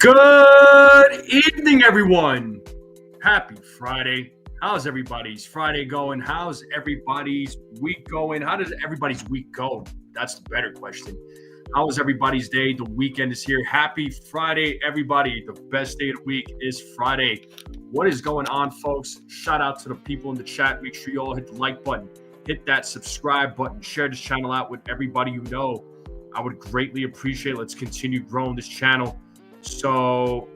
Good evening, everyone. Happy Friday. How's everybody's Friday going? How's everybody's week going? How does everybody's week go? That's the better question. How is everybody's day? The weekend is here. Happy Friday, everybody. The best day of the week is Friday. What is going on, folks? Shout out to the people in the chat. Make sure you all hit the like button, hit that subscribe button, share this channel out with everybody you know. I would greatly appreciate it. Let's continue growing this channel. So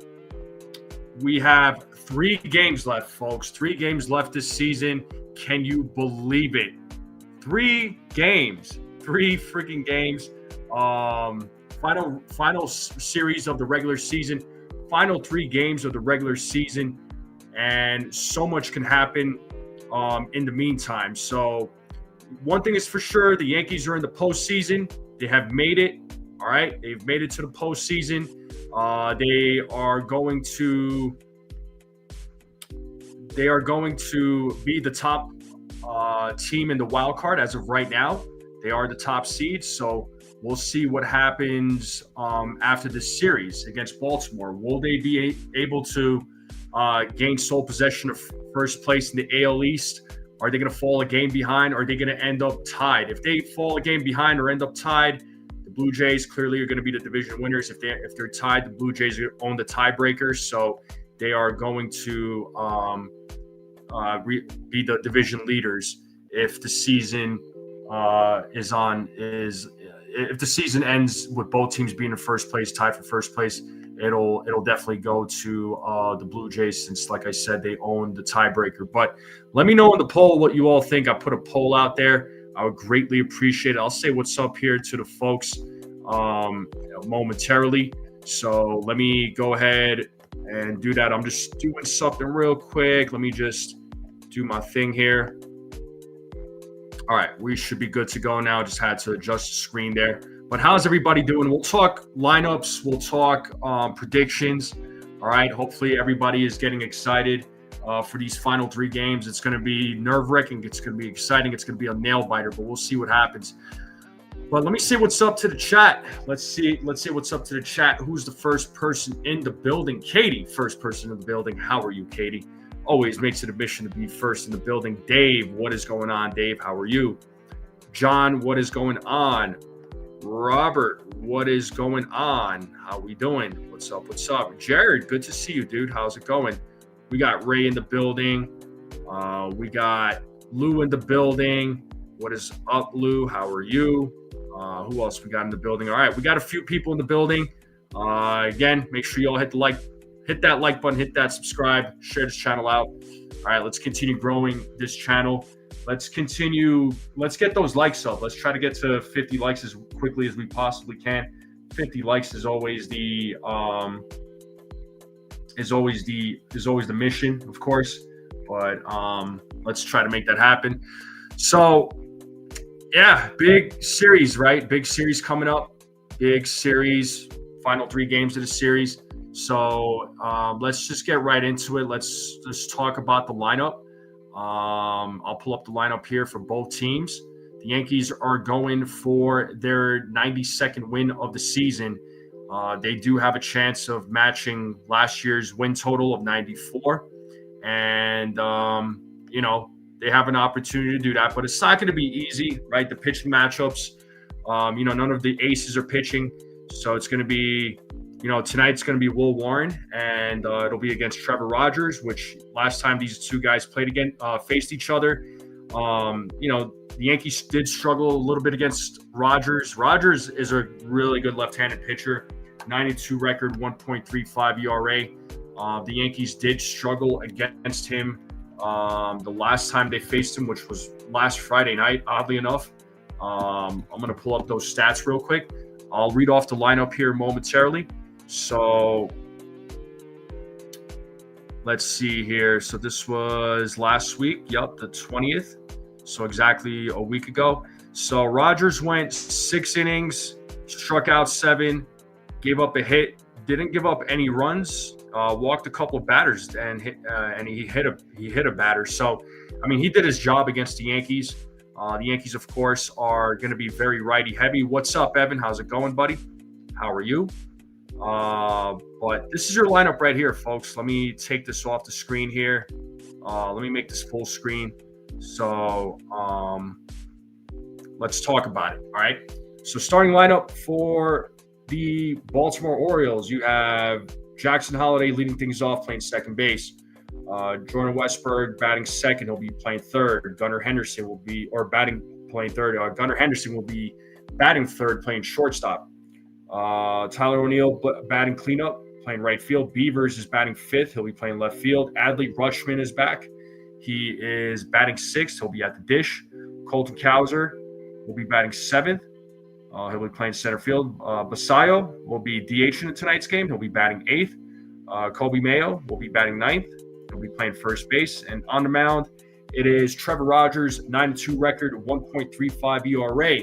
we have 3 games left, folks. 3 games left this season. Can you believe it? 3 games. 3 freaking games. Final series of the regular season. Final 3 games of the regular season. And so much can happen in the meantime. So one thing is for sure, the Yankees are in the postseason. They have made it. All right. They've made it to the postseason. They are going to be the top team in the wild card as of right now. They are the top seed, so we'll see what happens after this series against Baltimore. Will they be able to gain sole possession of first place in the AL East? Are they going to fall a game behind? Or are they going to end up tied? If they fall a game behind or end up tied, the Blue Jays clearly are going to be the division winners. If they're tied, the Blue Jays own the tiebreaker, so they are going to be the division leaders if the season if the season ends with both teams being in first place, tied for first place. It'll definitely go to the Blue Jays since, like I said, they own the tiebreaker. But let me know in the poll what you all think. I put a poll out there. I would greatly appreciate it. I'll say what's up here to the folks momentarily. So let me go ahead and do that. I'm just doing something real quick. Let me just do my thing here. All right, we should be good to go now. Just had to adjust the screen there. But how's everybody doing? We'll talk lineups. We'll talk predictions. All right, hopefully everybody is getting excited for these final 3 games. It's going to be nerve-wracking. It's going to be exciting. It's going to be a nail-biter, but we'll see what happens. But let me see what's up to the chat. Let's see what's up to the chat. Who's the first person in the building? Katie, first person in the building. How are you, Katie? Always makes it a mission to be first in the building. Dave, what is going on? Dave, how are you? John, what is going on? Robert, what is going on? How we doing? What's up? What's up? Jared, good to see you, dude. How's it going? We got Ray in the building. We got Lou in the building. What is up, Lou? How are you? Who else we got in the building? All right, we got a few people in the building. Again, make sure you all hit that like button, hit that subscribe, share this channel out. All right, let's continue growing this channel. Let's get those likes up. Let's try to get to 50 likes as quickly as we possibly can. 50 likes is always the mission, of course. But let's try to make that happen. So yeah, big series, right? Big series coming up. Big series, final 3 games of the series. So let's just get right into it. Let's just talk about the lineup. I'll pull up the lineup here for both teams. The Yankees are going for their 92nd win of the season. They do have a chance of matching last year's win total of 94. And, they have an opportunity to do that. But it's not going to be easy, right? The pitching matchups, none of the aces are pitching. So it's going to be, tonight's going to be Will Warren, and it'll be against Trevor Rogers, which last time these 2 guys faced each other. The Yankees did struggle a little bit against Rogers. Rogers is a really good left-handed pitcher, 92 record, 1.35 ERA. The Yankees did struggle against him the last time they faced him, which was last Friday night, oddly enough. I'm going to pull up those stats real quick. I'll read off the lineup here momentarily. So let's see here. So this was last week. Yep, the 20th. So exactly a week ago. So Rogers went 6 innings, struck out 7, gave up a hit, didn't give up any runs, walked a couple of batters, and he hit a batter. So, I mean, he did his job against the Yankees. The Yankees, of course, are going to be very righty heavy. What's up, Evan? How's it going, buddy? How are you? But this is your lineup right here, folks. Let me take this off the screen here. Let me make this full screen. So let's talk about it. All right. So starting lineup for the Baltimore Orioles, you have Jackson Holliday leading things off, playing second base. Jordan Westburg batting second. He'll be playing third. Gunnar Henderson will be, or batting, playing third. Gunnar Henderson will be batting third, playing shortstop. Tyler O'Neill batting cleanup, playing right field. Beavers is batting fifth. He'll be playing left field. Adley Rutschman is back. He is batting sixth. He'll be at the dish. Colton Cowser will be batting seventh. He'll be playing center field. Basayo will be DH in tonight's game. He'll be batting eighth. Kobe Mayo will be batting ninth. He'll be playing first base. And on the mound, it is Trevor Rogers, 9-2 record, 1.35 ERA.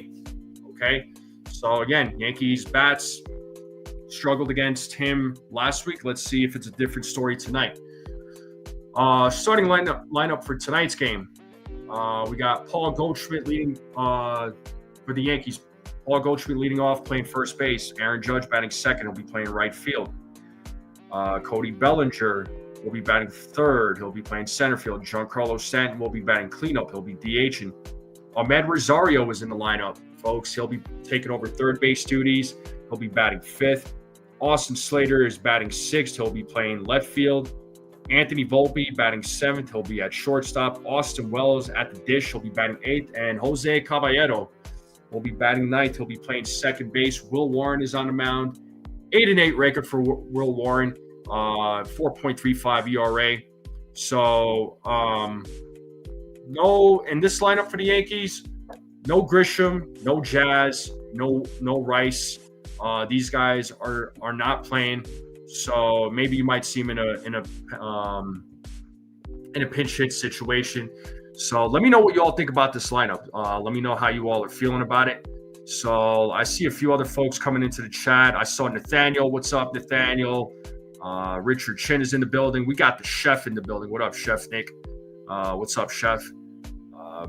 Okay. So again, Yankees bats struggled against him last week. Let's see if it's a different story tonight. Starting lineup for tonight's game. We got Paul Goldschmidt leading for the Yankees. Paul Goldschmidt leading off, playing first base. Aaron Judge batting second. He'll be playing right field. Cody Bellinger will be batting third. He'll be playing center field. Giancarlo Stanton will be batting cleanup. He'll be DHing. Ahmed Rosario is in the lineup, folks. He'll be taking over third base duties. He'll be batting fifth. Austin Slater is batting sixth. He'll be playing left field. Anthony Volpe batting seventh. He'll be at shortstop. Austin Wells at the dish. He'll be batting eighth. And Jose Caballero will be batting ninth. He'll be playing second base. Will Warren is on the mound. 8-8 record for Will Warren. 4.35 ERA. So, no, in this lineup for the Yankees, no Grisham, no Jazz, no Rice. These guys are not playing. So maybe you might see him in a pinch hit situation. So let me know what you all think about this lineup. Let me know how you all are feeling about it. So I see a few other folks coming into the chat. I saw Nathaniel. What's up, Nathaniel? Richard Chin is in the building. We got the chef in the building. What up, Chef Nick? What's up, Chef?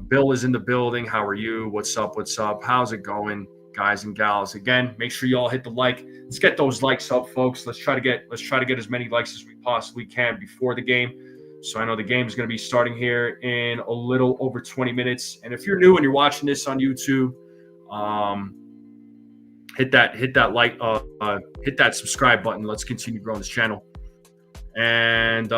Bill is in the building. How are you? What's up? What's up? How's it going, guys and gals? Again, make sure you all hit the like. Let's get those likes up, folks. Let's try to get as many likes as we possibly can before the game. So I know the game is going to be starting here in a little over 20 minutes. And if you're new and you're watching this on YouTube, hit that like, hit that subscribe button. Let's continue growing this channel. And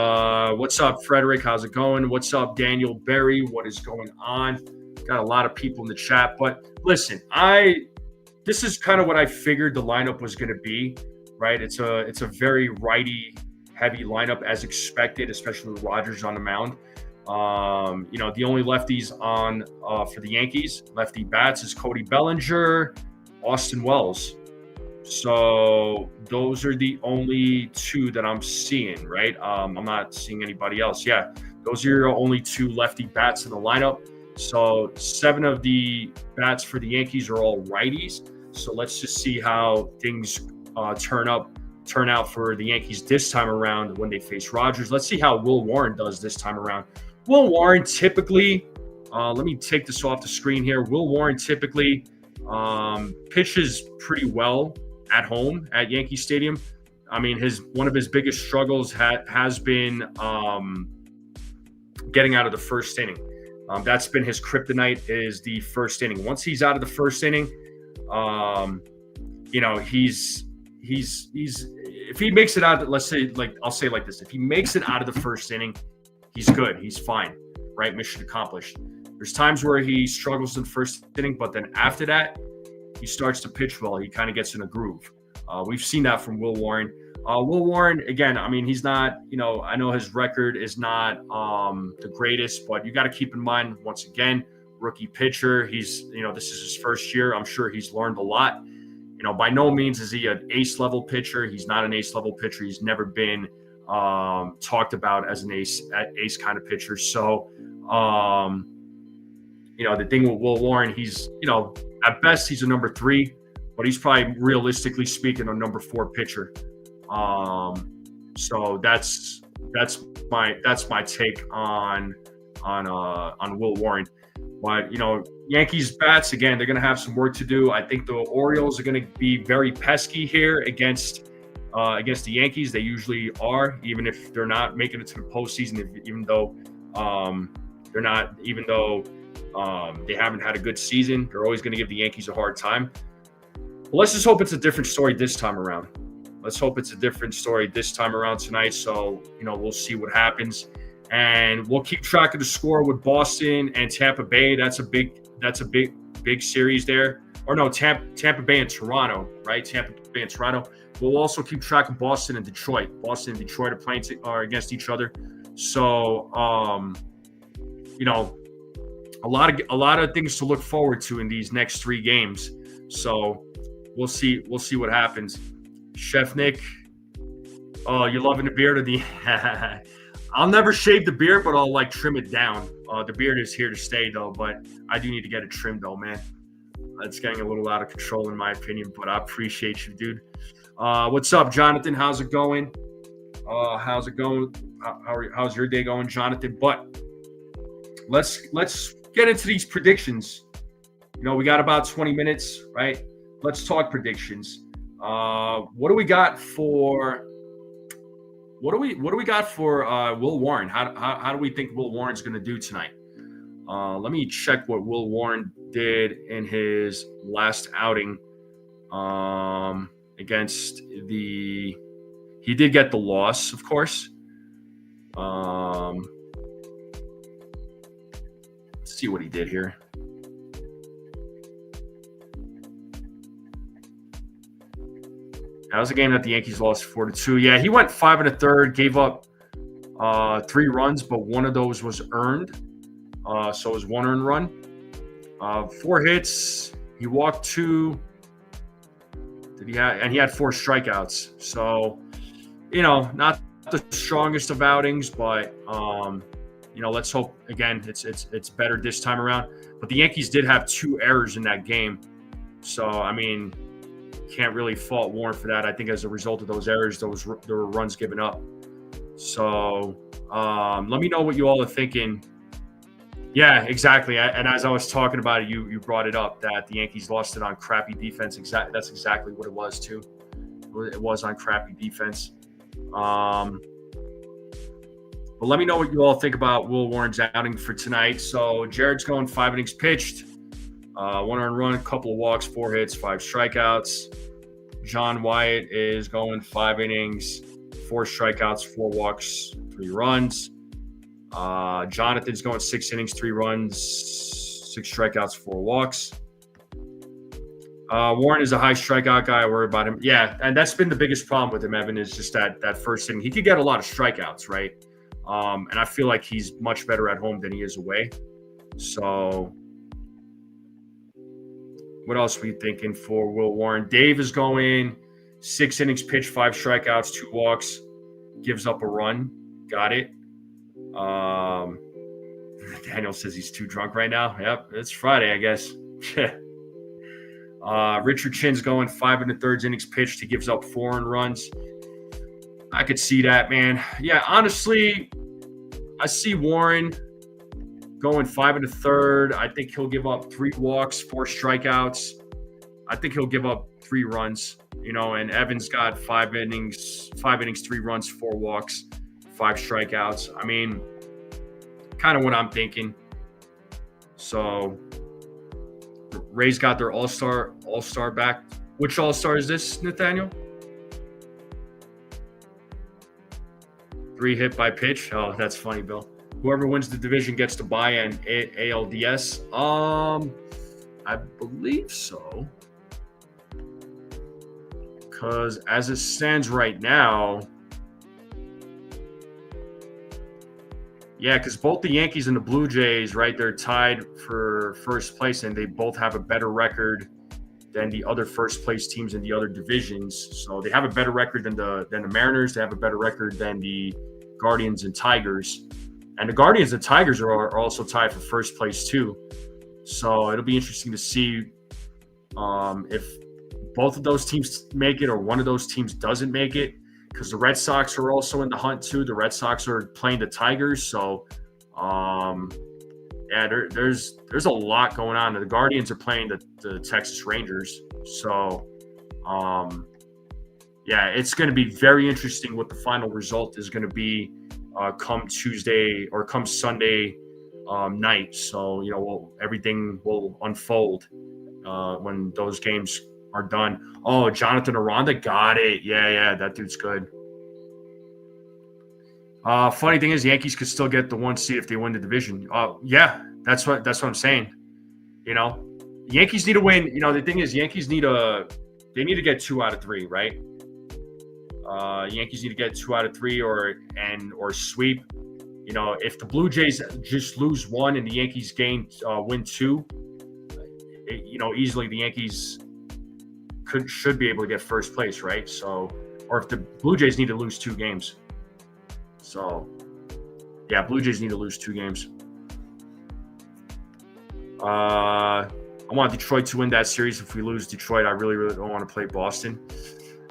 what's up, Frederick? How's it going? What's up, Daniel Berry? What is going on? Got a lot of people in the chat. But listen, this is kind of what I figured the lineup was going to be, right? It's a very righty-heavy lineup as expected, especially with Rogers on the mound. The only lefties on for the Yankees, lefty bats, is Cody Bellinger, Austin Wells. So those are the only two that I'm seeing, right? I'm not seeing anybody else. Yeah, those are your only two lefty bats in the lineup. So 7 of the bats for the Yankees are all righties. So let's just see how things turn out for the Yankees this time around when they face Rogers. Let's see how Will Warren does this time around. Will Warren typically, let me take this off the screen here. Will Warren typically pitches pretty well at home at Yankee Stadium. I mean, one of his biggest struggles has been getting out of the first inning. That's been his kryptonite, is the first inning. Once he's out of the first inning, he's if he makes it out, let's say, I'll say it like this: if he makes it out of the first inning, he's good. He's fine, right? Mission accomplished. There's times where he struggles in the first inning, but then after that, he starts to pitch well. He kind of gets in a groove. We've seen that from Will Warren. Will Warren, again, I mean, he's not, I know his record is not the greatest, but you got to keep in mind, once again, rookie pitcher. He's, this is his first year. I'm sure he's learned a lot. By no means is he an ace level pitcher. He's not an ace level pitcher. He's never been talked about as an ace kind of pitcher. So, the thing with Will Warren, he's, at best he's a number 3, but he's probably, realistically speaking, a number 4 pitcher. So that's my take on Will Warren. But Yankees bats, again, they're going to have some work to do. I think the Orioles are going to be very pesky here against against the Yankees. They usually are, even if they're not making it to the postseason. Even though they're not, even though they haven't had a good season, they're always going to give the Yankees a hard time. But let's just hope it's a different story this time around. Let's hope it's a different story this time around tonight. So, we'll see what happens. And we'll keep track of the score with Boston and Tampa Bay. That's a big series there. Or no, Tampa Bay and Toronto, right? Tampa Bay and Toronto. We'll also keep track of Boston and Detroit. Boston and Detroit are against each other. So, a lot of things to look forward to in these next 3 games. So we'll see what happens. Chef Nick, oh, you're loving the beard or the? I'll never shave the beard, but I'll trim it down. The beard is here to stay though, but I do need to get it trimmed though, man. It's getting a little out of control in my opinion, but I appreciate you, dude. What's up, Jonathan? How's it going? How's it going? How's your day going, Jonathan? But let's get into these predictions. We got about 20 minutes, right? Let's talk predictions. What do we got for Will Warren? How do we think Will Warren's going to do tonight? Let me check what Will Warren did in his last outing against the. He did get the loss, of course. Let's see what he did here. That was a game that the Yankees lost 4-2. Yeah, he went 5 1/3, gave up 3 runs, but one of those was earned. So it was 1 earned run. 4 hits. He walked 2. He had 4 strikeouts. So, not the strongest of outings, but let's hope again it's better this time around. But the Yankees did have 2 errors in that game. So, I mean, can't really fault Warren for that. I think as a result of those errors, there were runs given up. So let me know what you all are thinking. Yeah, exactly. And as I was talking about it, you brought it up that the Yankees lost it on crappy defense. That's exactly what it was too. It was on crappy defense. But let me know what you all think about Will Warren's outing for tonight. So Jared's going 5 innings pitched. 1 earned run, a couple of walks, 4 hits, 5 strikeouts. John Wyatt is going 5 innings, 4 strikeouts, 4 walks, 3 runs. Jonathan's going 6 innings, 3 runs, 6 strikeouts, 4 walks. Warren is a high strikeout guy. I worry about him. Yeah, and that's been the biggest problem with him, Evan, is just that first inning. He could get a lot of strikeouts, right? And I feel like he's much better at home than he is away. So what else are we thinking for Will Warren? Dave is going 6 innings pitched, 5 strikeouts, 2 walks, gives up a run. Got it. Daniel says he's too drunk right now. Yep, it's Friday, I guess. Richard Chin's going 5 1/3 innings pitched. He gives up 4 earned runs. I could see that, man. Yeah, honestly, I see Warren going 5 1/3. I think he'll give up 3 walks, 4 strikeouts. I think he'll give up 3 runs. And Evans got 5 innings, 3 runs, 4 walks, 5 strikeouts. I mean, kind of what I'm thinking. So Rays got their all-star back. Which all-star is this, Nathaniel? 3 hit by pitch. Oh, that's funny, Bill. Whoever wins the division gets to buy an ALDS. I believe so. Because as it stands right now, yeah, because both the Yankees and the Blue Jays, right, they're tied for first place, and they both have a better record than the other first place teams in the other divisions. So they have a better record than the Mariners. They have a better record than the Guardians and Tigers. And the Guardians and Tigers are also tied for first place too. So it'll be interesting to see if both of those teams make it or one of those teams doesn't make it, because the Red Sox are also in the hunt too. The Red Sox are playing the Tigers. So yeah, there's a lot going on. The Guardians are playing the Texas Rangers. So Yeah, it's going to be very interesting what the final result is going to be come Tuesday or come Sunday night. So, everything will unfold when those games are done. Oh, Jonathan Aranda, got it. Yeah, that dude's good. Funny thing is, the Yankees could still get the 1 seed if they win the division. Yeah, that's what I'm saying. Yankees need to win. The thing is, Yankees need to get 2 out of 3, right? Yankees need to get 2 out of 3 or sweep. If the Blue Jays just lose 1 and the Yankees win 2, easily the Yankees should be able to get first place, right? So, or if the Blue Jays need to lose 2 games. So, yeah, Blue Jays need to lose 2 games. I want Detroit to win that series. If we lose Detroit, I really, really don't want to play Boston.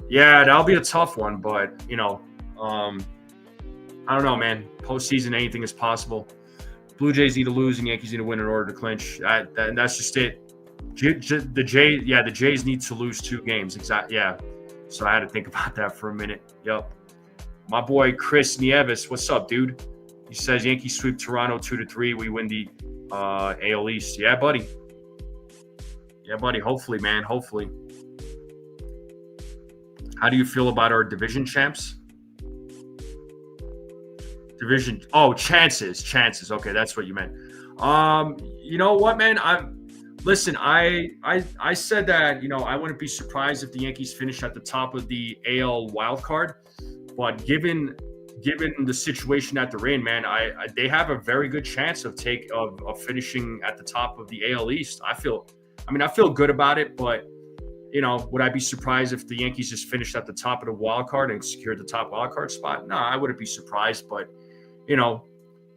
Yeah, that'll be a tough one, but, I don't know, man. Postseason, anything is possible. Blue Jays need to lose and Yankees need to win in order to clinch. And that's just it. The Jays need to lose 2 games. Exactly. Yeah. So I had to think about that for a minute. Yep. My boy Chris Nieves, what's up, dude? He says Yankees sweep Toronto 2-3. We win the AL East. Yeah, buddy. Hopefully, man. Hopefully. How do you feel about our division champs? Division. Oh, chances. Okay, that's what you meant. You know what, man? Listen. I said that I wouldn't be surprised if the Yankees finish at the top of the AL wild card, but given the situation that they're in, man, they have a very good chance of finishing at the top of the AL East. I feel good about it, but would I be surprised if the Yankees just finished at the top of the wild card and secured the top wild card spot? No, I wouldn't be surprised, but the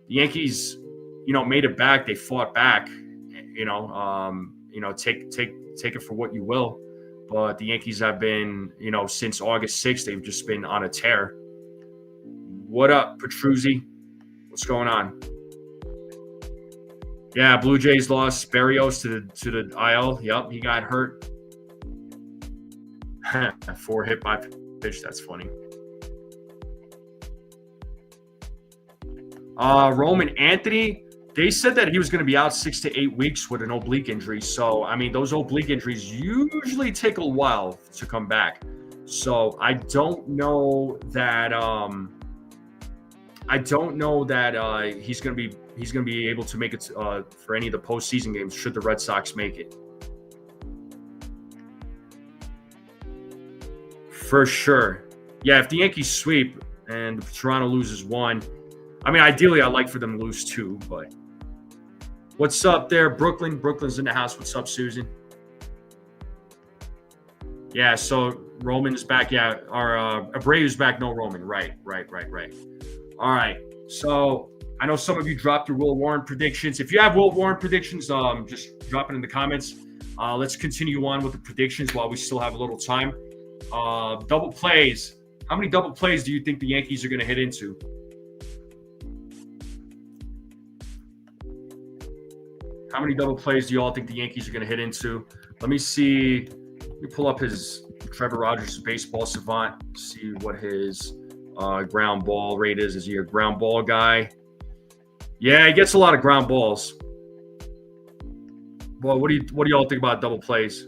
Yankees, made it back. They fought back. Take it for what you will. But the Yankees have been, since August 6th, they've just been on a tear. What up, Petruzzi? What's going on? Yeah, Blue Jays lost Berrios to the IL. Yep, he got hurt. 4 hit by pitch. That's funny. Roman Anthony, they said that he was going to be out 6 to 8 weeks with an oblique injury. So, those oblique injuries usually take a while to come back. So, I don't know that he's going to be able to make it for any of the postseason games should the Red Sox make it. For sure. Yeah, if the Yankees sweep and Toronto loses 1, ideally I'd like for them to lose 2, but what's up there, Brooklyn? Brooklyn's in the house. What's up, Susan? Yeah, so Roman's back. Yeah, our Abreu's back. No Roman. Right. All right. So I know some of you dropped your Will Warren predictions. If you have Will Warren predictions, just drop it in the comments. Let's continue on with the predictions while we still have a little time. Double plays. How many double plays do you think the Yankees are going to hit into? How many double plays do you all think the Yankees are going to hit into? Let me see. Let me pull up his Trevor Rogers baseball savant. See what his ground ball rate is. Is he a ground ball guy? Yeah, he gets a lot of ground balls. Well, what do you all think about double plays?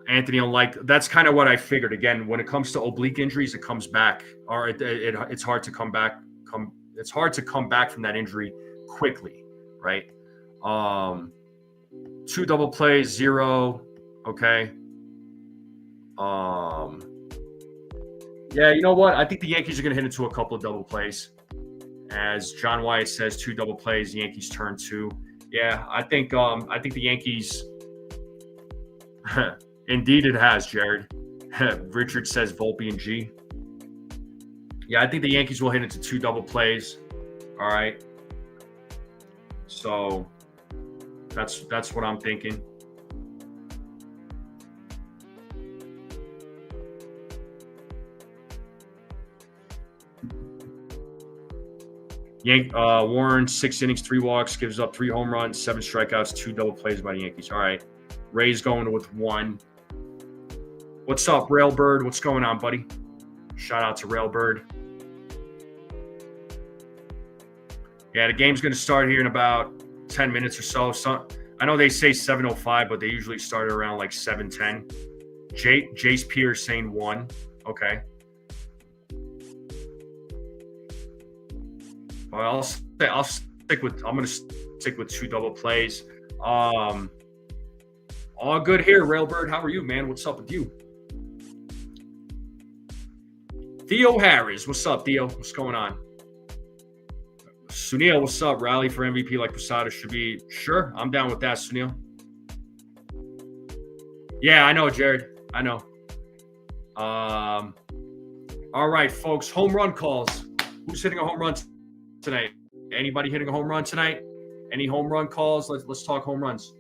Anthony, that's kind of what I figured. Again, when it comes to oblique injuries, it comes back, or it's hard to come back. It's hard to come back from that injury quickly, right? 2 double plays, 0. Okay. Yeah, you know what? I think the Yankees are going to hit into a couple of double plays. As John Wyatt says, 2 double plays, the Yankees turn 2. Yeah, I think the Yankees. Indeed, it has, Jared. Richard says Volpe and G. Yeah, I think the Yankees will hit into 2 double plays. All right. So that's what I'm thinking. Warren, 6 innings, 3 walks, gives up 3 home runs, 7 strikeouts, 2 double plays by the Yankees. All right. Rays going with 1. What's up, Railbird? What's going on, buddy? Shout out to Railbird. Yeah, the game's going to start here in about 10 minutes or so. I know they say 7:05, but they usually start around like 7:10. Jace Pierce saying 1. Okay. Well, I'm going to stick with 2 double plays. All good here, Railbird. How are you, man? What's up with you? Theo Harris. What's up, Theo? What's going on? Sunil, what's up? Rally for MVP like Posada should be. Sure, I'm down with that, Sunil. Yeah, I know, Jared. I know. All right, folks. Home run calls. Who's hitting a home run tonight? Anybody hitting a home run tonight? Any home run calls? Let's talk home runs.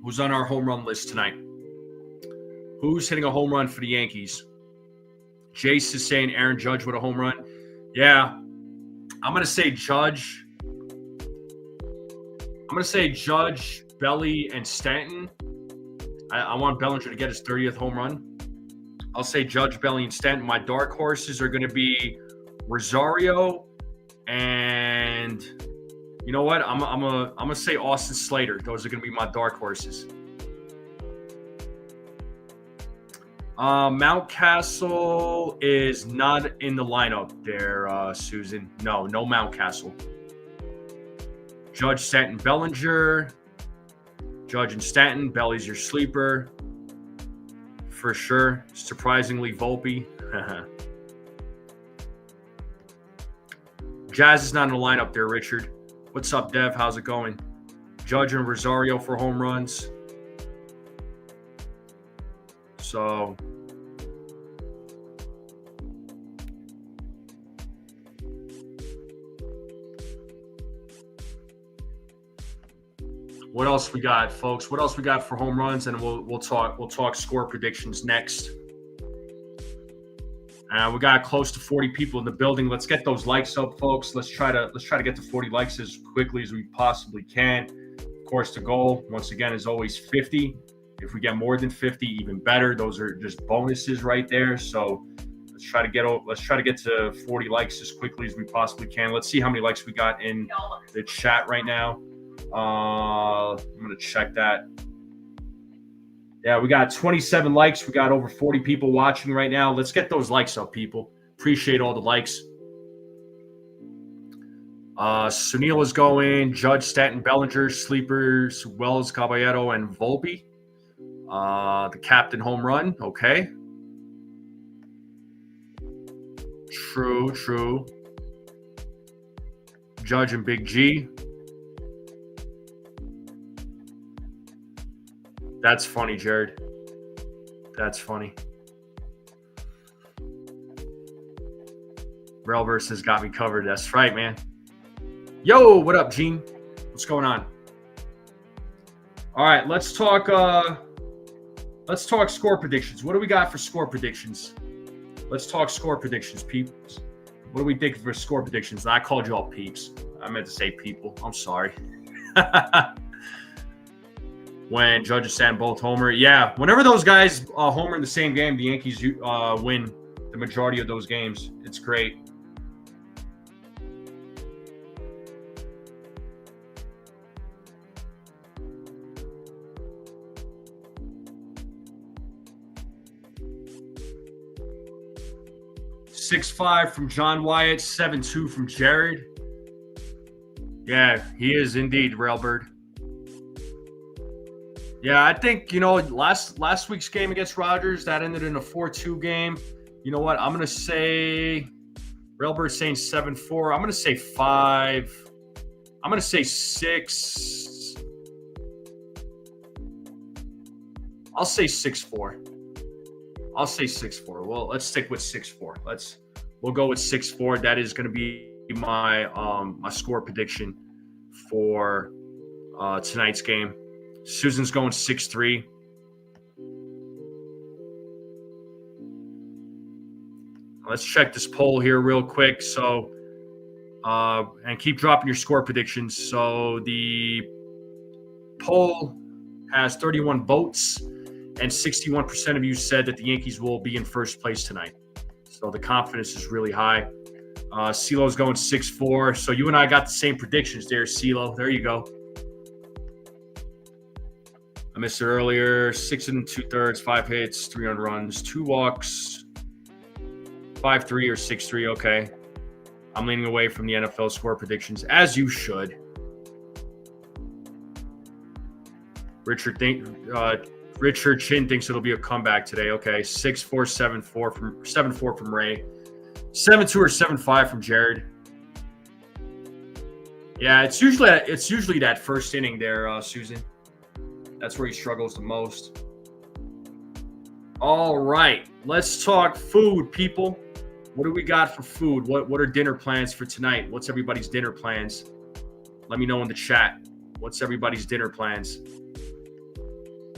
Who's on our home run list tonight? Who's hitting a home run for the Yankees? Jace is saying Aaron Judge with a home run. Yeah, I'm going to say Judge. I'm going to say Judge, Belly, and Stanton. I want Bellinger to get his 30th home run. I'll say Judge, Belly, and Stanton. My dark horses are going to be Rosario and you know what? I'm gonna say Austin Slater. Those are going to be my dark horses. Mountcastle is not in the lineup there, Susan. No Mountcastle. Judge, Stanton, Bellinger. Judge and Stanton. Belly's your sleeper. For sure. Surprisingly, Volpe. Jazz is not in the lineup there, Richard. What's up, Dev? How's it going? Judge and Rosario for home runs. So what else we got, folks? What else we got for home runs? And we'll talk score predictions next. We got close to 40 people in the building. Let's get those likes up, folks. Let's try to get to 40 likes as quickly as we possibly can. Of course, the goal, once again, is always 50. If we get more than 50, even better. Those are just bonuses right there. So let's try to get to 40 likes as quickly as we possibly can. Let's see how many likes we got in the chat right now. I'm gonna check that. Yeah, we got 27 likes. We got over 40 people watching right now. Let's get those likes up, people. Appreciate all the likes. Sunil is going. Judge, Stanton, Bellinger, sleepers, Wells, Caballero, and Volpe. The captain home run. Okay. True. Judge and Big G. That's funny, Jared. That's funny. Railverse has got me covered. That's right, man. Yo, what up, Gene? What's going on? All right, let's talk score predictions. What do we got for score predictions? Let's talk score predictions, peeps. What do we think for score predictions? I called you all peeps. I meant to say people. I'm sorry. When Judge and Stanton both homer. Yeah, whenever those guys homer in the same game, the Yankees win the majority of those games. It's great. $6-5 from John Wyatt, 7-2 from Jared. Yeah, he is indeed, Railbird. Yeah, I think, last week's game against Rogers, that ended in a 4-2 game. You know what? I'm going to say, Railbird's saying 7-4. I'm going to say 5. I'm going to say 6. I'll say 6-4. I'll say 6-4. Well, let's stick with 6-4. We'll go with 6-4. That is going to be my my score prediction for tonight's game. Susan's going 6-3. Let's check this poll here real quick. So, and keep dropping your score predictions. So the poll has 31 votes, and 61% of you said that the Yankees will be in first place tonight. So the confidence is really high. CeeLo's going 6-4. So you and I got the same predictions there, CeeLo. There you go. I missed it earlier. 6 2/3, 5 hits, 3 earned runs, 2 walks, 5-3 or 6-3. Okay. I'm leaning away from the NFL score predictions, as you should. Richard Chin thinks it'll be a comeback today. Okay. 6-4, 7-4 from Ray. 7-2 or 7-5 from Jared. Yeah, it's usually that first inning there, Susan. That's where he struggles the most. All right, let's talk food, people. What do we got for food? What are dinner plans for tonight? What's everybody's dinner plans? Let me know in the chat. What's everybody's dinner plans?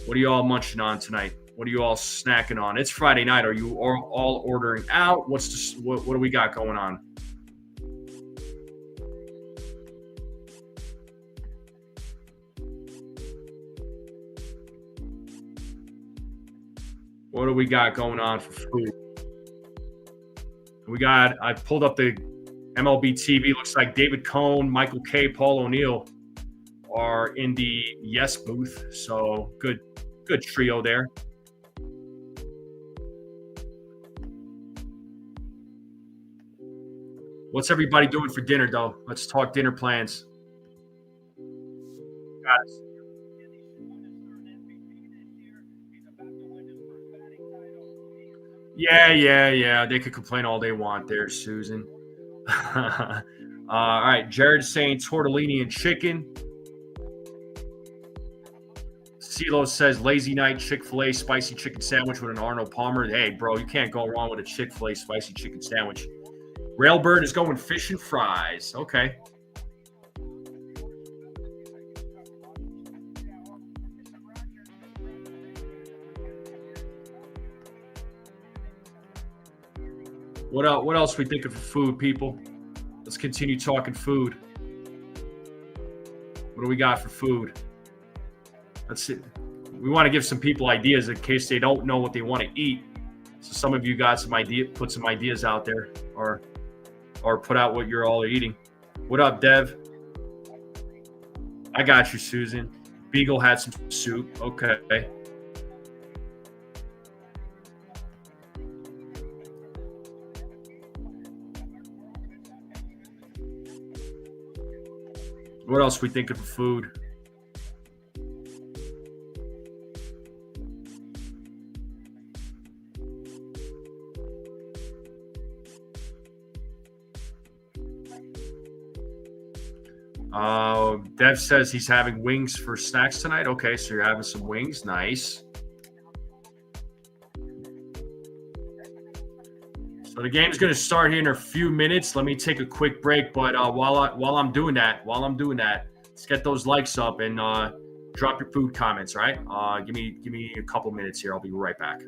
What are you all munching on tonight? What are you all snacking on? It's Friday night. Are you all ordering out? What do we got going on? What do we got going on for food? I pulled up the MLB TV. Looks like David Cohn, Michael K, Paul O'Neill are in the yes booth. So good trio there. What's everybody doing for dinner, though? Let's talk dinner plans. Got it. Yeah. They could complain all they want there, Susan. All right. Jared's saying tortellini and chicken. CeeLo says lazy night Chick-fil-A spicy chicken sandwich with an Arnold Palmer. Hey, bro, you can't go wrong with a Chick-fil-A spicy chicken sandwich. Railbird is going fish and fries. Okay. What else we thinking for food, people? Let's continue talking food. What do we got for food? Let's see. We want to give some people ideas in case they don't know what they want to eat. So some of you got some put some ideas out there, or put out what you're all eating. What up, Dev? I got you, Susan. Beagle had some soup. Okay. What else we thinking for food? Dev says he's having wings for snacks tonight. Okay, so you're having some wings. Nice. So the game's going to start here in a few minutes. Let me take a quick break, but while I'm doing that, let's get those likes up and drop your food comments. Right? Give me a couple minutes here. I'll be right back.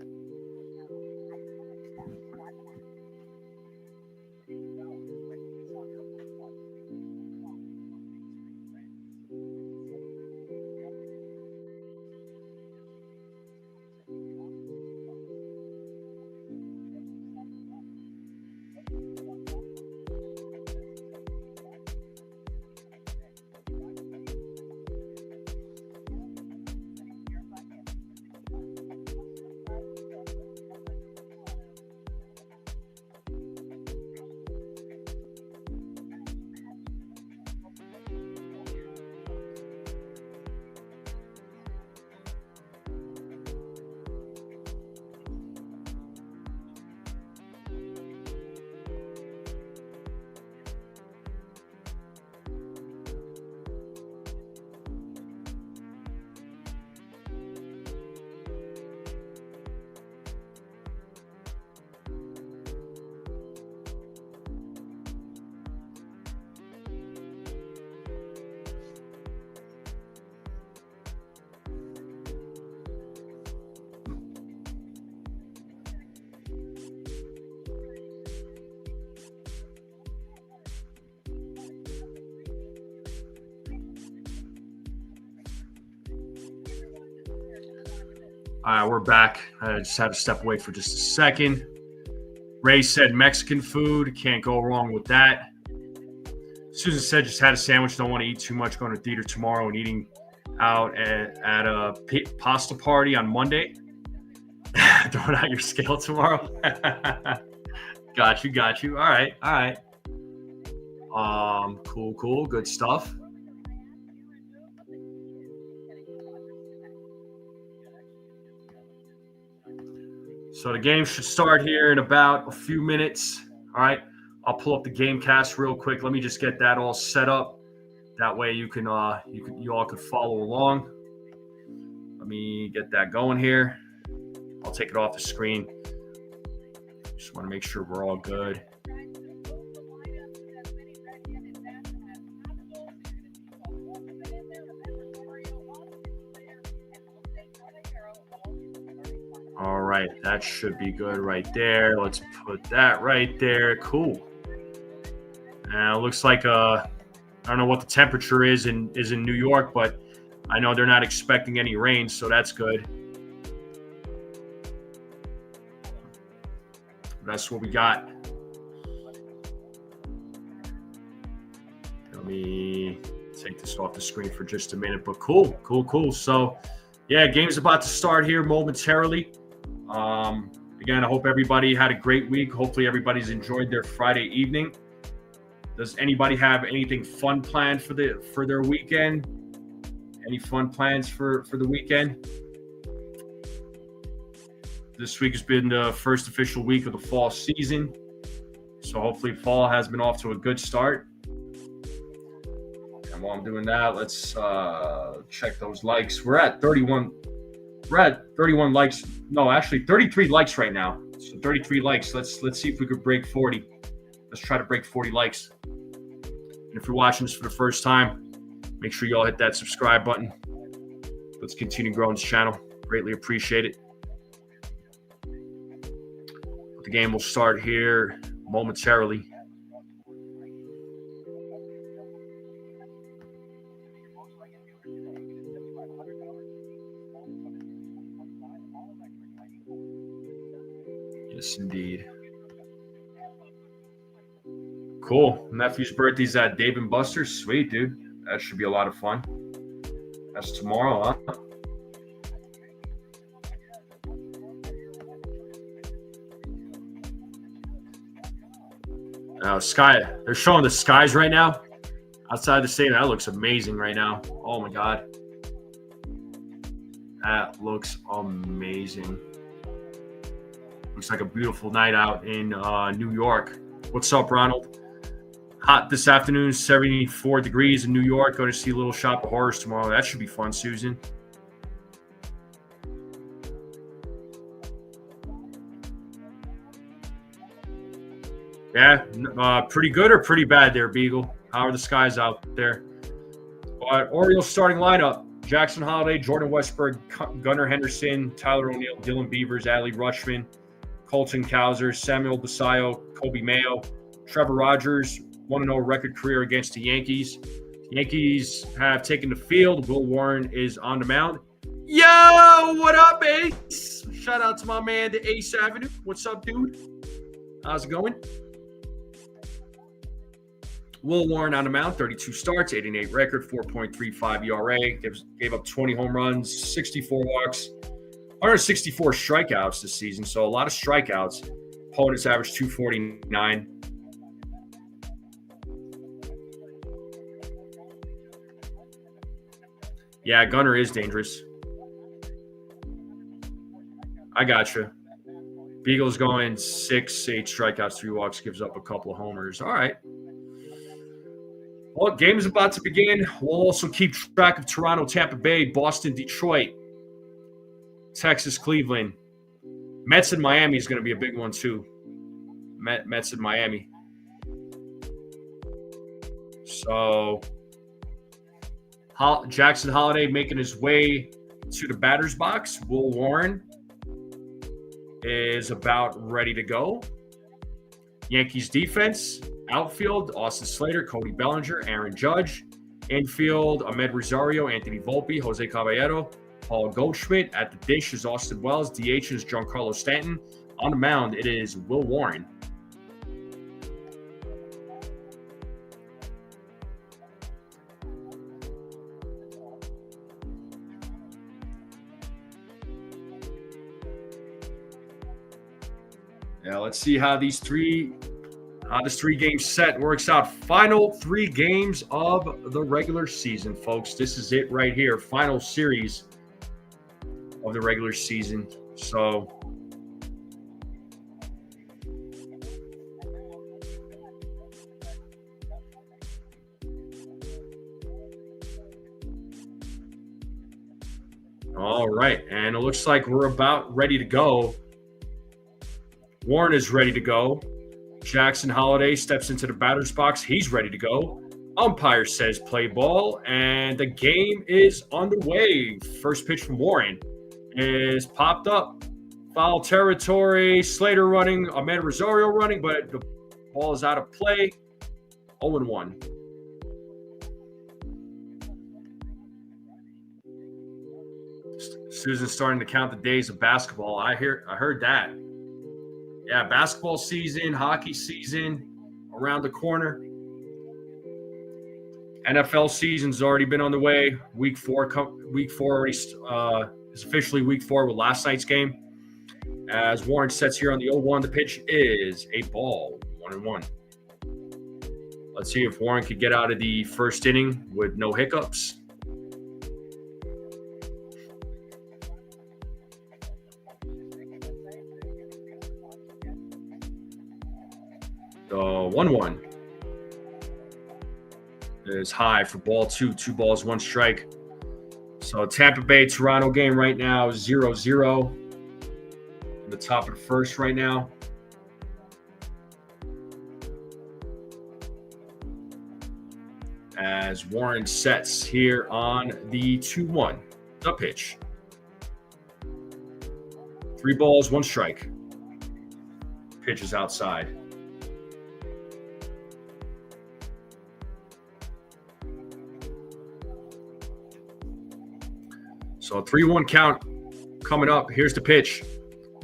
All right, we're back. I just had to step away for just a second. Ray said Mexican food. Can't go wrong with that. Susan said just had a sandwich. Don't want to eat too much. Going to theater tomorrow and eating out at a pasta party on Monday. Throwing out your scale tomorrow. Got you. All right. Cool. Good stuff. So the game should start here in about a few minutes. All right. I'll pull up the game cast real quick. Let me just get that all set up. That way you all could follow along. Let me get that going here. I'll take it off the screen. Just want to make sure we're all good. All right, that should be good right there. Let's put that right there. Cool. Now it looks like I don't know what the temperature is in New York, but I know they're not expecting any rain, so that's good. That's what we got. Let me take this off the screen for just a minute, but cool. So, yeah, game's about to start here momentarily. Again, I hope everybody had a great week. Hopefully everybody's enjoyed their Friday evening. Does anybody have anything fun planned for their weekend? Any fun plans for the weekend? This week has been the first official week of the fall season. So hopefully fall has been off to a good start. And while I'm doing that, let's check those likes. We're at 31 likes. No, actually 33 likes right now. So 33 likes. Let's see if we could break 40. Let's try to break 40 likes. And if you're watching this for the first time, make sure you all hit that subscribe button. Let's continue growing this channel. Greatly appreciate it. The game will start here momentarily. Yes, indeed. Cool. Nephew's birthday's at Dave & Buster's. Sweet, dude. That should be a lot of fun. That's tomorrow, huh? Sky. They're showing the skies right now outside the stadium. That looks amazing right now. Oh my God. That looks amazing. Looks like a beautiful night out in New York. What's up, Ronald? Hot this afternoon, 74 degrees in New York. Going to see Little Shop of Horrors tomorrow. That should be fun, Susan. Yeah, pretty good or pretty bad there, Beagle? How are the skies out there? But Orioles starting lineup. Jackson Holliday, Jordan Westburg, Gunnar Henderson, Tyler O'Neill, Dylan Beavers, Adley Rutschman, Colton Cowser, Samuel Basayo, Kobe Mayo, Trevor Rogers, 1-0 record career against the Yankees. The Yankees have taken the field. Will Warren is on the mound. Yo, what up, Ace? Shout out to my man, the Ace Avenue. What's up, dude? How's it going? Will Warren on the mound, 32 starts, 8-8 record, 4.35 ERA, gave up 20 home runs, 64 walks, 164 strikeouts this season, so a lot of strikeouts. Opponents average 249. Yeah, Gunnar is dangerous. I gotcha. Beagle's going 6, 8 strikeouts, 3 walks, gives up a couple of homers. All right. Well, game is about to begin. We'll also keep track of Toronto, Tampa Bay, Boston, Detroit, Texas, Cleveland. Mets in Miami is going to be a big one, too. Mets in Miami. So, Jackson Holliday making his way to the batter's box. Will Warren is about ready to go. Yankees defense, outfield, Austin Slater, Cody Bellinger, Aaron Judge. Infield, Ahmed Rosario, Anthony Volpe, Jose Caballero. Paul Goldschmidt. At the dish is Austin Wells. DH is Giancarlo Stanton. On the mound, it is Will Warren. Yeah, let's see how this 3-game set works out. Final 3 games of the regular season, folks. This is it right here. Final series of the regular season. So all right, and it looks like we're about ready to go. Warren is ready to go. Jackson Holliday steps into the batter's box. He's ready to go. Umpire says play ball, and the game is underway. First pitch from Warren is popped up. Foul territory. Slater running. Ahmed Rosario running, but the ball is out of play. 0-1. Susan's starting to count the days of basketball. I heard that. Yeah, basketball season, hockey season around the corner. NFL season's already been on the way. Week 4 already is officially week 4 with last night's game. As Warren sets here on the 0-1, the pitch is a ball, 1-1. Let's see if Warren could get out of the first inning with no hiccups. The 1-1 is high for ball 2. 2 balls, 1 strike. So Tampa Bay, Toronto game right now, 0-0. In the top of the first right now. As Warren sets here on the 2-1, the pitch. 3 balls, 1 strike. Pitch is outside. So a 3-1 count coming up. Here's the pitch.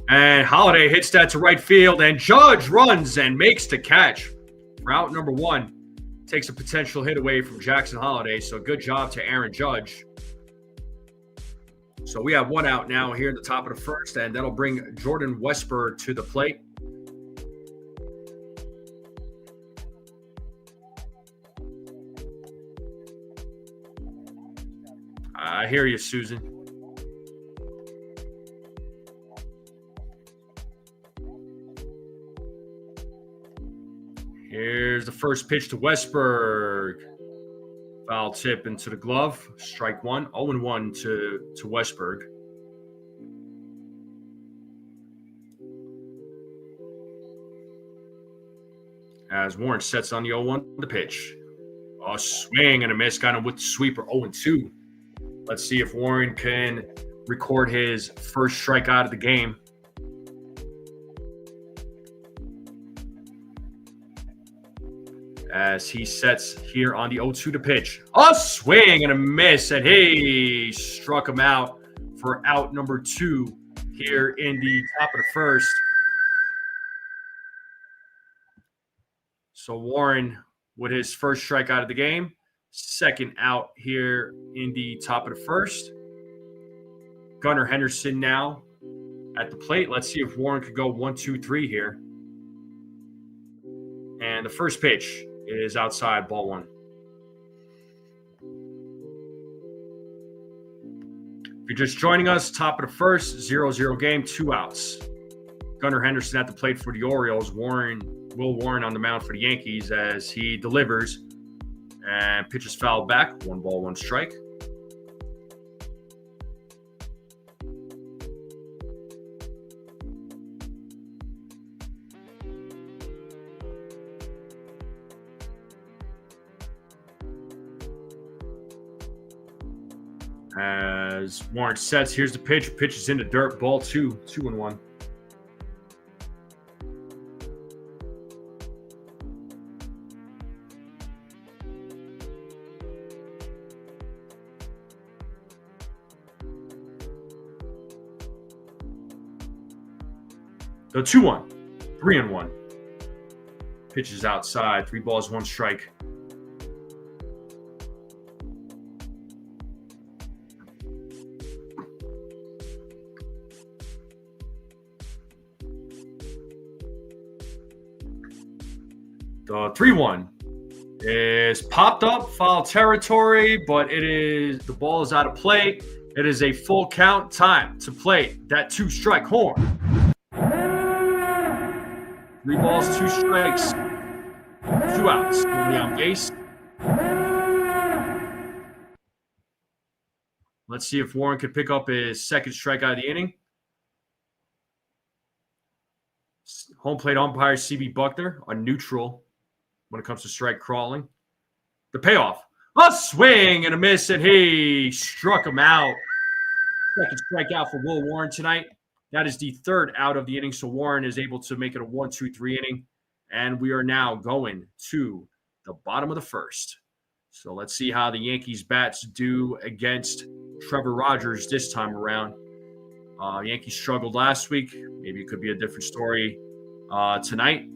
And Holliday hits that to right field. And Judge runs and makes the catch. For out number 1. Takes a potential hit away from Jackson Holliday. So good job to Aaron Judge. So we have 1 out now here in the top of the first. And that'll bring Jordan Westburg to the plate. I hear you, Susan. Here's the first pitch to Westburg. Foul tip into the glove. Strike 1. 0-1 to Westburg. As Warren sets on the 0-1, the pitch. A swing and a miss. Got him with the sweeper. 0-2. Let's see if Warren can record his first strikeout of the game. As he sets here on the 0-2 to pitch. A swing and a miss. And hey, struck him out for out number 2 here in the top of the first. So Warren with his first strikeout of the game. Second out here in the top of the first. Gunnar Henderson now at the plate. Let's see if Warren could go 1-2-3 here. And the first pitch is outside, ball 1. If you're just joining us, top of the first, 0-0 game, 2 outs. Gunnar Henderson at the plate for the Orioles. Will Warren on the mound for the Yankees as he delivers. And pitches fouled back. 1 ball, 1 strike. As Warren sets, here's the pitch. Pitch is in the dirt. Ball 2, 2-1. So 2-1, 3-1. Pitches outside. 3 balls, 1 strike. The 3-1 is popped up, foul territory, but the ball is out of play. It is a full count. Time to play that 2-strike horn. 3 balls, 2 strikes, 2 outs. Nobody on base. Let's see if Warren could pick up his 2nd strikeout of the inning. Home plate umpire CB Buckner, a neutral when it comes to strike crawling. The payoff. A swing and a miss, and he struck him out. 2nd strikeout for Will Warren tonight. That is the 3rd out of the inning, so Warren is able to make it a 1-2-3 inning. And we are now going to the bottom of the 1st. So let's see how the Yankees bats do against Trevor Rogers this time around. Yankees struggled last week. Maybe it could be a different story tonight.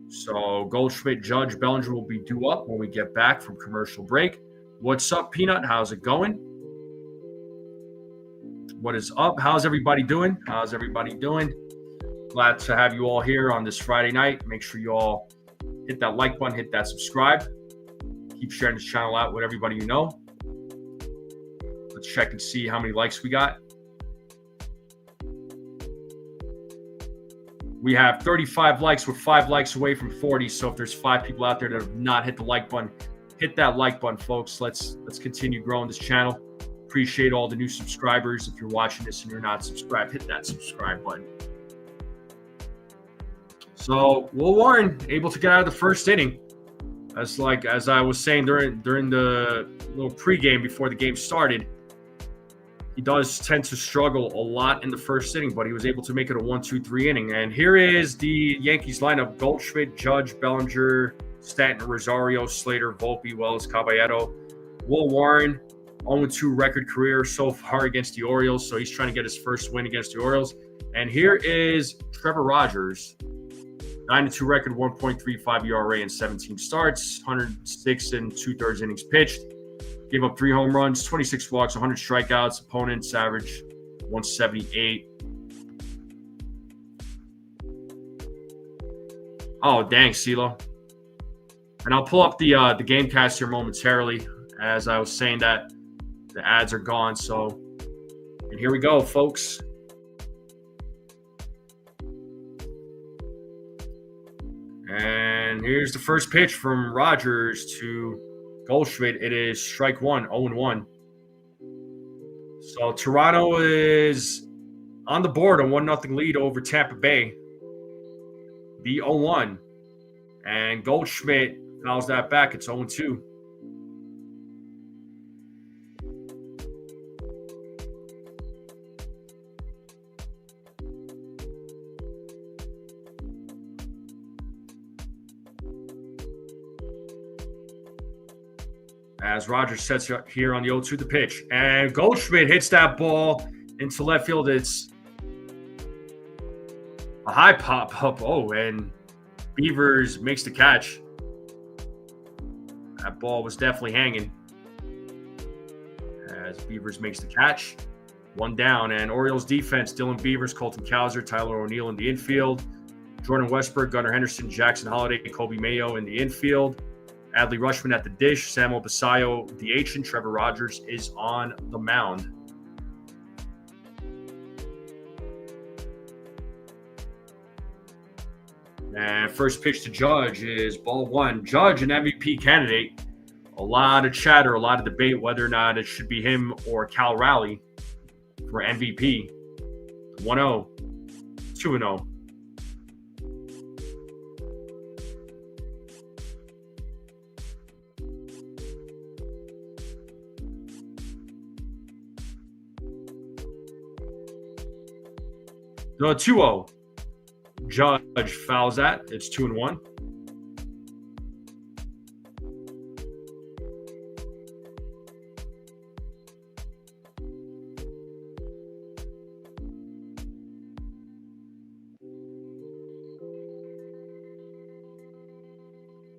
So Goldschmidt, Judge, Bellinger will be due up when we get back from commercial break. What's up, Peanut? How's it going? What is up? How's everybody doing? Glad to have you all here on this Friday night. Make sure you all hit that like button, hit that subscribe. Keep sharing this channel out with everybody you know. Let's check and see how many likes we got. We have 35 likes. We're 5 likes away from 40. So if there's 5 people out there that have not hit the like button, hit that like button, folks. Let's continue growing this channel. Appreciate all the new subscribers. If you're watching this and you're not subscribed, hit that subscribe button. So Will Warren able to get out of the 1st inning. As I was saying during the little pregame before the game started, he does tend to struggle a lot in the 1st inning, but he was able to make it a 1-2-3 inning. And here is the Yankees lineup: Goldschmidt, Judge, Bellinger, Stanton, Rosario, Slater, Volpe, Wells, Caballero. Will Warren, 0-2 record career so far against the Orioles, so he's trying to get his 1st win against the Orioles. And here is Trevor Rogers, 9-2 record, 1.35 ERA in 17 starts, 106 2/3 innings pitched. Gave up 3 home runs, 26 walks, 100 strikeouts. Opponents average 178. Oh, dang, CeeLo. And I'll pull up the game cast here momentarily. As I was saying that, the ads are gone. So, and here we go, folks. And here's the first pitch from Rogers to Goldschmidt. It is strike 1, 0-1. So Toronto is on the board, a 1-0 lead over Tampa Bay. The 0-1. And Goldschmidt fouls that back. It's 0-2. As Rogers sets up here on the 0-2 the pitch. And Goldschmidt hits that ball into left field. It's a high pop up. Oh, and Beavers makes the catch. That ball was definitely hanging. As Beavers makes the catch. 1 down. And Orioles defense, Dylan Beavers, Colton Cowser, Tyler O'Neill in the infield. Jordan Westbrook, Gunnar Henderson, Jackson Holliday, Kobe Mayo in the infield. Adley Rushman at the dish, Samuel Basayo DH, and Trevor Rogers is on the mound. And first pitch to Judge is ball 1. Judge, an MVP candidate. A lot of chatter, a lot of debate whether or not it should be him or Cal Raleigh for MVP. 1-0, 2-0. The 2-0. Judge fouls that. It's 2-1.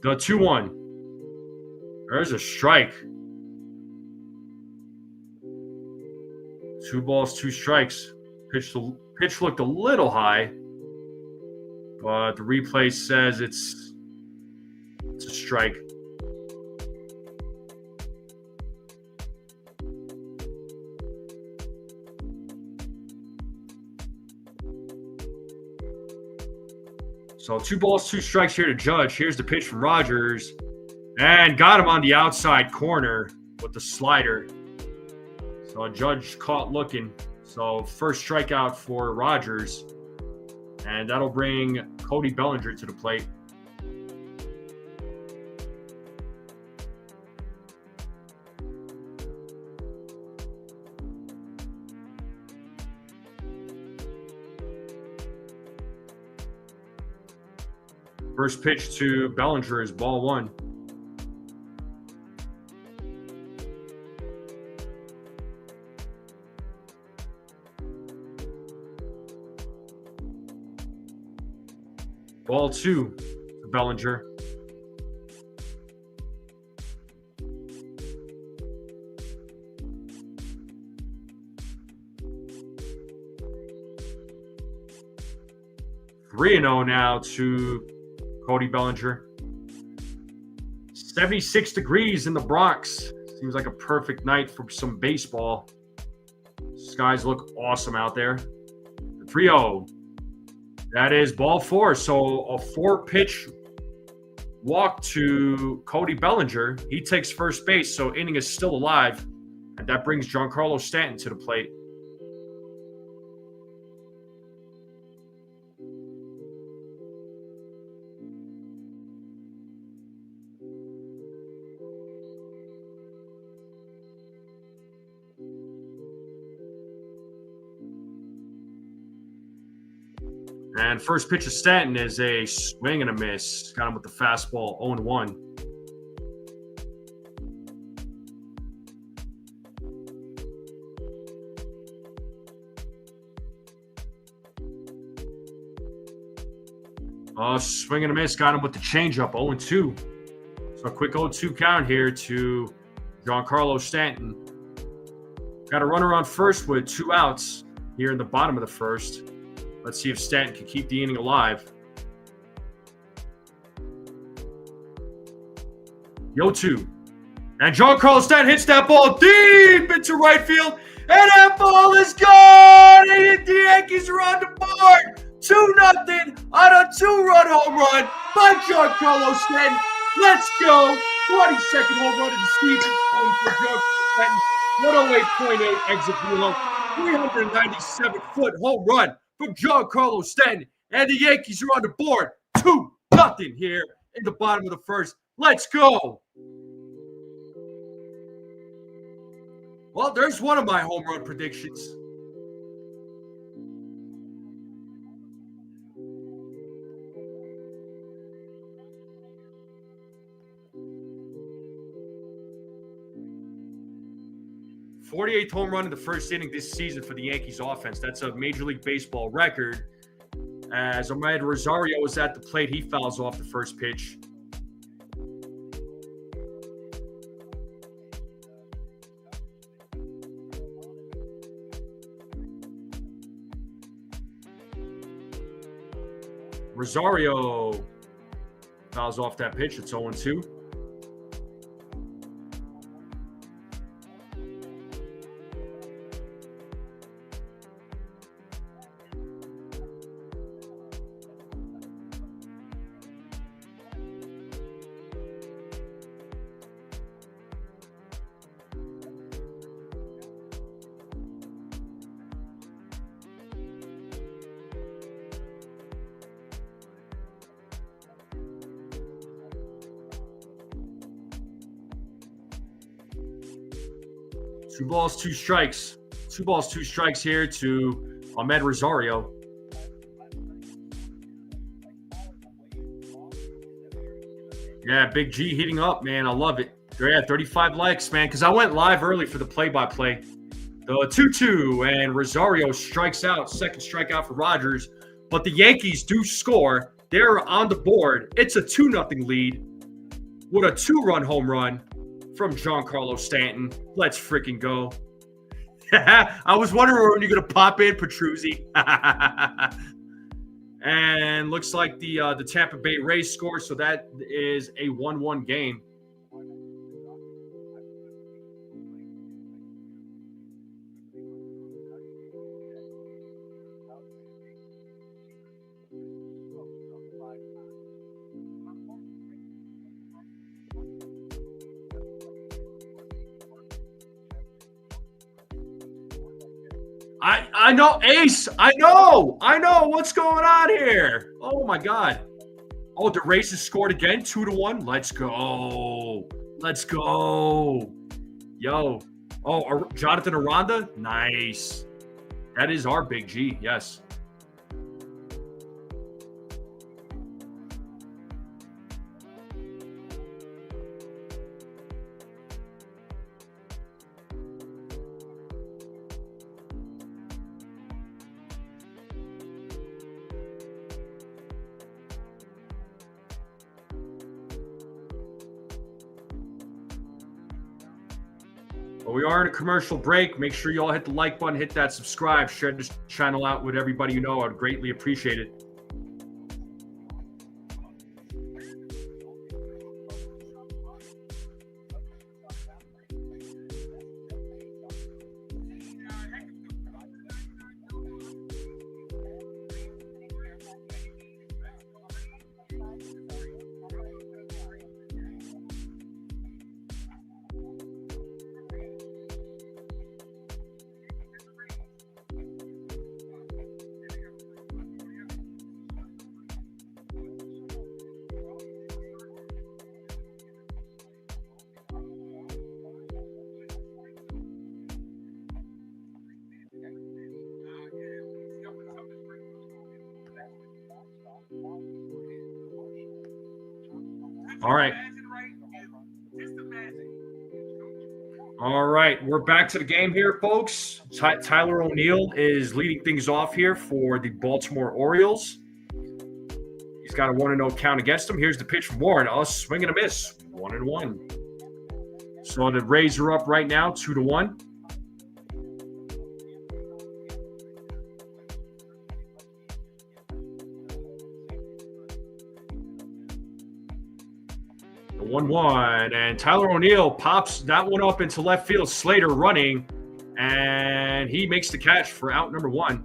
The 2-1. There's a strike. 2 balls, 2 strikes. Pitch looked a little high, but the replay says it's a strike. So 2 balls, 2 strikes here to Judge. Here's the pitch from Rogers. And got him on the outside corner with the slider. So Judge caught looking. So first strikeout for Rogers. And that'll bring Cody Bellinger to the plate. First pitch to Bellinger is ball 1. Ball 2 to Bellinger. Three and 0 now to Cody Bellinger. 76 degrees in the Bronx. Seems like a perfect night for some baseball. Skies look awesome out there. 3-0. That is ball 4. So a 4-pitch walk to Cody Bellinger. He takes first base, so inning is still alive. And that brings Giancarlo Stanton to the plate. And first pitch of Stanton is a swing and a miss. Got him with the fastball, 0-1. Swing and a miss. Got him with the changeup, 0-2. So a quick 0-2 count here to Giancarlo Stanton. Got a runner on first with 2 outs here in the bottom of the first. Let's see if Stanton can keep the inning alive. Yo, 2. And Giancarlo Stanton hits that ball deep into right field. And that ball is gone! And the Yankees are on the board! 2-0 on a 2-run home run by Giancarlo Stanton. Let's go! 22nd home run of the season for Giancarlo Stanton. 108.8 exit velo. 397-foot home run from Giancarlo Stanton, and the Yankees are on the board. 2-0 here in the bottom of the first. Let's go. Well, there's one of my home run predictions. '48th home run in the first inning this season for the Yankees offense. That's a Major League Baseball record. As Ahmed Rosario was at the plate, he fouls off the first pitch. Rosario fouls off that pitch. It's 0-2. Two balls, 2 strikes. 2 balls, 2 strikes here to Ahmed Rosario. Yeah, Big G heating up, man. I love it. They're at 35 likes, man, because I went live early for the play-by-play. The 2-2, and Rosario strikes out. Second strikeout for Rogers. But the Yankees do score. They're on the board. It's a 2-0 lead. with a 2-run home run from Giancarlo Stanton. Let's freaking go. I was wondering when you're going to pop in, Petruzzi. And looks like the Tampa Bay Rays score, so that is a 1-1 game. I know, Ace. I know. What's going on here? Oh my God. Oh, the Rays has scored again, 2-1. Let's go. Yo. Oh, Jonathan Aranda. Nice. That is our big G. Yes. Well, we are in a commercial break. Make sure you all hit the like button, hit that subscribe, share this channel out with everybody you know. I'd greatly appreciate it. All right, we're back to the game here, folks. Tyler O'Neill is leading things off here for the Baltimore Orioles. He's got a 1-0 count against him. Here's the pitch from Warren. A swing and a miss, 1-1. So the Rays are up right now, 2-1. The 1-1, and Tyler O'Neill pops that one up into left field. Slater running, and he makes the catch for out number 1.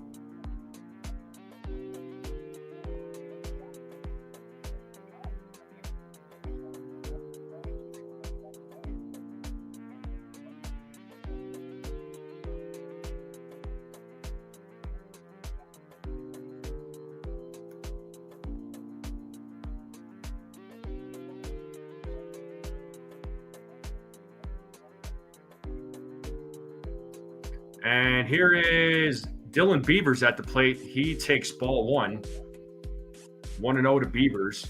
And here is Dylan Beavers at the plate. He takes ball 1. 1-0 to Beavers.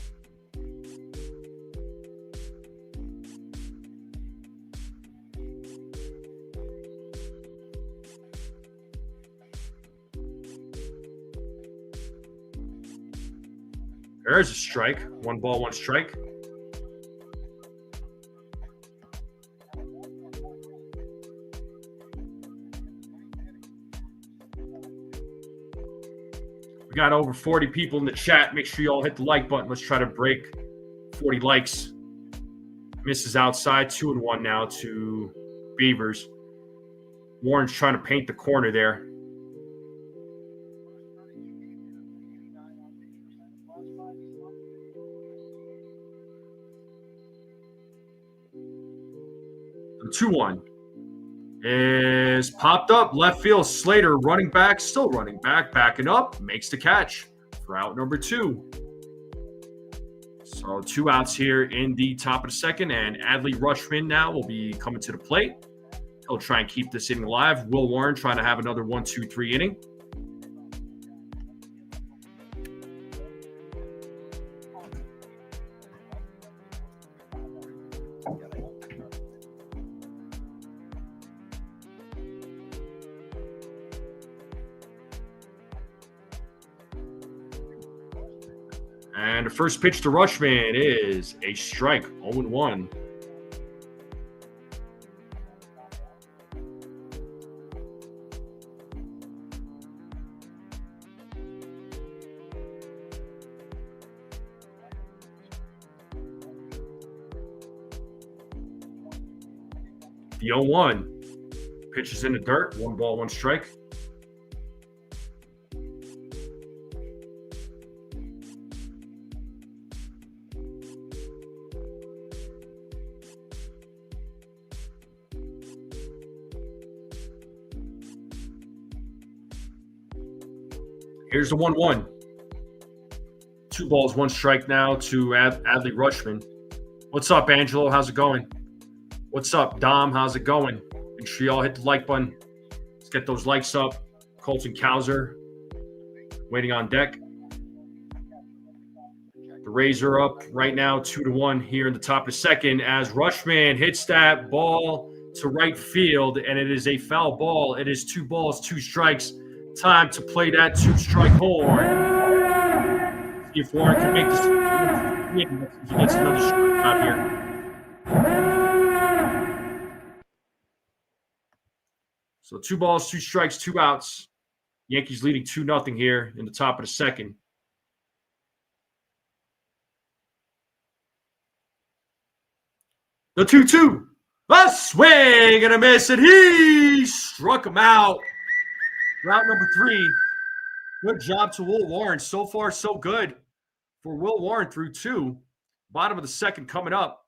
There's a strike. 1 ball, 1 strike. We got over 40 people in the chat. Make sure you all hit the like button. Let's try to break 40 likes. Misses outside. 2-1 now to Beavers. Warren's trying to paint the corner there. The 2-1 is popped up left field. Slater running back, still running back, backing up, makes the catch for out number 2. So 2 outs here in the top of the second, and Adley Rutschman now will be coming to the plate. He'll try and keep this inning alive. Will Warren trying to have another 1-2-3 inning. And the first pitch to Rushman is a strike, 0-1. The 0-1. Pitch is in the dirt. 1 ball, 1 strike. Here's the 1-1. 2 balls, 1 strike now to Adley Rutschman. What's up, Angelo? How's it going? What's up, Dom? How's it going? Make sure y'all hit the like button. Let's get those likes up. Colton Cowser waiting on deck. The Rays are up right now 2-1 here in the top of the second as Rutschman hits that ball to right field, and it is a foul ball. It is 2 balls, 2 strikes. Time to play that 2-strike horn. See if Warren can make this. He gets another strike out here. So 2 balls, 2 strikes, 2 outs. Yankees leading 2-0 here in the top of the second. The 2-2. A swing and a miss, and he struck him out. Route number 3. Good job to Will Warren. So far, so good for Will Warren through 2. Bottom of the second coming up.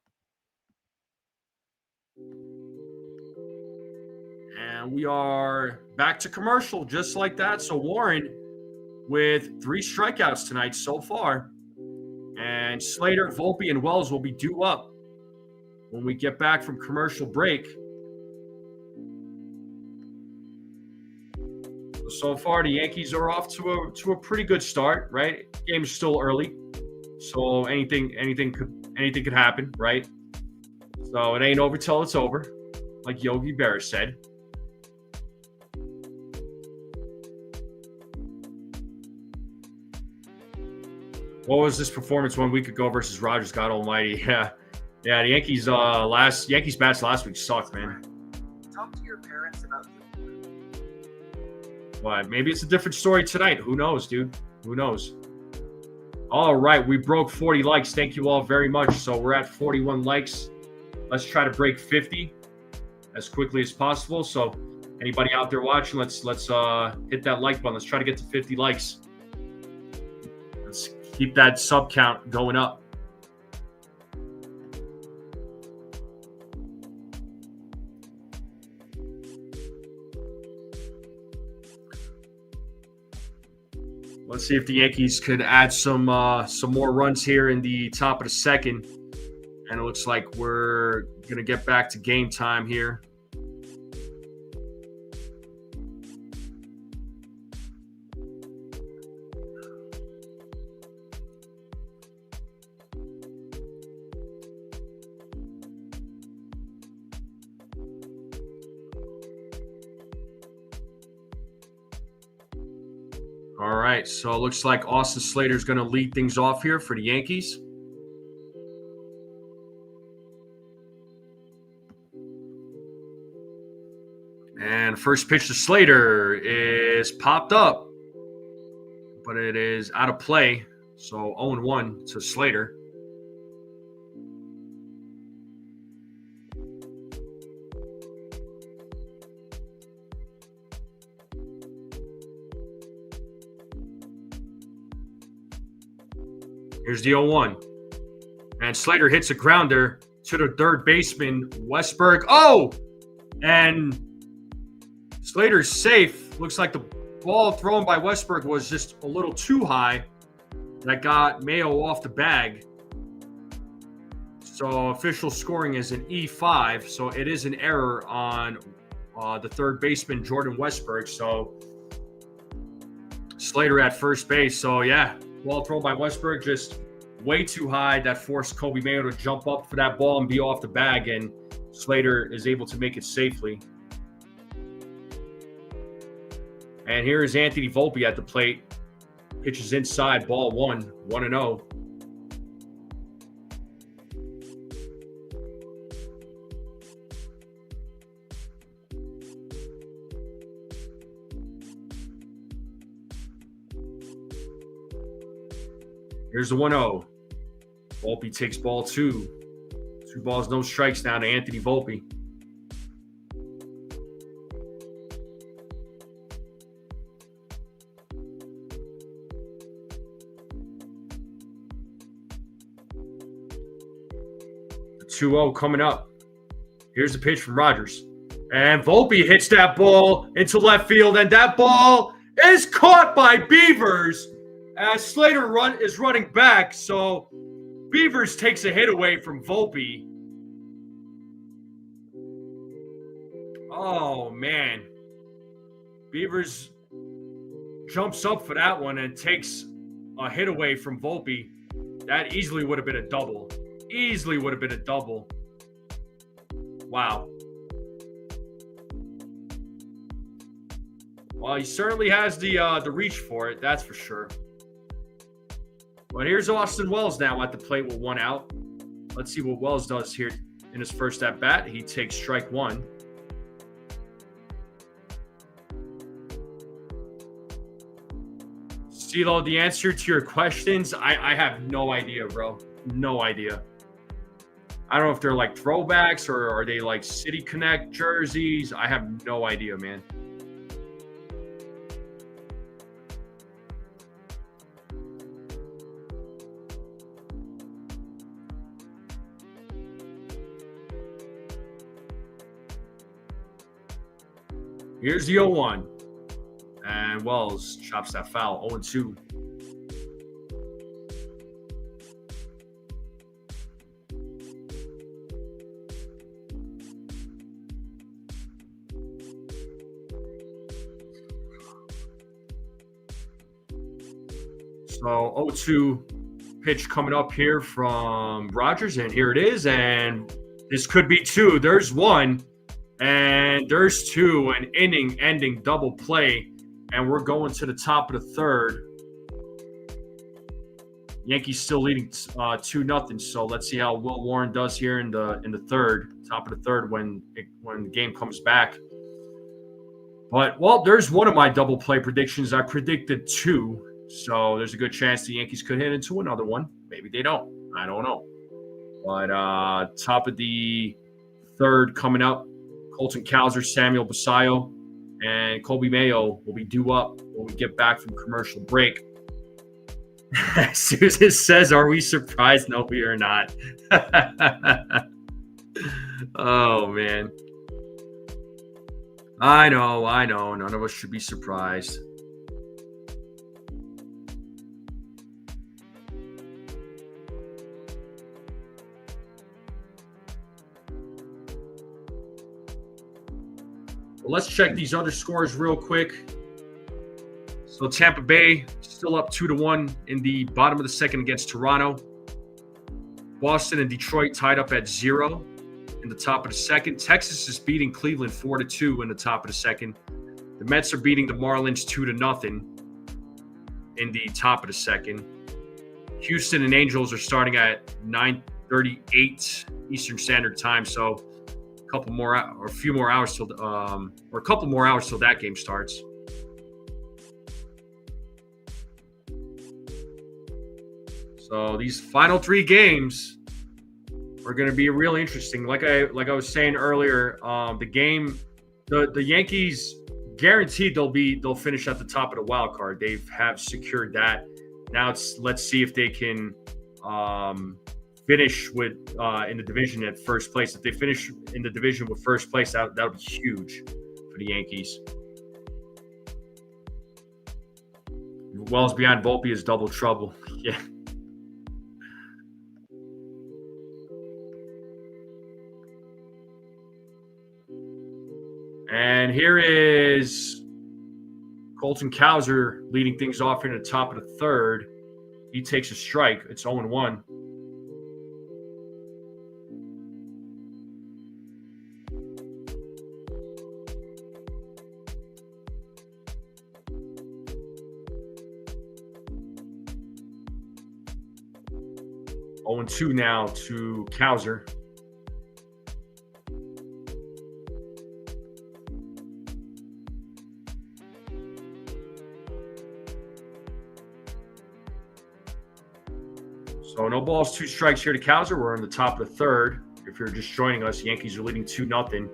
And we are back to commercial just like that. So Warren with 3 strikeouts tonight so far. And Slater, Volpe, and Wells will be due up when we get back from commercial break. So far, the Yankees are off to a pretty good start, right? Game's still early, so anything could happen, right? So it ain't over till it's over, like Yogi Berra said. What was this performance 1 week ago versus Rogers? God Almighty, yeah. The Yankees Yankees bats last week sucked, man. Talk to your parents about you. Well, maybe it's a different story tonight. Who knows, dude? Who knows? All right, we broke 40 likes. Thank you all very much. So we're at 41 likes. Let's try to break 50 as quickly as possible. So anybody out there watching, let's hit that like button. Let's try to get to 50 likes. Let's keep that sub count going up. Let's see if the Yankees could add some more runs here in the top of the second. And it looks like we're going to get back to game time here. All right, so it looks like Austin Slater's going to lead things off here for the Yankees. And first pitch to Slater is popped up, but it is out of play. So 0-1 to Slater. Here's the 0-1. And Slater hits a grounder to the third baseman, Westberg. Oh! And Slater's safe. Looks like the ball thrown by Westberg was just a little too high. That got Mayo off the bag. So official scoring is an E5. So it is an error on the third baseman, Jordan Westberg. So Slater at first base. So yeah, ball thrown by Westberg just way too high. That forced Kobe Mayo to jump up for that ball and be off the bag. And Slater is able to make it safely. And here is Anthony Volpe at the plate. Pitches inside, ball 1-0. Here's the 1-0. Volpe takes ball 2. 2 balls, no strikes now to Anthony Volpe. The 2-0 coming up. Here's the pitch from Rogers. And Volpe hits that ball into left field, and that ball is caught by Beavers as Slater is running back. So Beavers takes a hit away from Volpe. Oh, man. Beavers jumps up for that one and takes a hit away from Volpe. That easily would have been a double. Easily would have been a double. Wow. Well, he certainly has the reach for it, that's for sure. But here's Austin Wells now at the plate with 1 out. Let's see what Wells does here in his first at-bat. He takes strike 1. CeeLo, the answer to your questions, I have no idea, bro. No idea. I don't know if they're like throwbacks or are they like City Connect jerseys. I have no idea, man. Here's the 0-1. And Wells chops that foul. 0-2. So 0-2 pitch coming up here from Rogers. And here it is. And this could be 2. There's 1. And there's 2, an inning-ending double play, and we're going to the top of the 3rd. Yankees still leading 2-0. So let's see how Will Warren does here in the 3rd, top of the 3rd, when the game comes back. But well, there's one of my double play predictions. I predicted 2, so there's a good chance the Yankees could hit into another one. Maybe they don't. I don't know. But top of the 3rd coming up. Colton Cowser, Samuel Basayo, and Colby Mayo will be due up when we get back from commercial break. Susan says, are we surprised? No, we are not. Oh, man. I know. None of us should be surprised. Well, let's check these other scores real quick. So Tampa Bay still up 2-1 in the bottom of the 2nd against Toronto. Boston and Detroit tied up at 0 in the top of the 2nd. Texas is beating Cleveland 4-2 in the top of the 2nd. The Mets are beating the Marlins 2-0 in the top of the 2nd. Houston and Angels are starting at 9:38 Eastern Standard Time. So a couple more hours till that game starts. So these final 3 games are going to be really interesting. Like I was saying earlier, the Yankees guaranteed they'll finish at the top of the wild card. They have secured that. Now let's see if they can finish with in the division at first place. If they finish in the division with first place, that would be huge for the Yankees. Wells behind Volpe is double trouble. Yeah. And here is Colton Cowser leading things off in the top of the 3rd. He takes a strike. It's 0-1. 0-2 now to Cowser. So no balls, 2 strikes here to Cowser. We're in the top of the third. If you're just joining us, Yankees are leading 2-0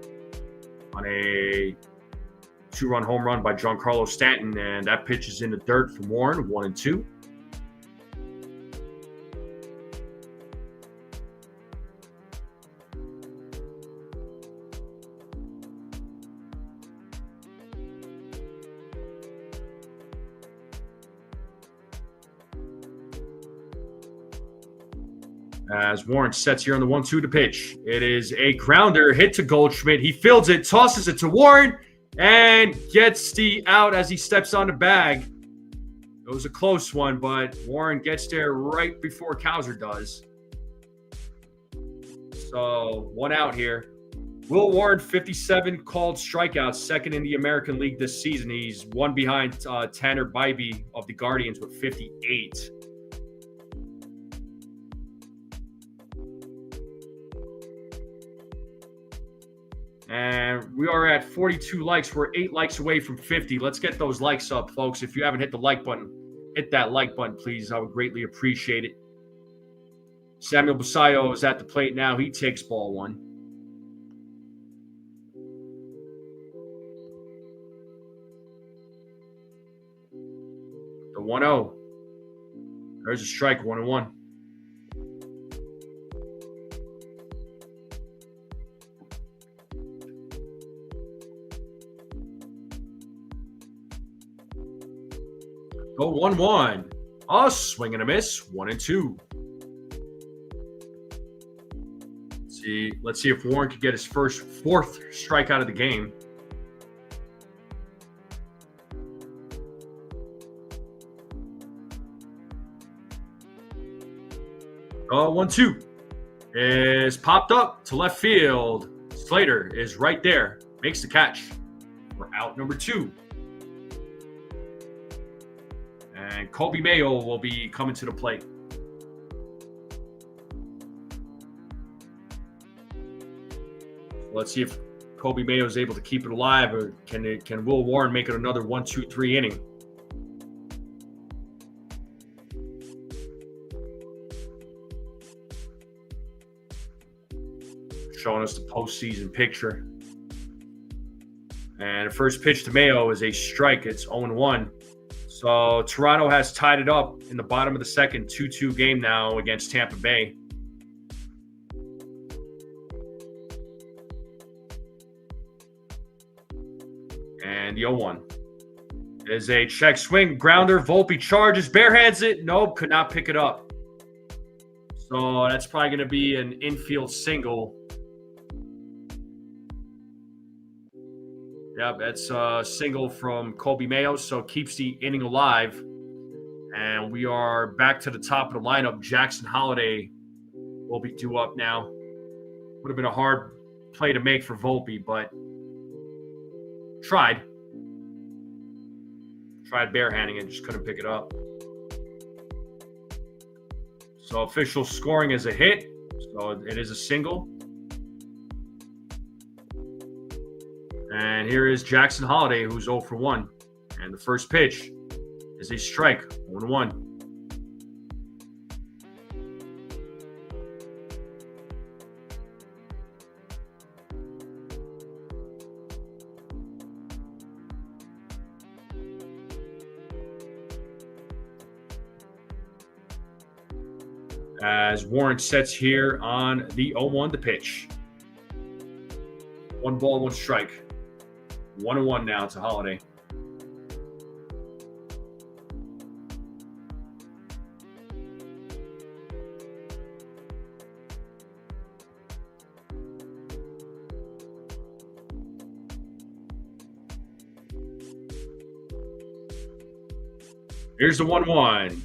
on a 2-run home run by Giancarlo Stanton, and that pitch is in the dirt from Warren, 1-2. As Warren sets here on the 1-2 to pitch. It is a grounder hit to Goldschmidt. He fields it, tosses it to Warren, and gets the out as he steps on the bag. It was a close one, but Warren gets there right before Cowser does. So 1 out here. Will Warren, 57 called strikeouts, second in the American League this season. He's 1 behind Tanner Bybee of the Guardians with 58. And we are at 42 likes. We're 8 likes away from 50. Let's get those likes up, folks. If you haven't hit the like button, hit that like button, please. I would greatly appreciate it. Samuel Basayo is at the plate now. He takes ball 1. The 1-0. There's a strike, 1-1. Go 1-1. A swing and a miss. 1-2. Let's see if Warren could get his fourth strikeout of the game. Oh, 1-2 is popped up to left field. Slater is right there. Makes the catch. We're out number 2. And Kobe Mayo will be coming to the plate. Let's see if Kobe Mayo is able to keep it alive, or can Will Warren make it another 1-2-3 inning? Showing us the postseason picture. And the first pitch to Mayo is a strike. It's 0-1. So Toronto has tied it up in the bottom of the second, 2-2 game now against Tampa Bay. And the 0-1 is a check swing, grounder. Volpe charges, barehands it. Nope, could not pick it up. So that's probably going to be an infield single. Yeah, that's a single from Kobe Mayo, so keeps the inning alive. And we are back to the top of the lineup. Jackson Holliday will be due up now. Would have been a hard play to make for Volpe, but tried. Tried barehanding it, just couldn't pick it up. So official scoring is a hit. So it is a single. And here is Jackson Holliday, who's 0 for 1. And the first pitch is a strike, 1-1. As Warren sets here on the 0-1 to pitch. 1 ball, 1 strike. 1-1 now to Holliday. Here's the 1-1.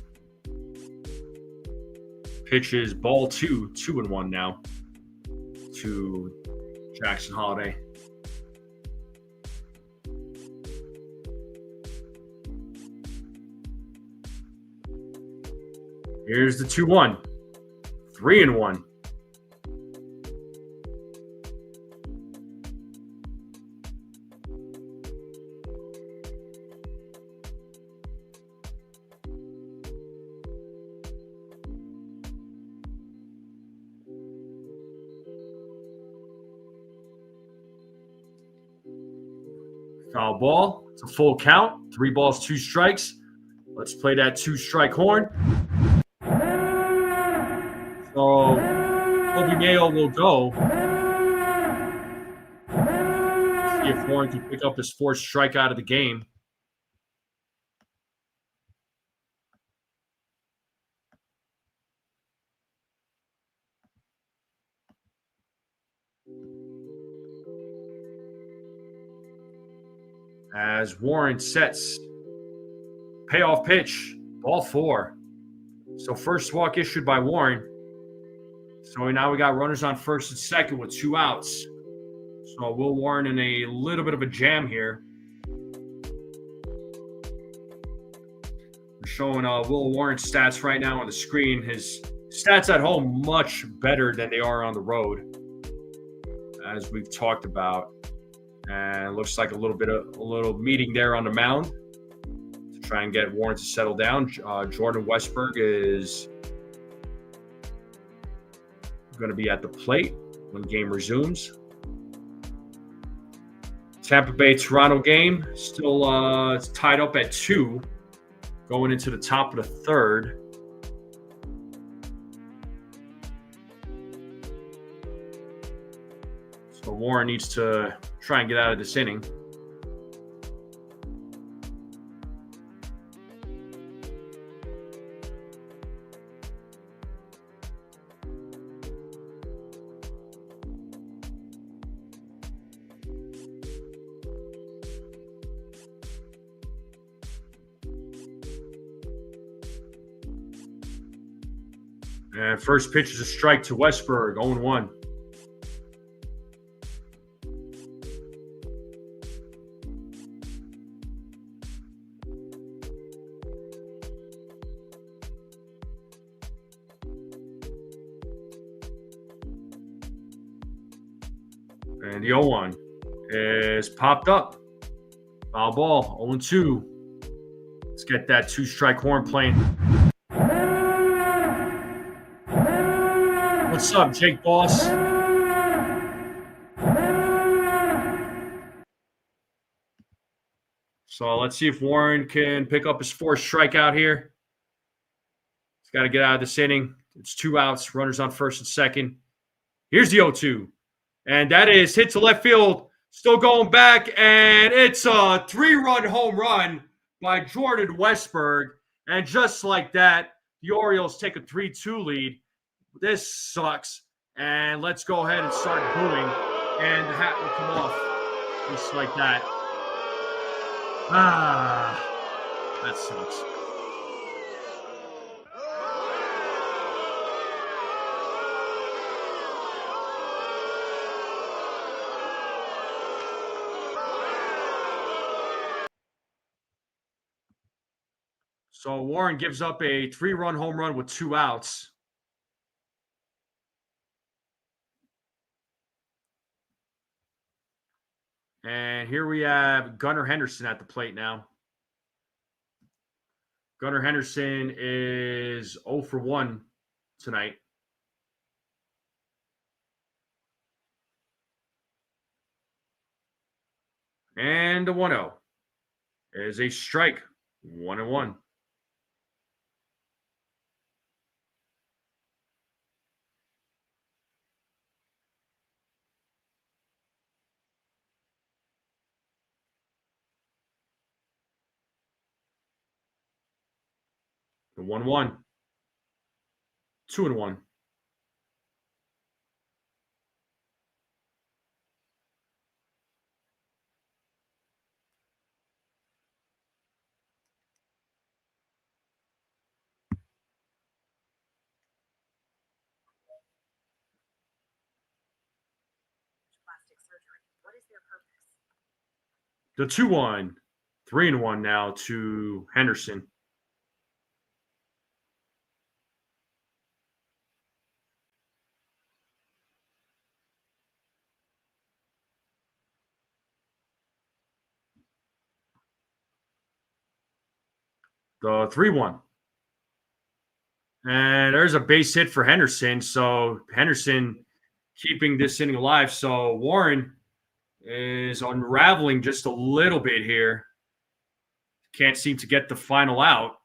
Pitch is ball 2, 2-1 now to Jackson Holliday. Here's the 2-1. 3-1. Foul ball. It's a full count. 3 balls, 2 strikes. Let's play that 2-strike horn. So Kobe Mayo will go. See if Warren can pick up his 4th strikeout of the game. As Warren sets payoff pitch, ball 4. So first walk issued by Warren. So now we got runners on first and second with 2 outs. So Will Warren in a little bit of a jam here. We're showing Will Warren's stats right now on the screen. His stats at home much better than they are on the road, as we've talked about. And it looks like a little meeting there on the mound to try and get Warren to settle down. Jordan Westburg is going to be at the plate when game resumes. Tampa Bay Toronto game still it's tied up at 2 going into the top of the 3rd. So Warren needs to try and get out of this inning. And first pitch is a strike to Westburg, 0-1. And the 0-1 is popped up. Foul ball, 0-2. Let's get that 2-strike horn playing. What's up, Jake Boss? So let's see if Warren can pick up his 4th strikeout here. He's got to get out of this inning. It's 2 outs, runners on first and second. Here's the 0-2. And that is hit to left field. Still going back, and it's a 3-run home run by Jordan Westburg. And just like that, the Orioles take a 3-2 lead. This sucks. And let's go ahead and start booing. And the hat will come off. Just like that. That sucks. So Warren gives up a 3-run home run with 2 outs. And here we have Gunnar Henderson at the plate now. Gunnar Henderson is 0 for 1 tonight. And the 1-0 is a strike, 1-1. The 1-1. 2-1. Plastic surgery. What is their purpose? The 2-1. 3-1 now to Henderson. The 3-1. And there's a base hit for Henderson. So Henderson keeping this inning alive. So Warren is unraveling just a little bit here. Can't seem to get the final out.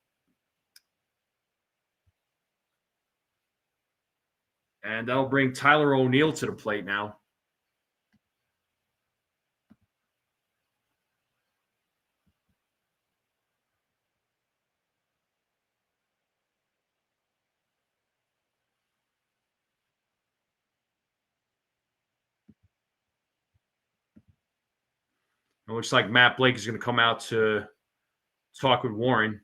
And that'll bring Tyler O'Neill to the plate now. It looks like Matt Blake is going to come out to talk with Warren.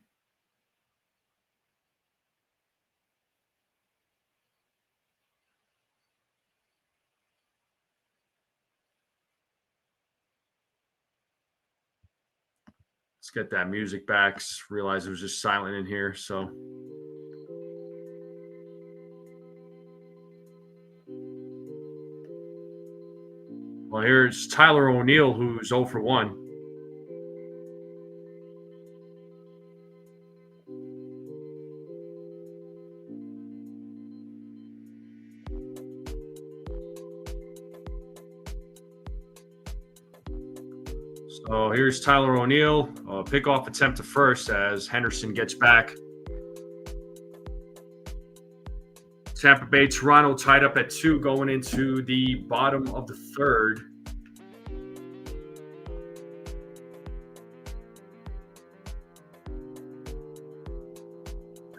Let's get that music back. Realize it was just silent in here, so. Well, here's Tyler O'Neill, who's 0 for 1. So here's Tyler O'Neill, pickoff attempt to first as Henderson gets back. Tampa Bay, Toronto tied up at 2 going into the bottom of the third.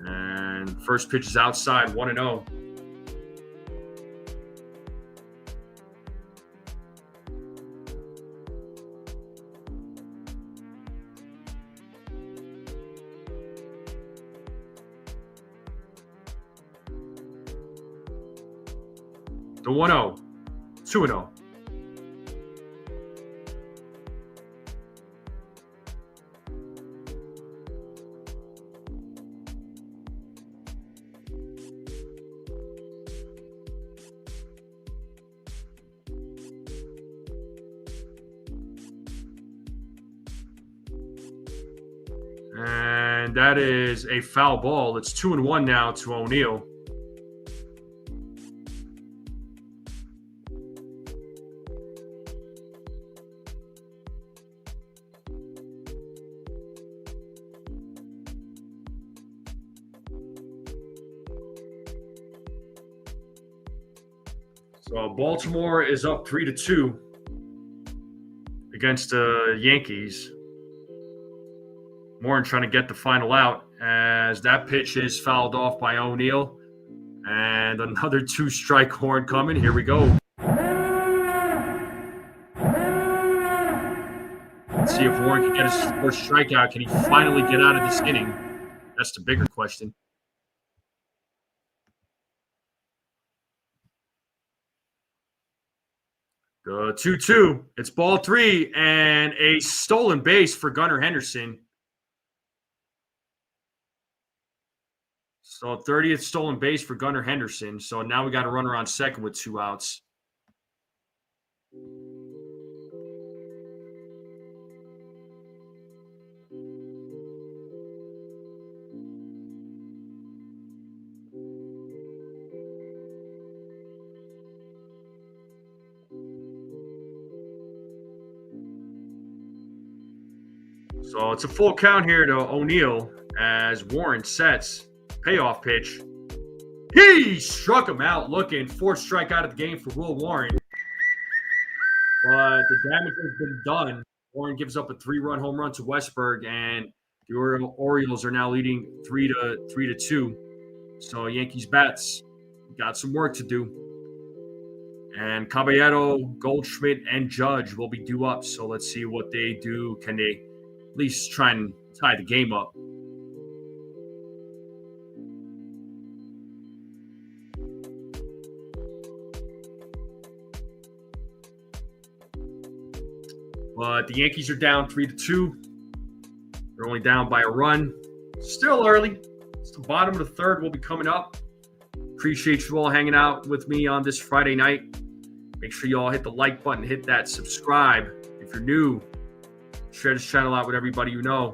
And first pitch is outside, 1-0. The 1-0, 2-0. And that is a foul ball. It's 2-1 now to O'Neill. So Baltimore is up 3-2 against the Yankees. Warren trying to get the final out as that pitch is fouled off by O'Neill. And another 2-strike horn coming. Here we go. Let's see if Warren can get his first strikeout. Can he finally get out of this inning? That's the bigger question. The 2-2. It's ball 3 and a stolen base for Gunnar Henderson. So 30th stolen base for Gunnar Henderson. So now we got a runner on second with 2 outs. So it's a full count here to O'Neill as Warren sets. Payoff pitch. He struck him out looking. 4th strikeout of the game for Will Warren. But the damage has been done. Warren gives up a 3-run home run to Westburg, and the Orioles are now leading 3-2. So Yankees bats got some work to do. And Caballero, Goldschmidt, and Judge will be due up. So let's see what they do. Can they at least try and tie the game up? But the Yankees are down 3-2. They're only down by a run. Still early. It's the bottom of the third. Will be coming up. Appreciate you all hanging out with me on this Friday night. Make sure you all hit the like button, hit that subscribe. If you're new, share this channel out with everybody you know.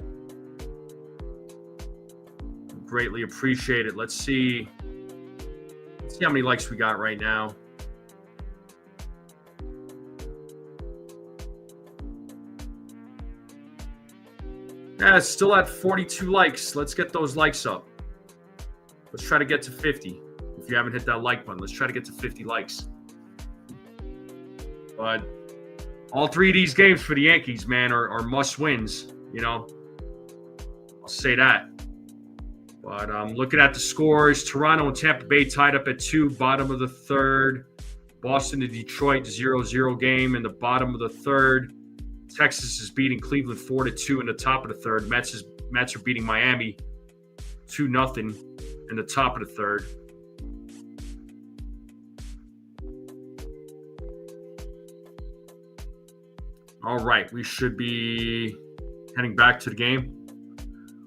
greatly appreciate it. Let's see how many likes we got right now. Yeah, it's still at 42 likes. Let's get those likes up. Let's try to get to 50. If you haven't hit that like button, let's try to get to 50 likes. But all three of these games for the Yankees, man, are must wins. You know, I'll say that. But looking at the scores, Toronto and Tampa Bay tied up at 2, bottom of the third. Boston and Detroit 0-0 game in the bottom of the third. Texas is beating Cleveland 4-2 in the top of the third. Mets are beating Miami 2-0 in the top of the third. All right, we should be heading back to the game.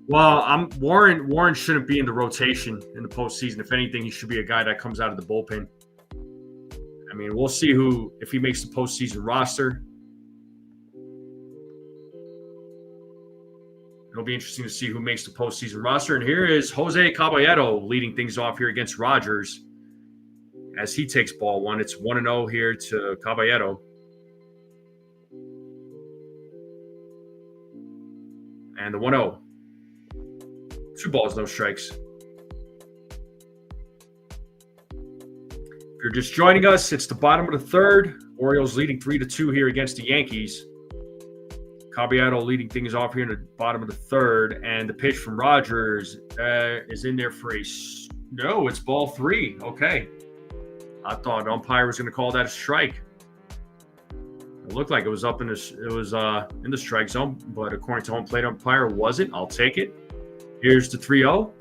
Well, Warren shouldn't be in the rotation in the postseason. If anything, he should be a guy that comes out of the bullpen. I mean, we'll see if he makes the postseason roster. It'll be interesting to see who makes the postseason roster. And here is Jose Caballero leading things off here against Rogers as he takes ball one. It's 1-0 here to Caballero. And the 1-0. 2 balls, no strikes. If you're just joining us, it's the bottom of the third. Orioles leading 3-2 here against the Yankees. Caballero leading things off here in the bottom of the third. And the pitch from Rogers is in there for no, it's ball 3. Okay. I thought the umpire was going to call that a strike. It looked like it was in the strike zone, but according to home plate umpire, it wasn't. I'll take it. Here's the 3-0,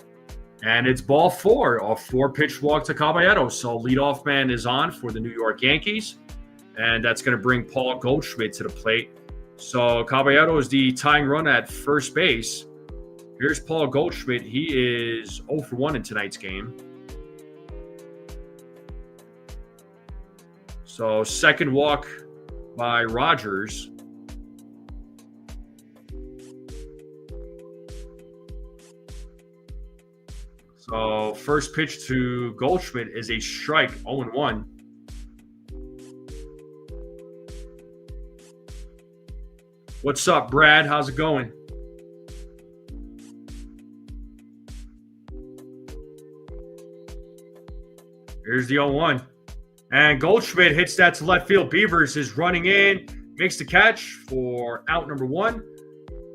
and it's ball 4, a 4-pitch walk to Caballero. So leadoff man is on for the New York Yankees, and that's going to bring Paul Goldschmidt to the plate. So Caballero is the tying run at first base. Here's Paul Goldschmidt. He is 0 for 1 in tonight's game. So second walk by Rogers. So first pitch to Goldschmidt is a strike, 0-1. What's up, Brad? How's it going? Here's the 0-1. And Goldschmidt hits that to left field. Beavers is running in, makes the catch for out number 1.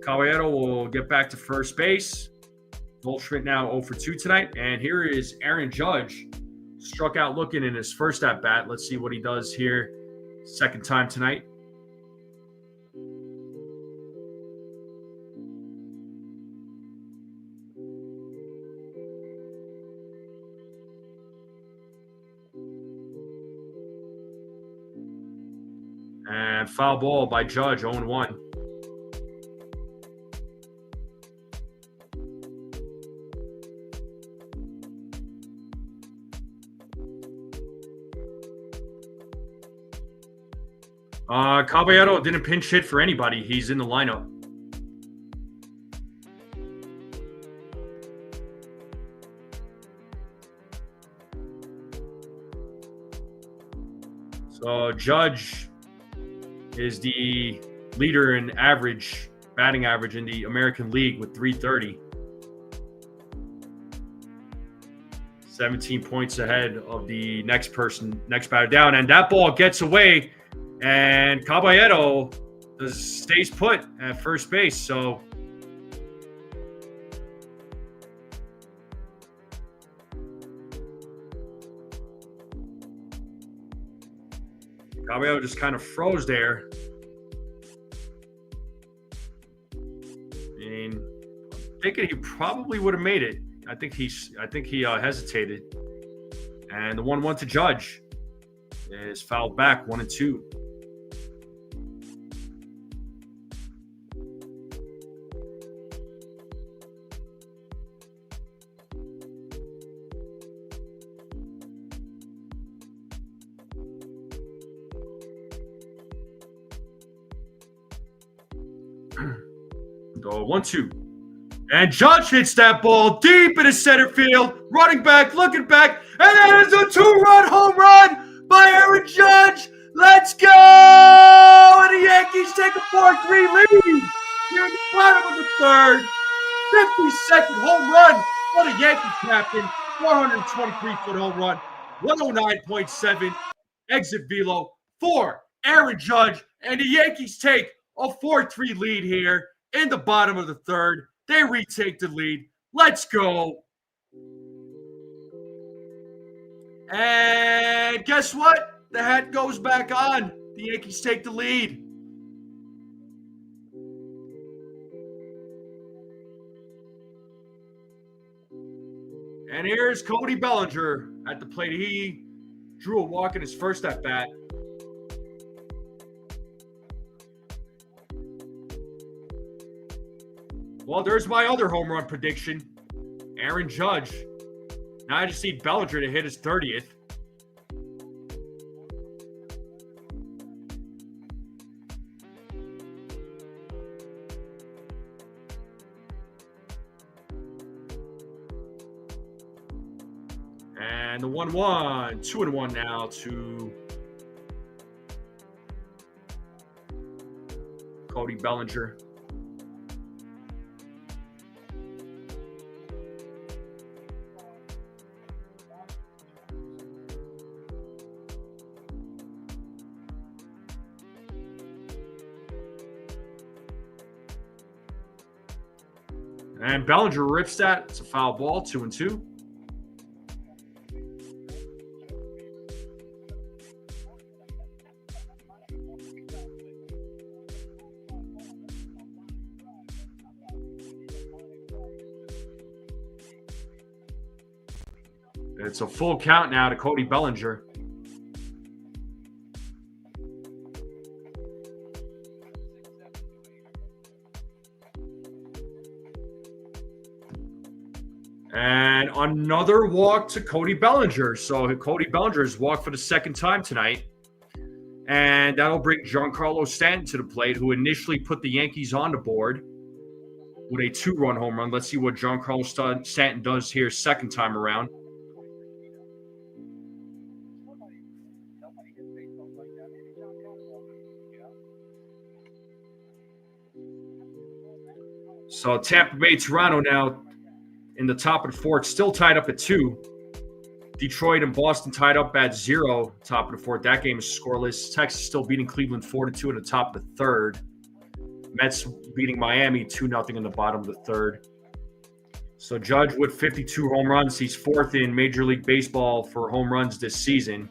Caballero will get back to first base. Goldschmidt now 0 for 2 tonight. And here is Aaron Judge. Struck out looking in his first at-bat. Let's see what he does here. Second time tonight. And foul ball by Judge, 0-1. Caballero didn't pinch hit for anybody. He's in the lineup. So Judge is the leader in batting average in the American League with .330. 17 points ahead of the next batter down. And that ball gets away. And Caballero stays put at first base. So Caballero just kind of froze there. I mean, I'm thinking he probably would have made it. I think he hesitated. And the 1-1 to Judge is fouled back, 1-2. So 1-2. And Judge hits that ball deep into center field, running back, looking back, and that is a 2-run home run by Aaron Judge. Let's go! And the Yankees take a 4-3 lead here in the bottom of the third. 52nd home run for the Yankee captain, 423-foot home run, 109.7 exit velo for Aaron Judge. And the Yankees take a 4-3 lead here in the bottom of the third. They retake the lead. Let's go. And guess what? The hat goes back on. The Yankees take the lead. And here's Cody Bellinger at the plate. He drew a walk in his first at bat. Well, there's my other home run prediction. Aaron Judge. Now I just need Bellinger to hit his 30th. And the 1-1, 2-1 now to Cody Bellinger. And Bellinger rips that. It's a foul ball, 2-2. It's a full count now to Cody Bellinger. And another walk to Cody Bellinger. So Cody Bellinger has walked for the second time tonight. And that'll bring Giancarlo Stanton to the plate, who initially put the Yankees on the board with a 2-run home run. Let's see what Giancarlo Stanton does here second time around. So Tampa Bay, Toronto now in the top of the fourth, still tied up at 2. Detroit and Boston tied up at 0, top of the fourth. That game is scoreless. Texas still beating Cleveland 4-2 in the top of the third. Mets beating Miami 2-0 in the bottom of the third. So Judge with 52 home runs. He's fourth in Major League Baseball for home runs this season.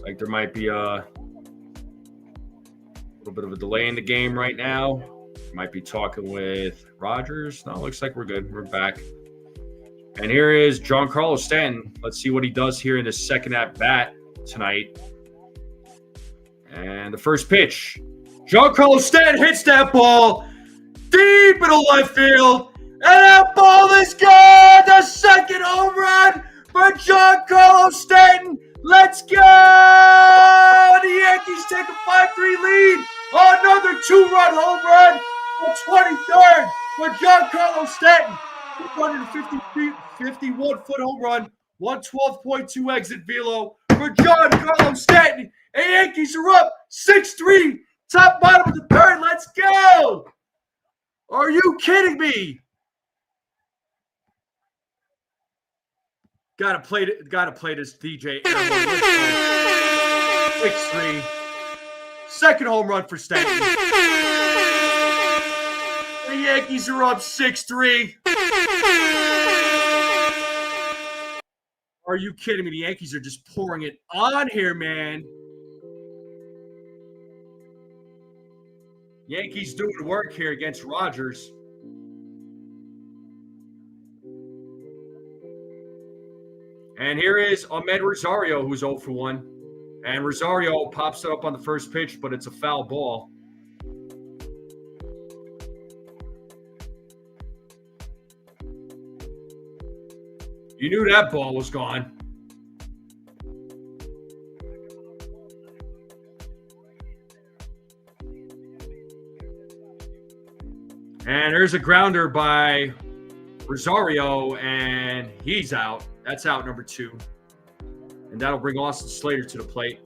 Like there might be a little bit of a delay in the game right now. Might be talking with Rogers. No, looks like we're good. We're back. And here is Giancarlo Stanton. Let's see what he does here in the second at bat tonight. And the first pitch. Giancarlo Stanton hits that ball deep into left field. And that ball is good. The second home run for Giancarlo Stanton. Let's go! The Yankees take a 5-3 lead. Another 2-run home run, the 23rd for Giancarlo Stanton. 251-foot home run, 112.2 exit velo for Giancarlo Stanton. And Yankees are up 6-3, top bottom of the third. Let's go! Are you kidding me? Gotta play this DJ. 6-3. Second home run for Stanton. The Yankees are up 6-3. Are you kidding me? The Yankees are just pouring it on here, man. Yankees doing work here against Rogers. And here is Ahmed Rosario, who's 0 for 1. And Rosario pops it up on the first pitch, but it's a foul ball. You knew that ball was gone. And there's a grounder by Rosario, and he's out. That's out number 2. And that'll bring Austin Slater to the plate.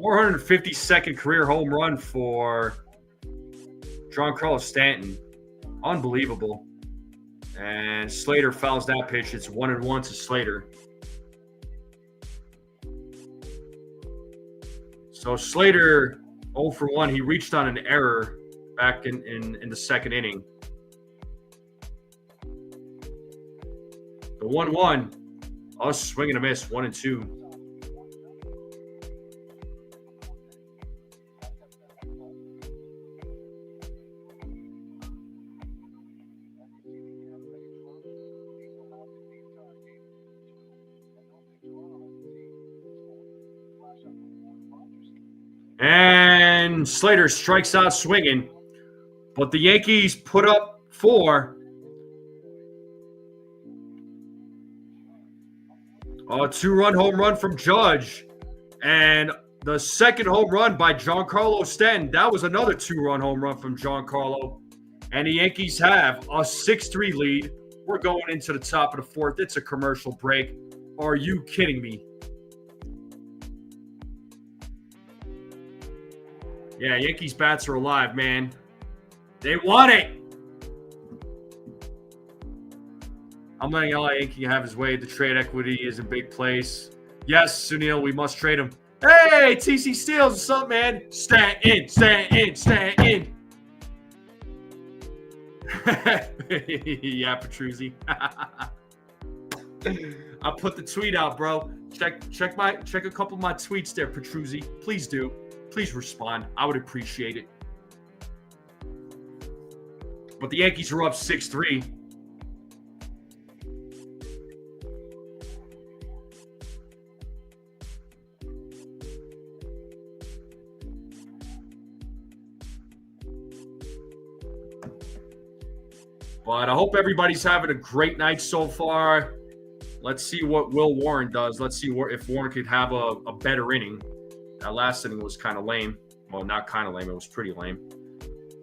.452 career home run for Giancarlo Stanton. Unbelievable. And Slater fouls that pitch. It's 1-1 to Slater. So Slater 0 for 1. He reached on an error back in the second inning. The 1-1. Us swing and a miss. 1-2. And Slater strikes out swinging. But the Yankees put up 4. A 2-run home run from Judge. And the second home run by Giancarlo Stanton. That was another 2-run home run from Giancarlo. And the Yankees have a 6-3 lead. We're going into the top of the 4th. It's a commercial break. Are you kidding me? Yeah, Yankees bats are alive, man. They want it. I'm letting LA Yankee have his way. The trade equity is a big place. Yes, Sunil, we must trade him. Hey, TC Steels, what's up, man? Stand in, stand in, stand in. Yeah, Petruzzi. I put the tweet out, bro. Check a couple of my tweets there, Petruzzi. Please do. Please respond. I would appreciate it. But the Yankees are up 6-3. But I hope everybody's having a great night so far. Let's see what Will Warren does. Let's see if Warren could have a better inning. That last inning was kind of lame. Well, not kind of lame. It was pretty lame.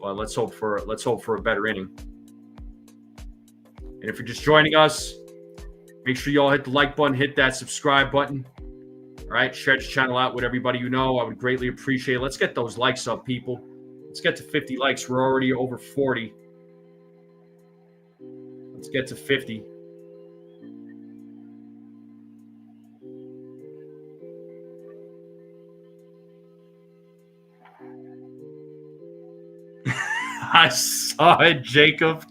But let's hope for a better inning. And if you're just joining us, make sure you all hit the like button, hit that subscribe button. All right, share this channel out with everybody you know. I would greatly appreciate it. Let's get those likes up, people. Let's get to 50 likes. We're already over 40. Let's get to 50. I saw it, Jacob.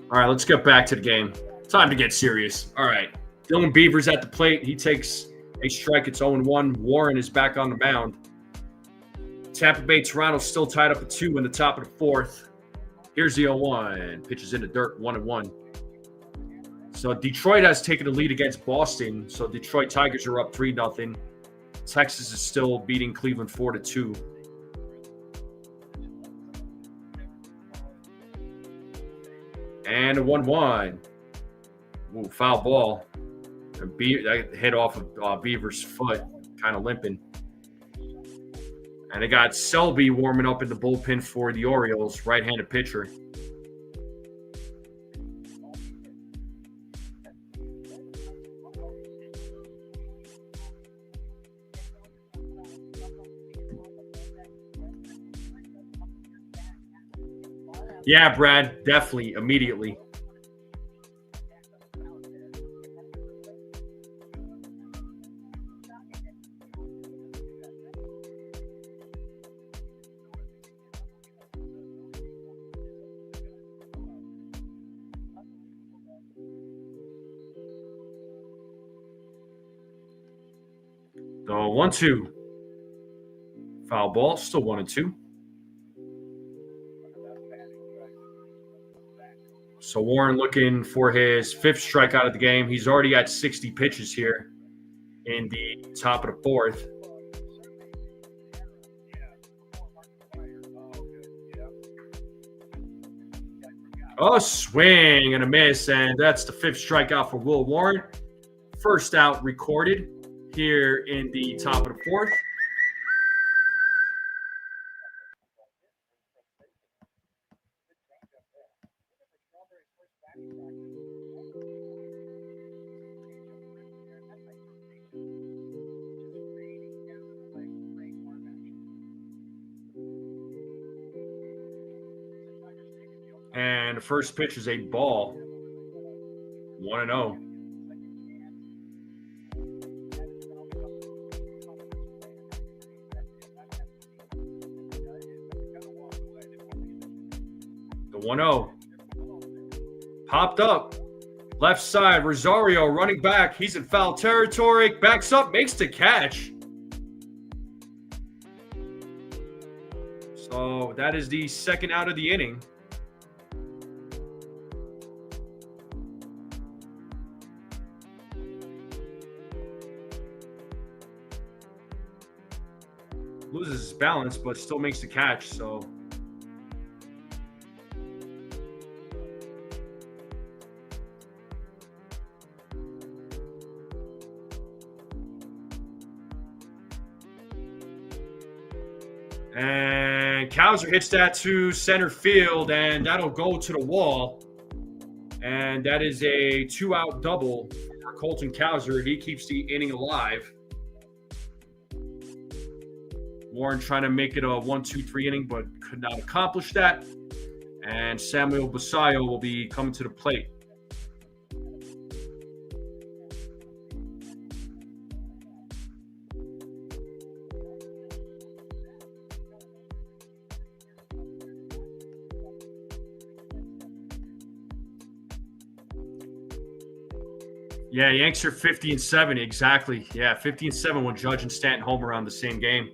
All right, let's get back to the game. Time to get serious. All right. Dylan Beaver's at the plate. He takes a strike. It's 0-1. Warren is back on the mound. Tampa Bay, Toronto still tied up at 2 in the top of the 4th. Here's the 0-1. Pitches in the dirt, 1-1. So Detroit has taken the lead against Boston. So Detroit Tigers are up 3-0. Texas is still beating Cleveland 4-2. And a 1-1. Ooh, foul ball. That hit off of Beaver's foot, kind of limping. And they got Selby warming up in the bullpen for the Orioles, right-handed pitcher. Yeah, Brad, definitely, immediately. The 1-2. Foul ball, still 1-2. So Warren looking for his 5th strikeout of the game. He's already got 60 pitches here in the top of the 4th. Oh, swing and a miss, and that's the 5th strikeout for Will Warren. First out recorded here in the top of the 4th. And the first pitch is a ball. 1-0. The 1-0. Popped up. Left side, Rosario running back. He's in foul territory. Backs up, makes the catch. So that is the second out of the inning. Loses his balance, but still makes the catch. So and Cowser hits that to center field, and that'll go to the wall. And that is a 2-out double for Colton Cowser. He keeps the inning alive. Warren trying to make it a 1-2-3 inning, but could not accomplish that. And Samuel Basayo will be coming to the plate. Yeah, Yanks are 50-7, exactly. Yeah, 50-7 when Judge and Stanton home around the same game.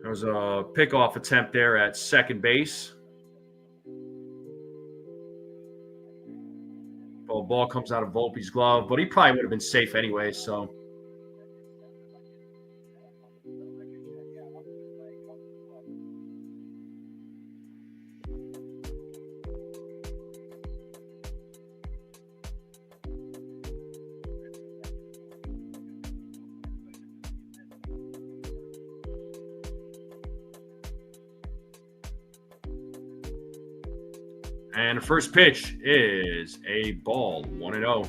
There was a pickoff attempt there at second base. Well, ball comes out of Volpe's glove, but he probably would have been safe anyway, so. And the first pitch is a ball, 1-0.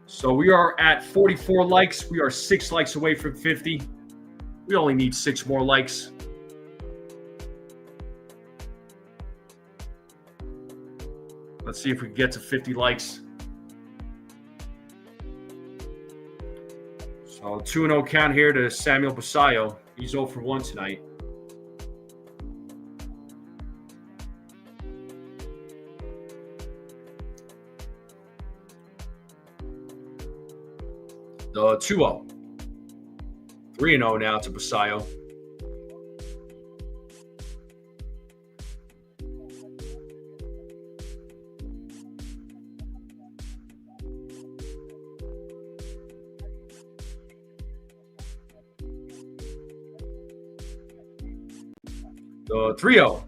So we are at 44 likes. We are 6 likes away from 50. We only need 6 more likes. Let's see if we can get to 50 likes. So 2-0 count here to Samuel Basayo. He's 0 for 1 tonight. The 2-0. 3-0 now to Basayo. The 3-0.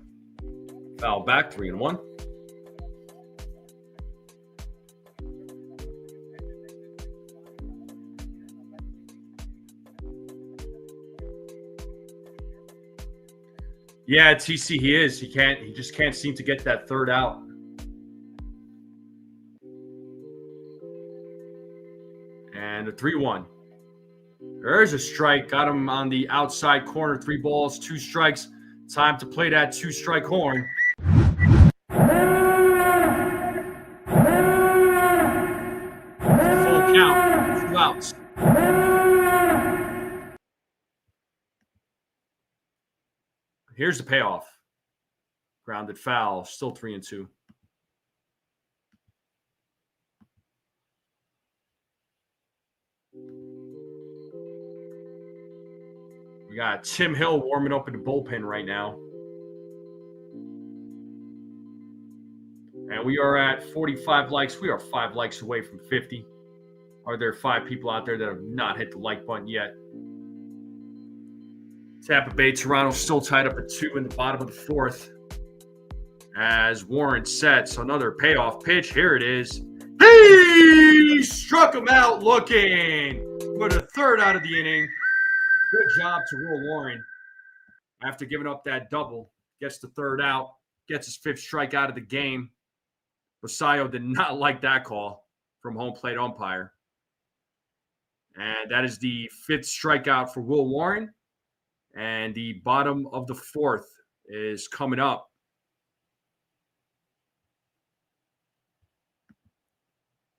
Foul back, 3-1. Yeah, TC, he is. He just can't seem to get that third out. And a 3-1. There's a strike. Got him on the outside corner. 3 balls, 2 strikes. Time to play that 2-strike horn. Full count. 2 outs. Here's the payoff. Grounded foul. Still 3-2. We got Tim Hill warming up in the bullpen right now. And we are at 45 likes. We are 5 likes away from 50. Are there 5 people out there that have not hit the like button yet? Tampa Bay, Toronto still tied up at 2 in the bottom of the 4th. As Warren sets another payoff pitch. Here it is. He struck him out looking for the 3rd out of the inning. Good job to Will Warren. After giving up that double, gets the 3rd out, gets his 5th strikeout of the game. Basayo did not like that call from home plate umpire. And that is the 5th strikeout for Will Warren. And the bottom of the 4th is coming up.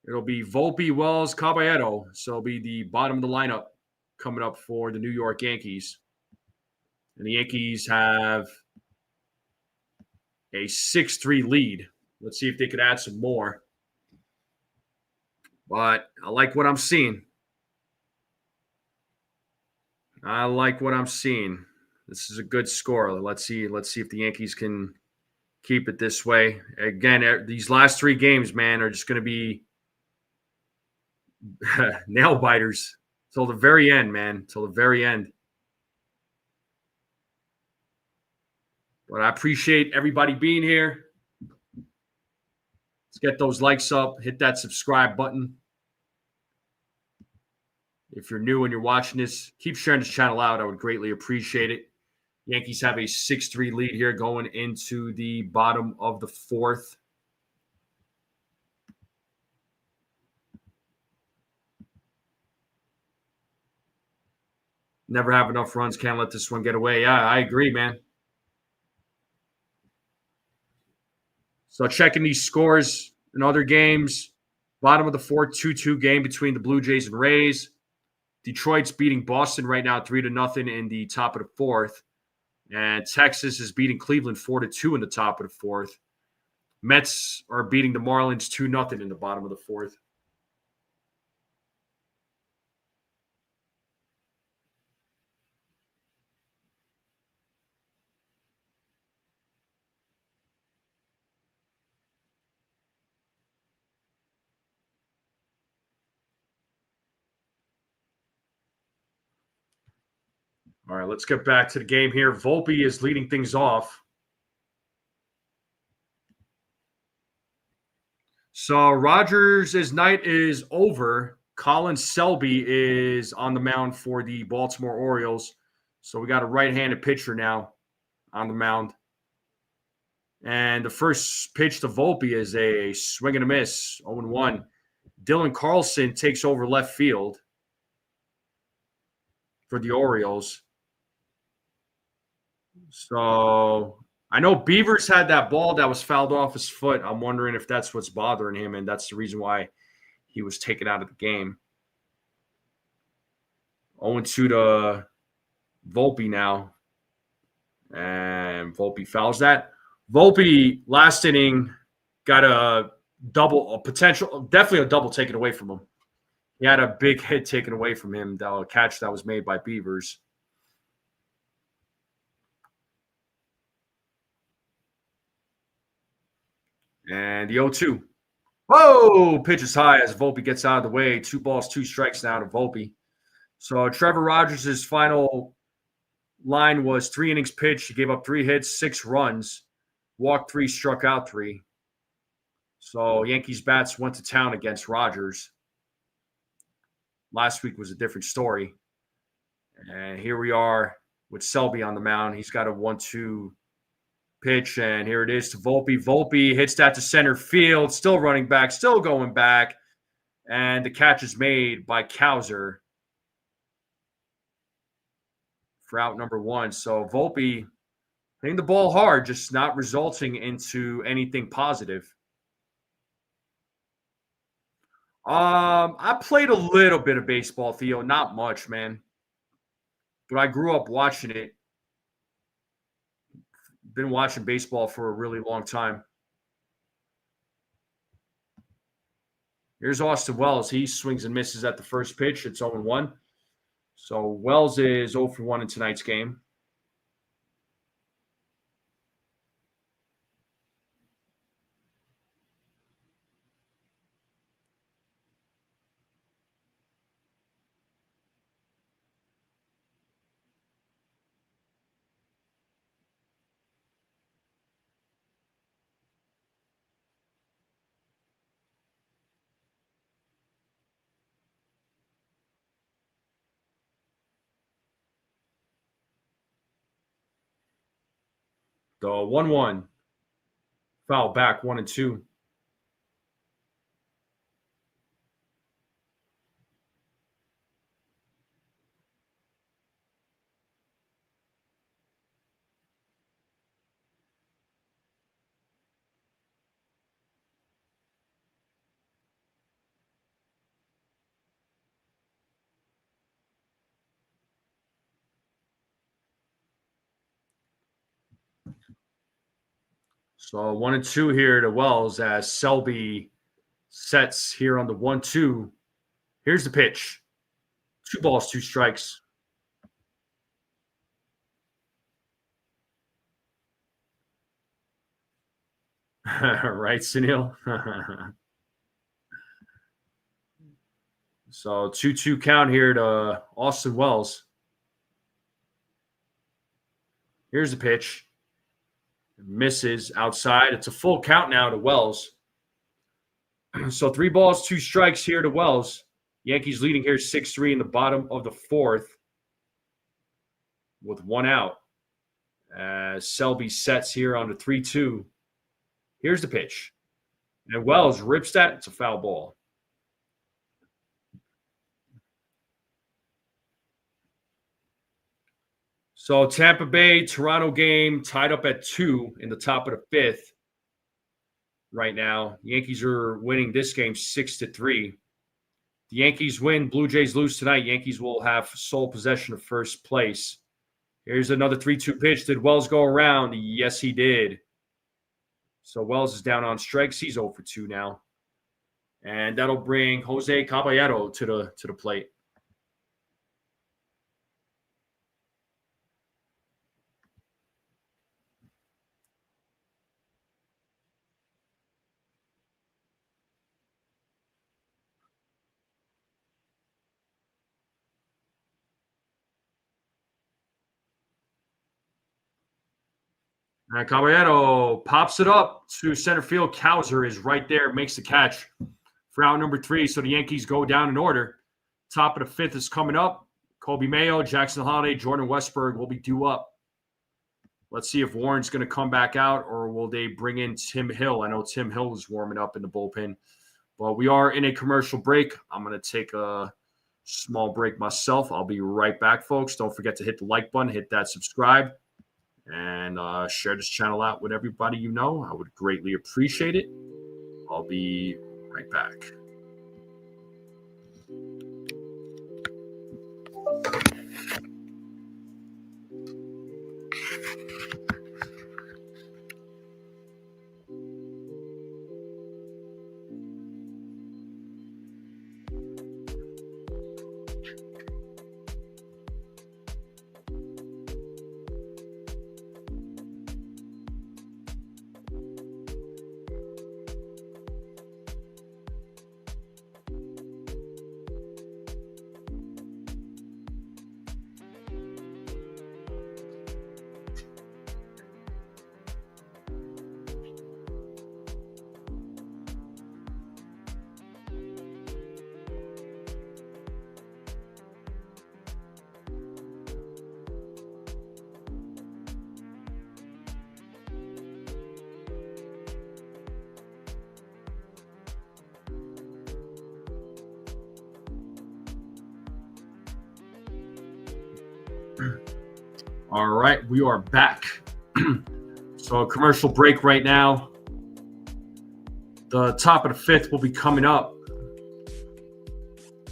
It'll be Volpe, Wells, Caballero. So it'll be the bottom of the lineup coming up for the New York Yankees. And the Yankees have a 6-3 lead. Let's see if they could add some more. But I like what I'm seeing. This is a good score. Let's see if the Yankees can keep it this way. Again, these last 3 games, man, are just going to be nail biters till the very end, man. Till the very end. But I appreciate everybody being here. Let's get those likes up. Hit that subscribe button. If you're new and you're watching this, keep sharing this channel out. I would greatly appreciate it. Yankees have a 6-3 lead here going into the bottom of the 4th. Never have enough runs. Can't let this one get away. Yeah, I agree, man. So checking these scores in other games. Bottom of the 4th, 2-2 game between the Blue Jays and Rays. Detroit's beating Boston right now 3-0 in the top of the 4th. And Texas is beating Cleveland 4-2 in the top of the 4th. Mets are beating the Marlins 2-0 in the bottom of the 4th. All right, let's get back to the game here. Volpe is leading things off. So Rogers' night is over. Colin Selby is on the mound for the Baltimore Orioles. So we got a right-handed pitcher now on the mound. And the first pitch to Volpe is a swing and a miss, 0-1. Dylan Carlson takes over left field for the Orioles. So I know Beavers had that ball that was fouled off his foot. I'm wondering if that's what's bothering him, and that's the reason why he was taken out of the game. 0-2 to Volpe now. And Volpe fouls that. Volpe, last inning, got definitely a double taken away from him. He had a big hit taken away from him, the catch that was made by Beavers. And the 0-2. Whoa! Pitch is high as Volpe gets out of the way. 2 balls, 2 strikes now to Volpe. So Trevor Rogers' final line was 3 innings pitched. He gave up 3 hits, 6 runs, walked 3, struck out 3. So Yankees bats went to town against Rogers. Last week was a different story. And here we are with Selby on the mound. He's got a 1-2 Pitch, and here it is to Volpe. Volpe hits that to center field, still running back, still going back, and the catch is made by Cowser for out number 1. So Volpe hitting the ball hard, just not resulting into anything positive. I played a little bit of baseball, Theo, not much, man. But I grew up watching it. Been watching baseball for a really long time. Here's Austin Wells. He swings and misses at the first pitch. It's 0-1. So Wells is 0 for 1 in tonight's game. The 1-1. Foul back 1-2. So 1-2 here to Wells as Selby sets here on the 1-2. Here's the pitch. 2 balls, 2 strikes. Right, Sunil? So 2-2 count here to Austin Wells. Here's the pitch. Misses outside. It's a full count now to Wells. So 3 balls, 2 strikes here to Wells. Yankees leading here 6-3 in the bottom of the 4th with 1 out. As Selby sets here on the 3-2. Here's the pitch. And Wells rips that. It's a foul ball. So Tampa Bay, Toronto game tied up at 2 in the top of the 5th right now. Yankees are winning this game 6-3. The Yankees win, Blue Jays lose tonight. Yankees will have sole possession of first place. Here's another 3-2 pitch. Did Wells go around? Yes, he did. So Wells is down on strikes. He's 0 for 2 now. And that'll bring Jose Caballero to the plate. And Caballero pops it up to center field. Cowser is right there, makes the catch for out number 3. So the Yankees go down in order. Top of the 5th is coming up. Kobe Mayo, Jackson Holiday, Jordan Westberg will be due up. Let's see if Warren's going to come back out or will they bring in Tim Hill. I know Tim Hill is warming up in the bullpen. But we are in a commercial break. I'm going to take a small break myself. I'll be right back, folks. Don't forget to hit the like button, hit that subscribe, and share this channel out with everybody you know. I would greatly appreciate it. I'll be right back. All right, we are back. So, commercial break right now. The top of the fifth will be coming up.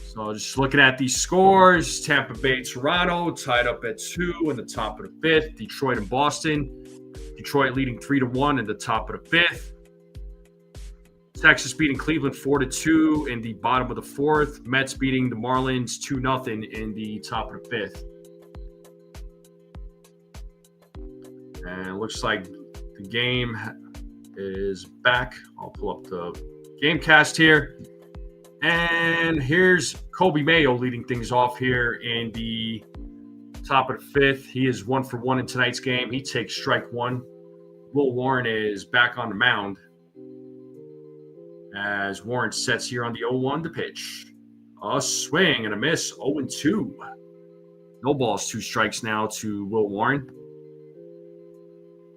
So, just looking at these scores, Tampa Bay, Toronto tied up at 2 in the top of the fifth. Detroit and Boston. Detroit leading 3-1 in the top of the fifth. Texas beating Cleveland 4-2 in the bottom of the fourth. Mets beating the Marlins 2-0 in the top of the fifth. And it looks like the game is back. I'll pull up the game cast here. And here's Kobe Mayo leading things off here in the top of the fifth. He is 1 for 1 in tonight's game. He takes strike one. Will Warren is back on the mound as Warren sets here on the 0-1 to pitch. A swing and a miss, 0-2. No balls, 2 strikes now to Will Warren.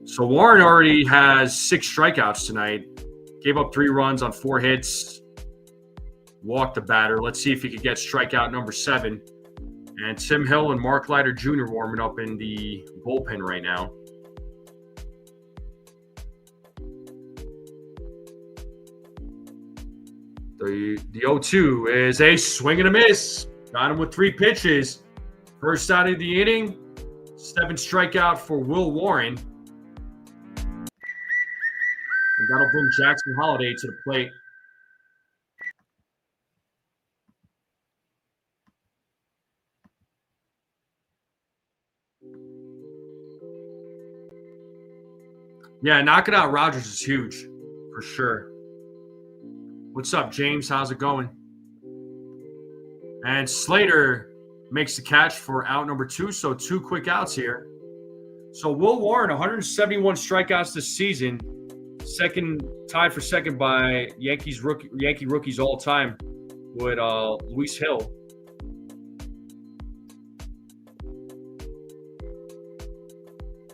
So Warren already has 6 strikeouts tonight. Gave up 3 runs on 4 hits. Walked the batter. Let's see if he could get strikeout number 7. And Tim Hill and Mark Leiter Jr. warming up in the bullpen right now. The 0-2 is a swing and a miss. Got him with 3 pitches. First out of the inning. 7 strikeout for Will Warren. And that'll bring Jackson Holliday to the plate. Yeah, knocking out Rogers is huge, for sure. What's up, James? How's it going? And Slater makes the catch for out number 2, so 2 quick outs here. So Will Warren, 171 strikeouts this season. Tied for second by Yankee rookies all time with Luis Hill.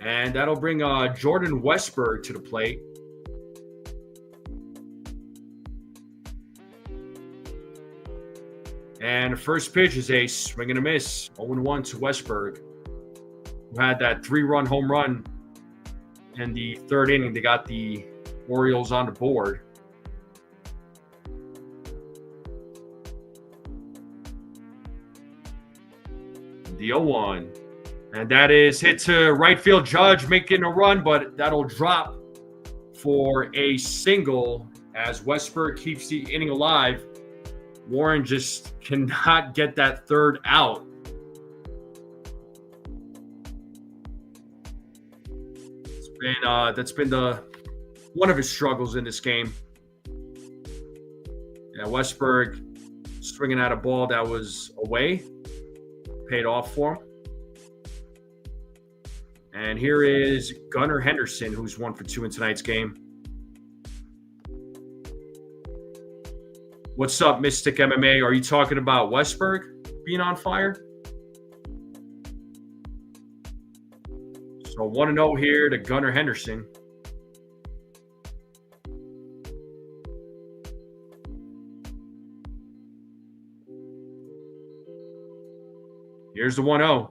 And that'll bring Jordan Westburg to the plate. And the first pitch is a swing and a miss, 0-1 to Westburg, who had that 3-run home run in the 3rd inning. They got the Orioles on the board. The 0-1. And that is hit to right field. Judge making a run, but that'll drop for a single as Westburg keeps the inning alive. Warren just cannot get that 3rd out. That's been one of his struggles in this game. Yeah, Westburg swinging at a ball that was away, paid off for him. And here is Gunnar Henderson, who's 1 for 2 in tonight's game. What's up, Mystic MMA? Are you talking about Westburg being on fire? So 1-0 here to Gunnar Henderson. Here's the 1-0.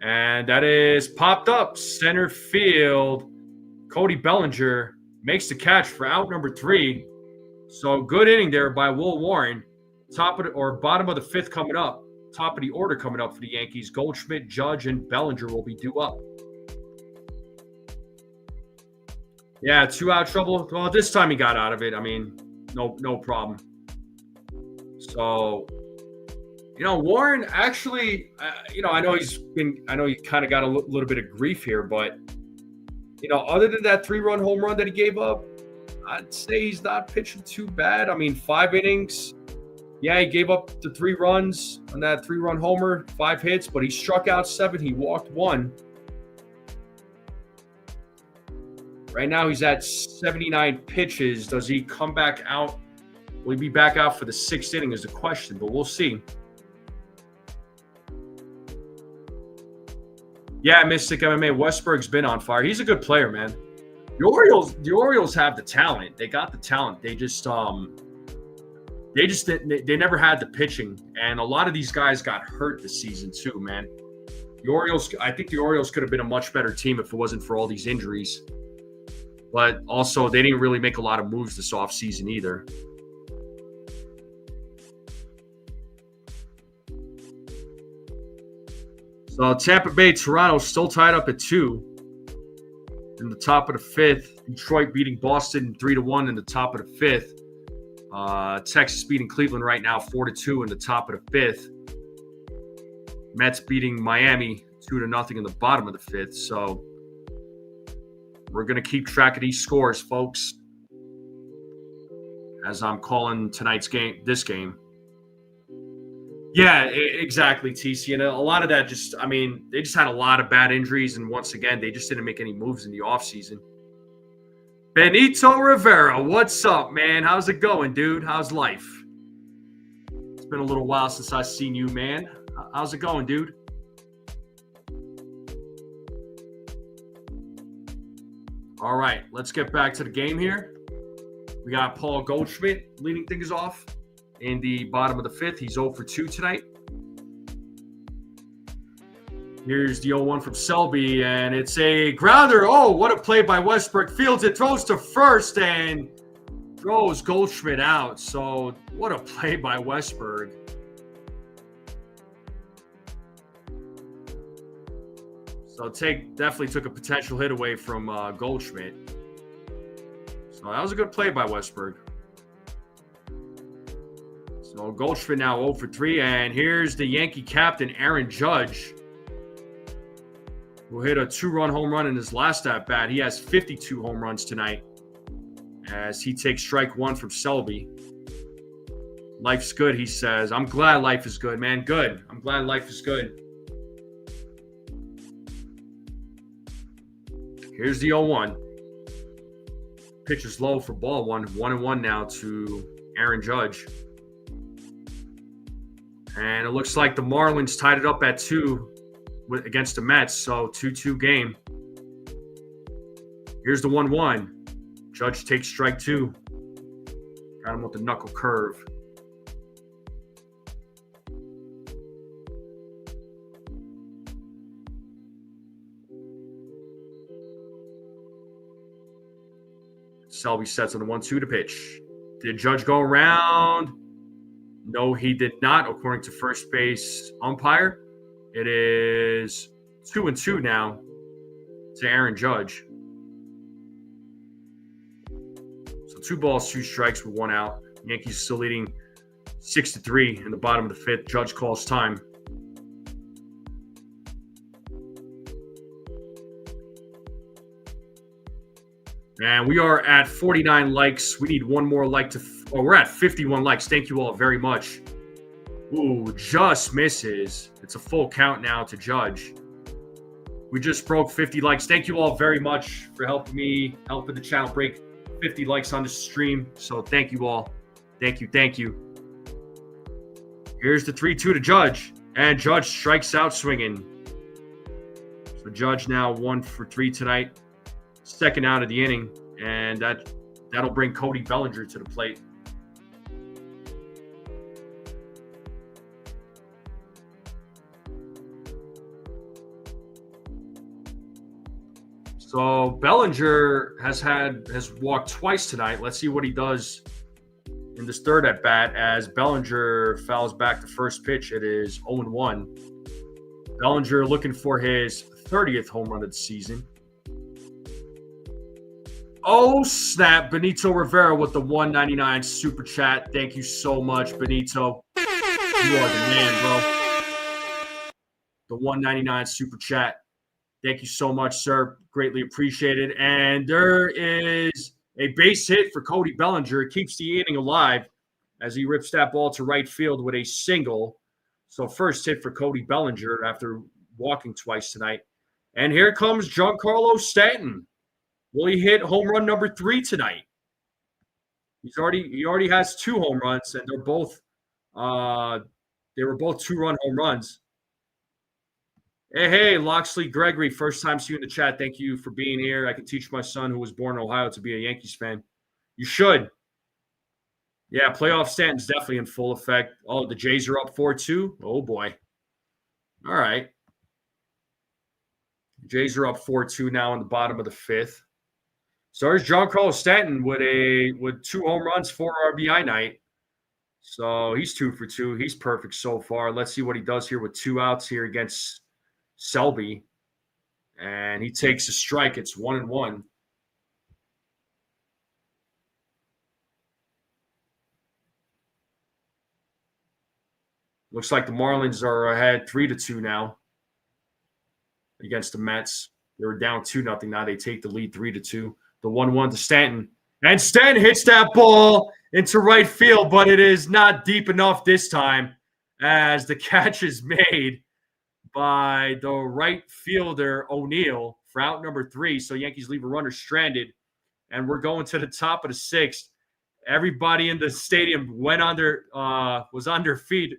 And that is popped up center field. Cody Bellinger makes the catch for out number 3. So good inning there by Will Warren. Bottom of the 5th coming up. Top of the order coming up for the Yankees. Goldschmidt, Judge, and Bellinger will be due up. Yeah, 2-out trouble. Well, this time he got out of it. I mean, no problem. So, Warren actually, I know he kind of got a little bit of grief here, but, other than that 3-run home run that he gave up, I'd say he's not pitching too bad. I mean, 5 innings. Yeah, he gave up the 3 runs on that 3-run homer, 5 hits, but he struck out 7. He walked 1. Right now, he's at 79 pitches. Does he come back out? Will he be back out for the 6th inning is the question, but we'll see. Yeah, Mystic MMA. Westburg's been on fire. He's a good player, man. The Orioles have the talent. They got the talent. They never had the pitching, and a lot of these guys got hurt this season too, man. I think the Orioles could have been a much better team if it wasn't for all these injuries. But also, they didn't really make a lot of moves this offseason either. So Tampa Bay, Toronto still tied up at 2 in the top of the 5th. Detroit beating Boston 3-1 in the top of the 5th. Texas beating Cleveland right now 4-2 in the top of the 5th. Mets beating Miami 2-0 in the bottom of the 5th. So we're going to keep track of these scores, folks, as I'm calling this game. Yeah, exactly, TC. And a lot of that they just had a lot of bad injuries. And once again, they just didn't make any moves in the offseason. Benito Rivera, what's up, man? How's it going, dude? How's life? It's been a little while since I've seen you, man. How's it going, dude? All right, let's get back to the game here. We got Paul Goldschmidt leading things off in the bottom of the 5th. He's 0 for 2 tonight. Here's the 0-1 from Selby, and it's a grounder. Oh, what a play by Westbrook. Fields it, throws to first, and throws Goldschmidt out. So what a play by Westbrook. So definitely took a potential hit away from Goldschmidt. So that was a good play by Westbrook. So Goldschmidt now 0 for 3. And here's the Yankee captain, Aaron Judge, who hit a 2-run home run in his last at-bat. He has 52 home runs tonight as he takes strike 1 from Selby. Life's good, he says. I'm glad life is good, man. Good. I'm glad life is good. Here's the 0-1. Pitch is low for ball 1. 1-1 now to Aaron Judge. And it looks like the Marlins tied it up at 2 against the Mets. So 2-2 game. Here's the 1-1. Judge takes strike 2. Got him with the knuckle curve. Selby sets on the 1-2 to pitch. Did Judge go around? No, he did not, according to first base umpire. It is 2-2 now to Aaron Judge. So 2 balls, 2 strikes with 1 out. Yankees still leading 6-3 in the bottom of the 5th. Judge calls time. And we are at 49 likes. We need one more like we're at 51 likes. Thank you all very much. Ooh, just misses. It's a full count now to Judge. We just broke 50 likes. Thank you all very much for helping the channel break 50 likes on the stream. So thank you all. Thank you. Here's the 3-2 to Judge. And Judge strikes out swinging. So Judge now 1 for 3 tonight. Second out of the inning, and that'll bring Cody Bellinger to the plate. So Bellinger has walked twice tonight. Let's see what he does in this third at bat as Bellinger fouls back the first pitch. It is 0-1. Bellinger looking for his 30th home run of the season. Oh, snap. Benito Rivera with the 199 super chat. Thank you so much, Benito. You are the man, bro. The 199 super chat. Thank you so much, sir. Greatly appreciated. And there is a base hit for Cody Bellinger. It keeps the inning alive as he rips that ball to right field with a single. So first hit for Cody Bellinger after walking twice tonight. And here comes Giancarlo Stanton. Will he hit home run number 3 tonight? He already has 2 home runs, and they were both 2-run home runs. Hey, Loxley Gregory, first time seeing you in the chat. Thank you for being here. I can teach my son who was born in Ohio to be a Yankees fan. You should. Yeah, playoff Stanton's definitely in full effect. Oh, the Jays are up 4-2. Oh boy. All right. Jays are up 4-2 now in the bottom of the fifth. So there's Giancarlo Stanton with 2 home runs, 4 RBI night. So he's 2 for 2. He's perfect so far. Let's see what he does here with 2 outs here against Selby. And he takes a strike. It's 1-1. Looks like the Marlins are ahead 3-2 now against the Mets. They were down 2-0. Now they take the lead 3-2. The 1-1 to Stanton. And Stanton hits that ball into right field, but it is not deep enough this time as the catch is made by the right fielder, O'Neill, for out number 3. So Yankees leave a runner stranded. And we're going to the top of the 6th. Everybody in the stadium was on their feet.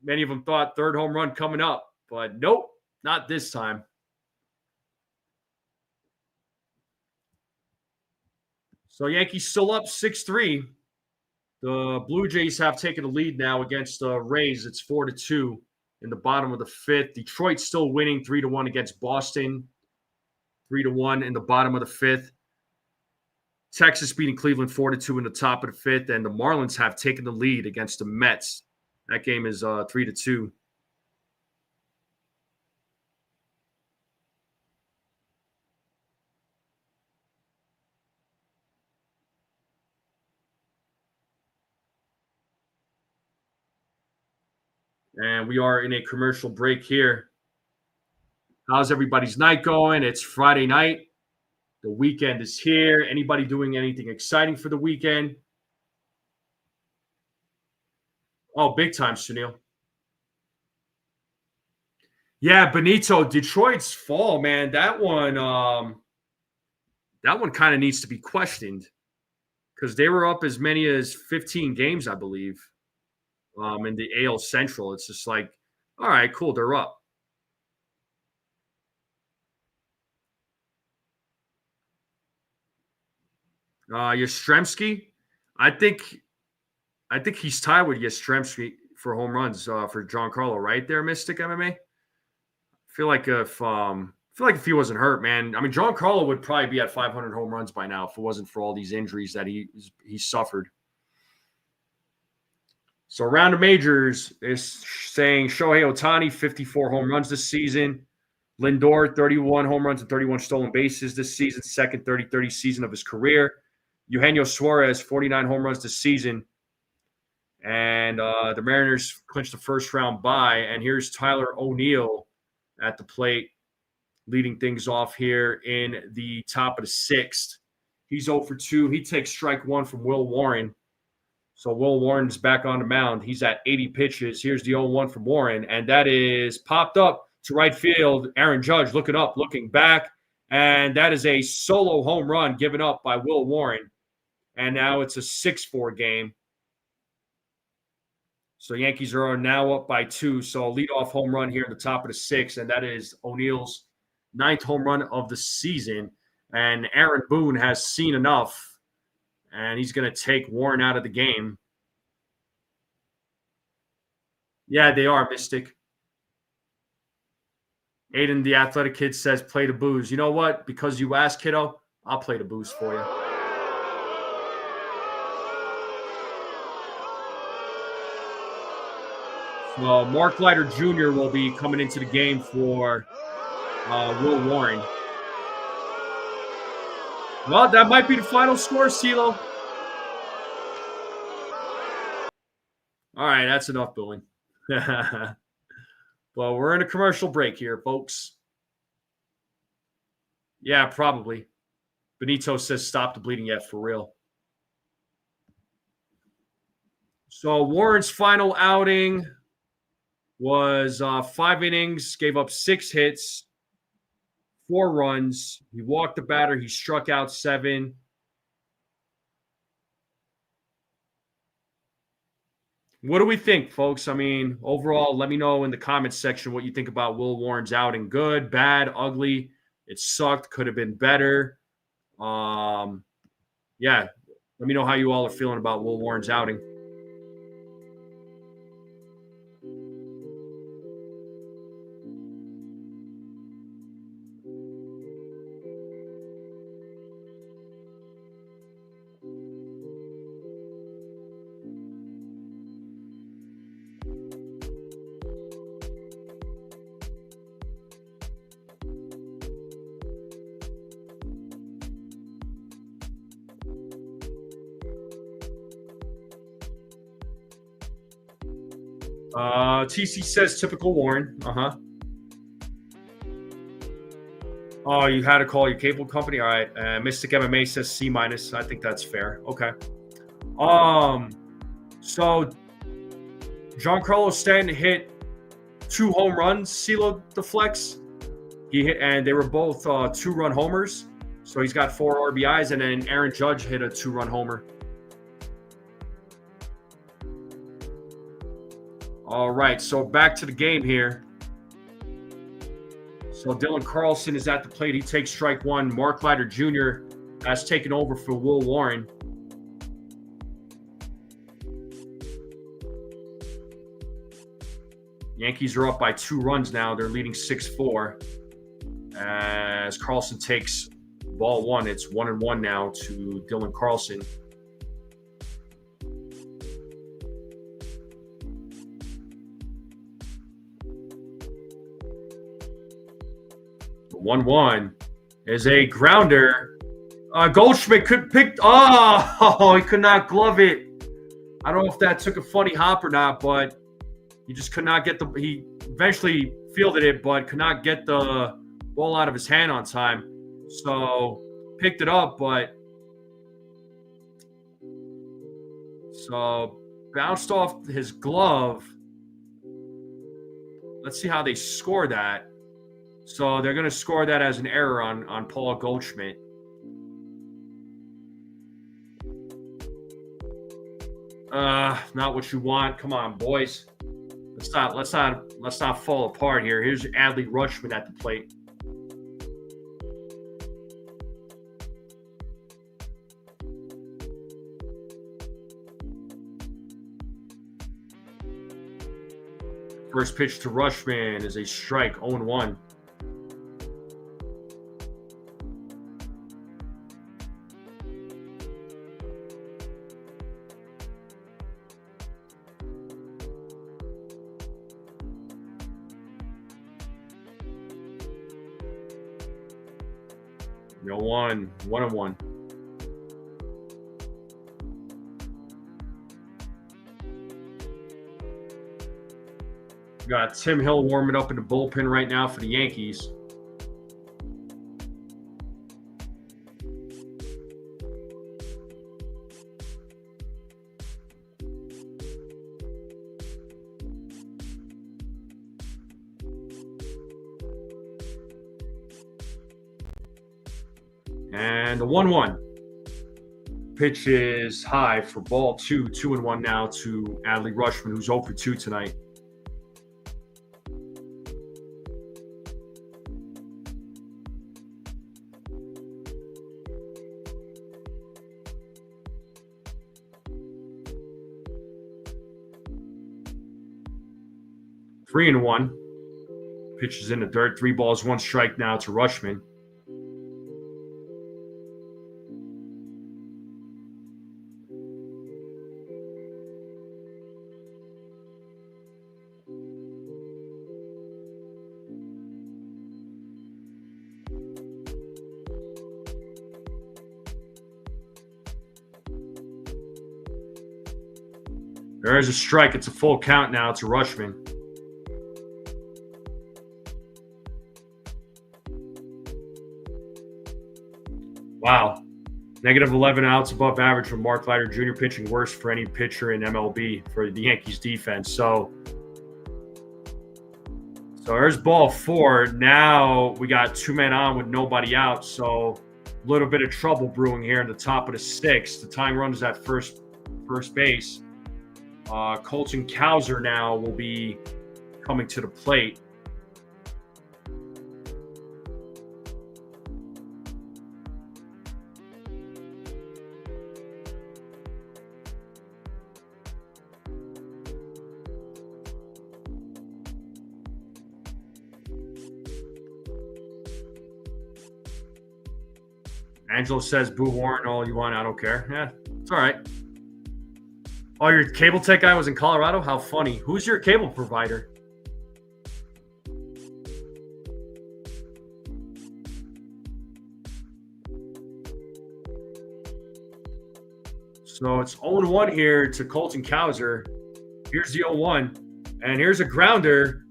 Many of them thought 3rd home run coming up, but nope, not this time. So Yankees still up 6-3. The Blue Jays have taken the lead now against the Rays. It's 4-2 in the bottom of the 5th. Detroit's still winning 3-1 against Boston. 3-1 in the bottom of the 5th. Texas beating Cleveland 4-2 in the top of the 5th. And the Marlins have taken the lead against the Mets. That game is 3-2. And we are in a commercial break here. How's everybody's night going? It's Friday night. The weekend is here. Anybody doing anything exciting for the weekend? Oh, big time, Sunil. Yeah, Benito, Detroit's fall, man. That one kind of needs to be questioned because they were up as many as 15 games, I believe, in the AL Central. It's just like, all right, cool, they're up. Yastrzemski, I think he's tied with Yastrzemski for home runs for Giancarlo, right there, Mystic MMA. I feel like if he wasn't hurt, man, I mean, Giancarlo would probably be at 500 home runs by now if it wasn't for all these injuries that he suffered. So round of majors is saying Shohei Ohtani, 54 home runs this season. Lindor, 31 home runs and 31 stolen bases this season, second 30-30 season of his career. Eugenio Suarez, 49 home runs this season. And the Mariners clinched the first round bye. And here's Tyler O'Neill at the plate, leading things off here in the top of the 6th. He's 0 for 2. He takes strike 1 from Will Warren. So Will Warren's back on the mound. He's at 80 pitches. Here's the 0-1 from Warren, and that is popped up to right field. Aaron Judge looking up, looking back, and that is a solo home run given up by Will Warren. And now it's a 6-4 game. So Yankees are now up by 2. So a leadoff home run here at the top of the 6th, and that is O'Neill's 9th home run of the season. And Aaron Boone has seen enough, and he's going to take Warren out of the game. Yeah, they are, Mystic. Aiden, the athletic kid, says play the booze. You know what? Because you asked, kiddo, I'll play the booze for you. So Mark Leiter Jr. will be coming into the game for Will Warren. Well, that might be the final score, CeeLo. All right, that's enough booing. Well, we're in a commercial break here, folks. Yeah, probably. Benito says stop the bleeding yet, for real. So Warren's final outing was 5 innings, gave up 6 hits, 4 runs. He walked the batter. He struck out 7. What do we think, folks? I mean, overall, let me know in the comments section what you think about Will Warren's outing. Good, bad, ugly. It sucked. Could have been better. Yeah, let me know how you all are feeling about Will Warren's outing. TC says typical Warren. Oh, you had to call your cable company. All right. Mystic MMA says C-. I think that's fair. Okay. So Giancarlo Stanton hit 2 home runs. CeeLo the flex. He hit, and they were both 2-run homers. So he's got 4 RBIs, and then Aaron Judge hit a 2-run homer. All right, so back to the game here. So Dylan Carlson is at the plate. He takes strike 1. Mark Leiter Jr. has taken over for Will Warren. Yankees are up by 2 runs now. They're leading 6-4. As Carlson takes ball 1, it's 1-1 now to Dylan Carlson. The 1-1 is a grounder. Goldschmidt could pick. Oh, he could not glove it. I don't know if that took a funny hop or not, but he just could not get the. He eventually fielded it, but could not get the ball out of his hand on time. So picked it up, but so bounced off his glove. Let's see how they score that. So they're going to score that as an error on Paul Goldschmidt. Not what you want. Come on, boys. Let's not fall apart here. Here's Adley Rutschman at the plate. First pitch to Rutschman is a strike, 0-1. No one, 1-1. Got Tim Hill warming up in the bullpen right now for the Yankees. And the 1-1 pitch is high for ball 2, 2-1 now to Adley Rutschman, who's 0 for 2 tonight. Three and 1. Pitch is in the dirt. 3 balls, 1 strike now to Rutschman. There is a strike. It's a full count now to Rutschman. Wow. Negative 11 outs above average from Mark Leiter Jr. pitching worse for any pitcher in MLB for the Yankees defense. So there's ball 4. Now we got 2 men on with nobody out. So a little bit of trouble brewing here in the top of the 6th. The tying run is at first base. Colton Cowser now will be coming to the plate. Angelo says, boo Warren all you want. I don't care. Yeah, it's all right. Oh, your cable tech guy was in Colorado? How funny. Who's your cable provider? So it's 0-1 here to Colton Cowser. Here's the 0-1. And here's a grounder,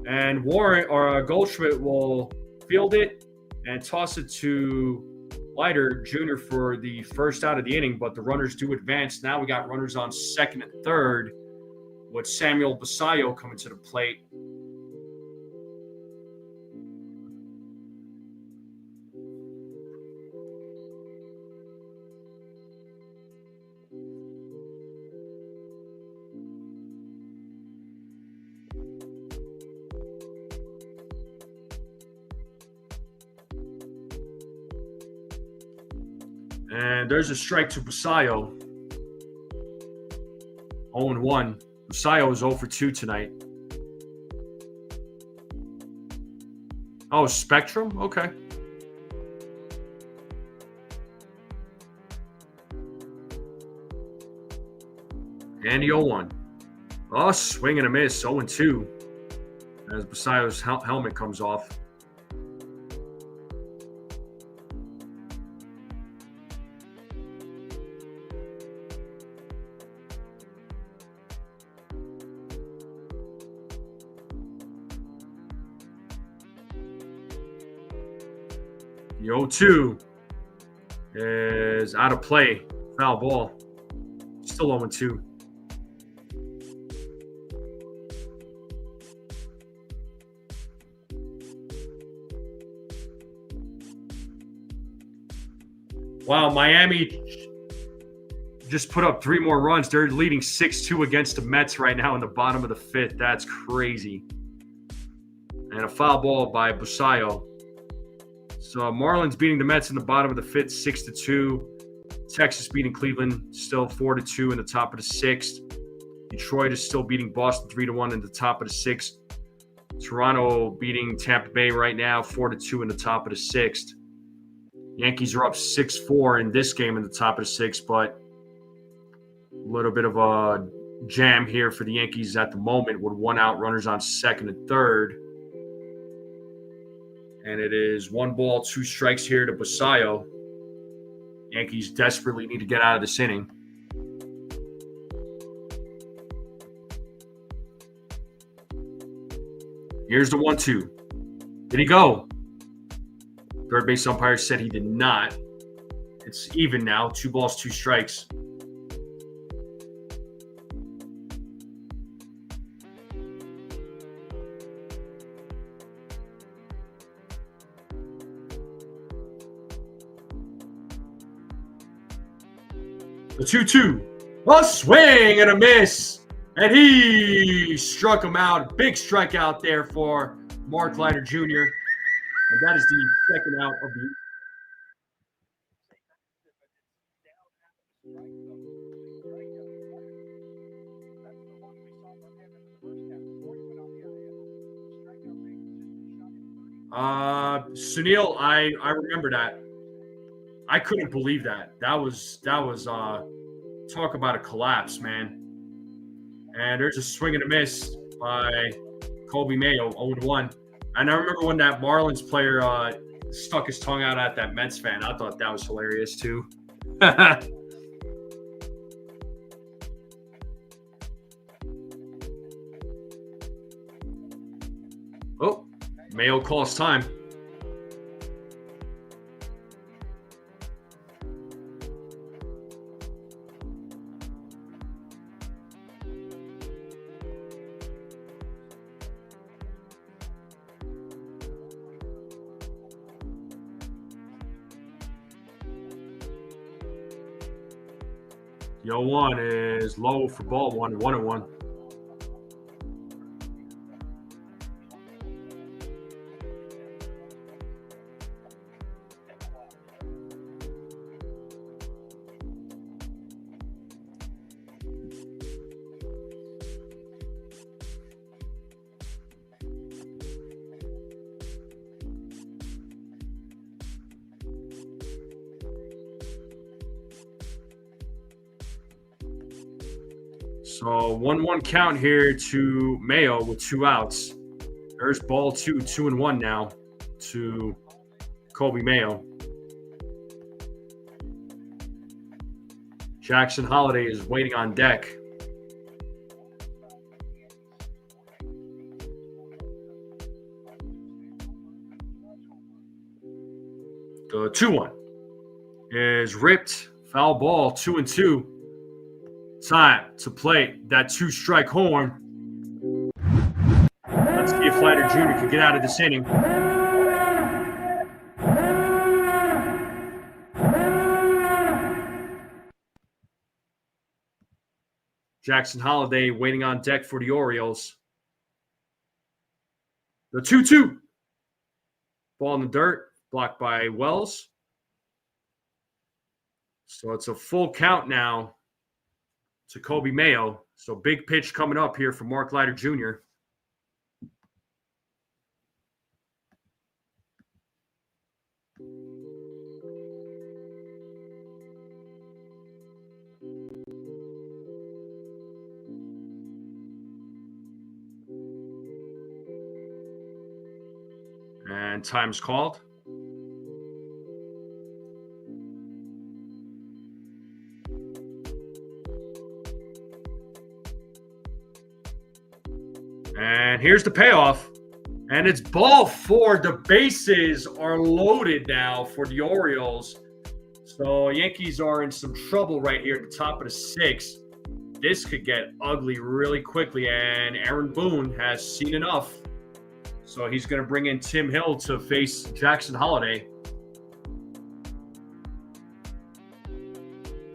and Warren or Goldschmidt will field it and toss it to Leiter Jr. for the first out of the inning. But the runners do advance. Now we got runners on second and third with Samuel Basayo coming to the plate. And there's a strike to Basayo. 0-1. Basayo is 0 for 2 tonight. Oh, Spectrum? Okay. And the 0-1. Oh, swing and a miss. 0-2. As Basayo's helmet comes off. The 0-2 is out of play. Foul ball. Still 0-2. Wow, Miami just put up 3 more runs. They're leading 6-2 against the Mets right now in the bottom of the 5th. That's crazy. And a foul ball by Basayo. So Marlins beating the Mets in the bottom of the 5th, 6-2. Texas beating Cleveland, still 4-2 in the top of the 6th. Detroit is still beating Boston 3-1 in the top of the 6th. Toronto beating Tampa Bay right now, 4-2 in the top of the 6th. Yankees are up 6-4 in this game in the top of the 6th, but a little bit of a jam here for the Yankees at the moment with 1 out, runners on second and third. And it is 1 ball, 2 strikes here to Basayo. Yankees desperately need to get out of this inning. Here's the 1-2. Did he go? Third base umpire said he did not. It's even now. 2 balls, 2 strikes. The 2-2. A swing and a miss. And he struck him out. Big strikeout there for Mark Leiter Jr. And that is the second out of the. Sunil, I remember that. I couldn't believe that. That was talk about a collapse, man. And there's a swing and a miss by Colby Mayo, 0-1. And I remember when that Marlins player stuck his tongue out at that Mets fan. I thought that was hilarious too. Oh, Mayo calls time. The 0-1 is low for ball 1, 1-1. So 1-1 count here to Mayo with 2 outs. There's ball 2, 2-1 now to Colby Mayo. Jackson Holiday is waiting on deck. The 2-1 is ripped. Foul ball, 2-2. Time to play that 2-strike horn. Let's see if Leiter Jr. can get out of this inning. Jackson Holliday waiting on deck for the Orioles. The 2-2. Ball in the dirt, blocked by Wells. So it's a full count now to Kobe Mayo. So big pitch coming up here from Mark Leiter Jr. And time's called. And here's the payoff. And it's ball 4. The bases are loaded now for the Orioles. So Yankees are in some trouble right here at the top of the 6th. This could get ugly really quickly. And Aaron Boone has seen enough. So he's going to bring in Tim Hill to face Jackson Holliday.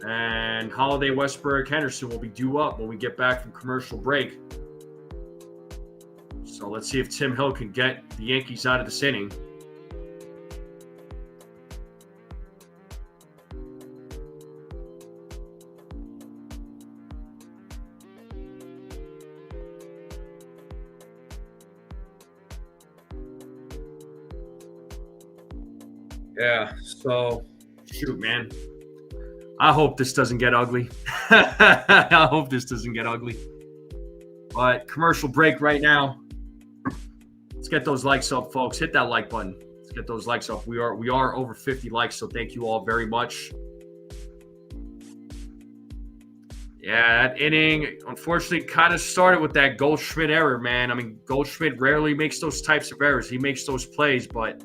And Holliday, Westburg, Henderson will be due up when we get back from commercial break. So let's see if Tim Hill can get the Yankees out of this inning. Yeah, so shoot, man. I hope this doesn't get ugly. I hope this doesn't get ugly. But commercial break right now. Let's get those likes up, folks. Hit that like button. Let's get those likes up. We are over 50 likes, so thank you all very much. Yeah, that inning, unfortunately, kind of started with that Goldschmidt error, man. I mean, Goldschmidt rarely makes those types of errors. He makes those plays, but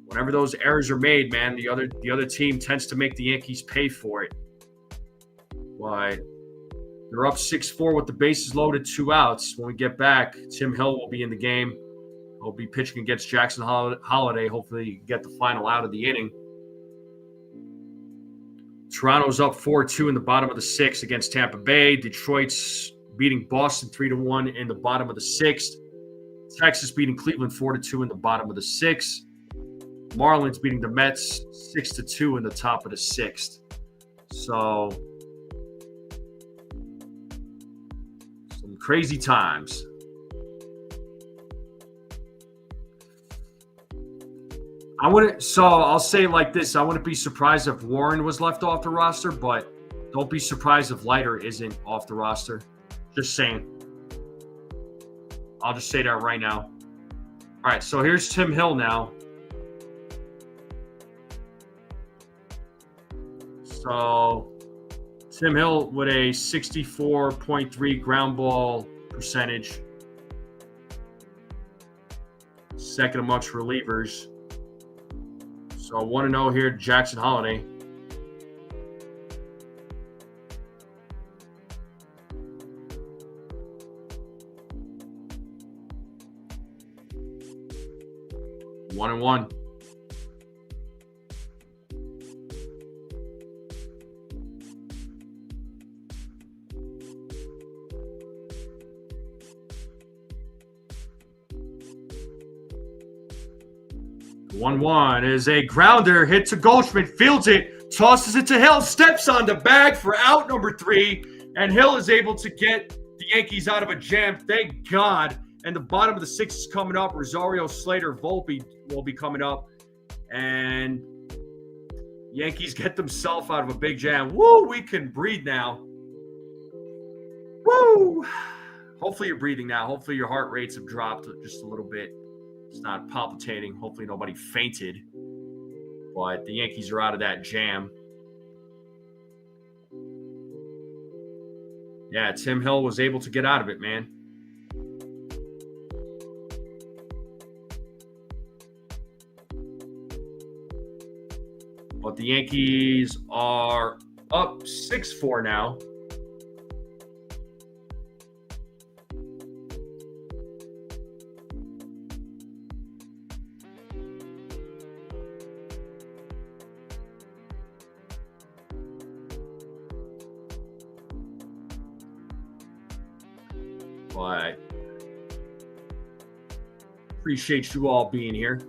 whenever those errors are made, man, the other team tends to make the Yankees pay for it. But they're up 6-4 with the bases loaded, 2 outs. When we get back, Tim Hill will be in the game. He'll be pitching against Jackson Holliday. Hopefully get the final out of the inning. Toronto's up 4-2 in the bottom of the 6th against Tampa Bay. Detroit's beating Boston 3-1 in the bottom of the 6th. Texas beating Cleveland 4-2 in the bottom of the 6th. Marlins beating the Mets 6-2 in the top of the 6th. So some crazy times. I'll say it like this. I wouldn't be surprised if Warren was left off the roster, but don't be surprised if Leiter isn't off the roster. Just saying. I'll just say that right now. All right, so here's Tim Hill now. So Tim Hill with a 64.3 ground ball percentage. Second amongst relievers. So 1-0 here, Jackson Holliday. One and one. One is a grounder, hit to Goldschmidt, fields it, tosses it to Hill, steps on the bag for out number 3, and Hill is able to get the Yankees out of a jam. Thank God. And the bottom of the 6th is coming up. Rosario, Slater, Volpe will be coming up, and Yankees get themselves out of a big jam. Woo! We can breathe now. Woo! Hopefully you're breathing now. Hopefully your heart rates have dropped just a little bit. It's not palpitating. Hopefully nobody fainted. But the Yankees are out of that jam. Yeah, Tim Hill was able to get out of it, man. But the Yankees are up 6-4 now. But appreciate you all being here.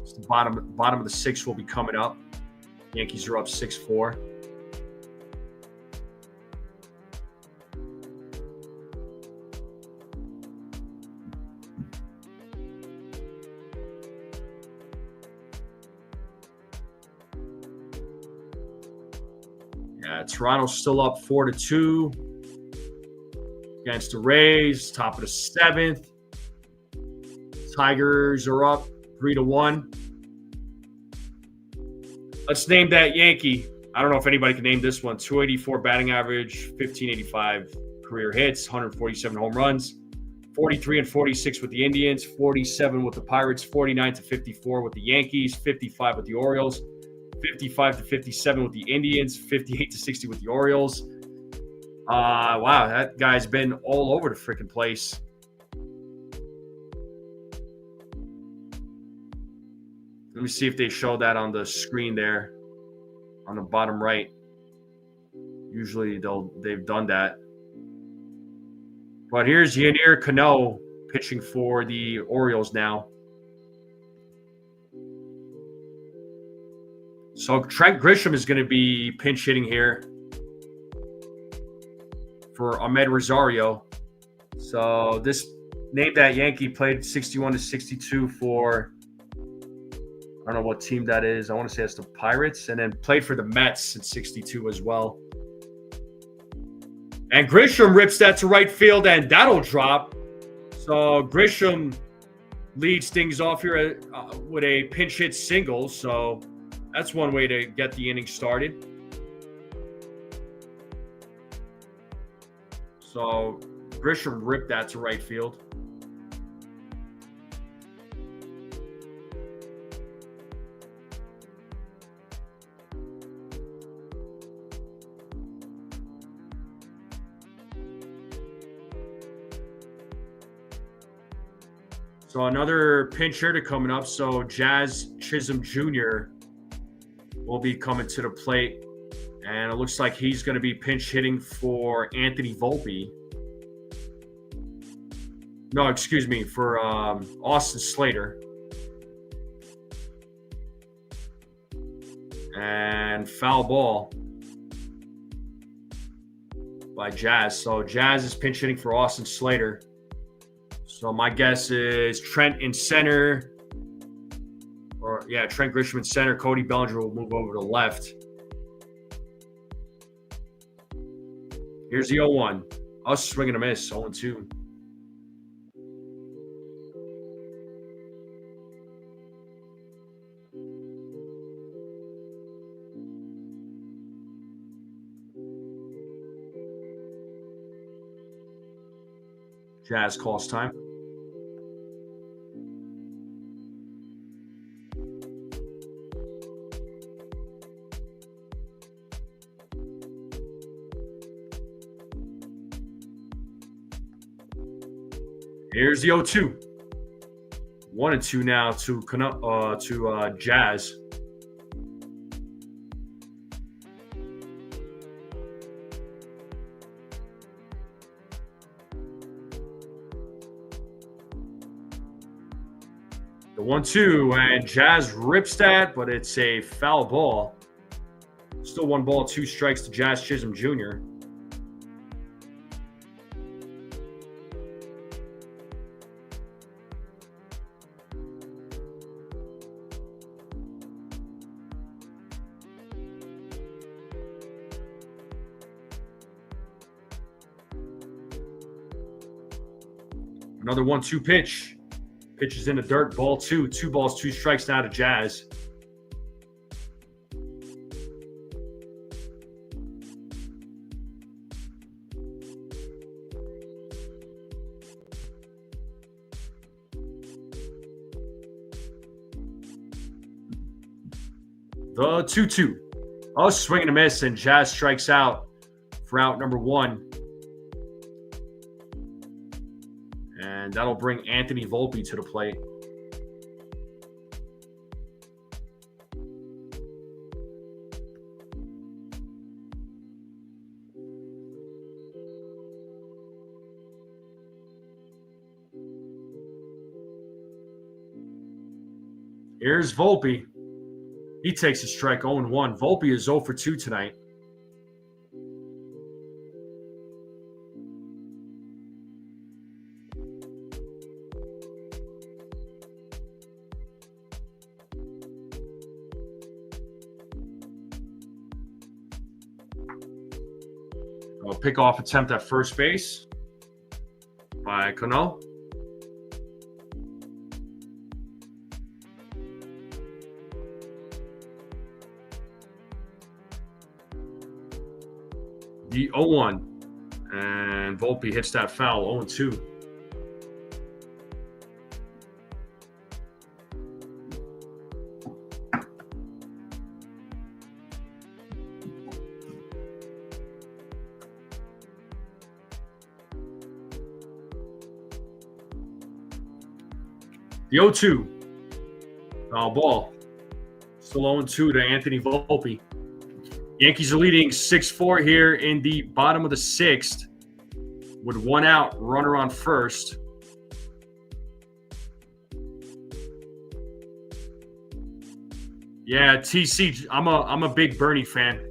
It's the bottom of the sixth will be coming up. Yankees are up 6-4. Yeah, Toronto's still up 4-2 against the Rays, top of the seventh. Tigers are up 3-1. Let's name that Yankee. I don't know if anybody can name this one. 284 batting average, 1585 career hits, 147 home runs, 43 and 46 with the Indians, 47 with the Pirates, 49-54 with the Yankees, 55 with the Orioles, 55-57 with the Indians, 58-60 with the Orioles. Wow, that guy's been all over the freaking place. Let me see if they show that on the screen there on the bottom right. Usually they've done that. But here's Yariel Cano pitching for the Orioles now. So Trent Grisham is going to be pinch hitting here for Ahmed Rosario. So this name that Yankee played 61-62 for, I don't know what team that is. I want to say it's the Pirates, and then played for the Mets in 62 as well. And Grisham rips that to right field, and that'll drop. So Grisham leads things off here with a pinch hit single. So that's one way to get the inning started. So Grisham ripped that to right field. So another pinch hitter coming up. So Jazz Chisholm Jr. will be coming to the plate. And it looks like he's going to be pinch hitting for Anthony Volpe. No, excuse me, for Austin Slater. And foul ball by Jazz. So Jazz is pinch hitting for Austin Slater. So my guess is Trent in center. Trent Grisham in center. Cody Bellinger will move over to the left. Here's the 0-1. Us swinging a miss, 0-2. Jazz calls time. Here's the 0-2. 1-2 now to Jazz. The 1-2, and Jazz rips that, but it's a foul ball. Still 1 ball, 2 strikes to Jazz Chisholm Jr. Another 1-2 pitch. Pitch is in the dirt. Ball 2. 2 balls, 2 strikes now to Jazz. The 2-2. Oh, swing and a miss, and Jazz strikes out for out number 1. And that'll bring Anthony Volpe to the plate. Here's Volpe. He takes a strike, 0-1. Volpe is 0 for 2 tonight. A pickoff attempt at first base by Cano. The 0-1, and Volpe hits that foul, 0-2. The 0-2, foul ball, still 0-2 to Anthony Volpe. Yankees are leading 6-4 here in the bottom of the 6th with 1 out, runner on first. Yeah, TC, I'm a big Bernie fan.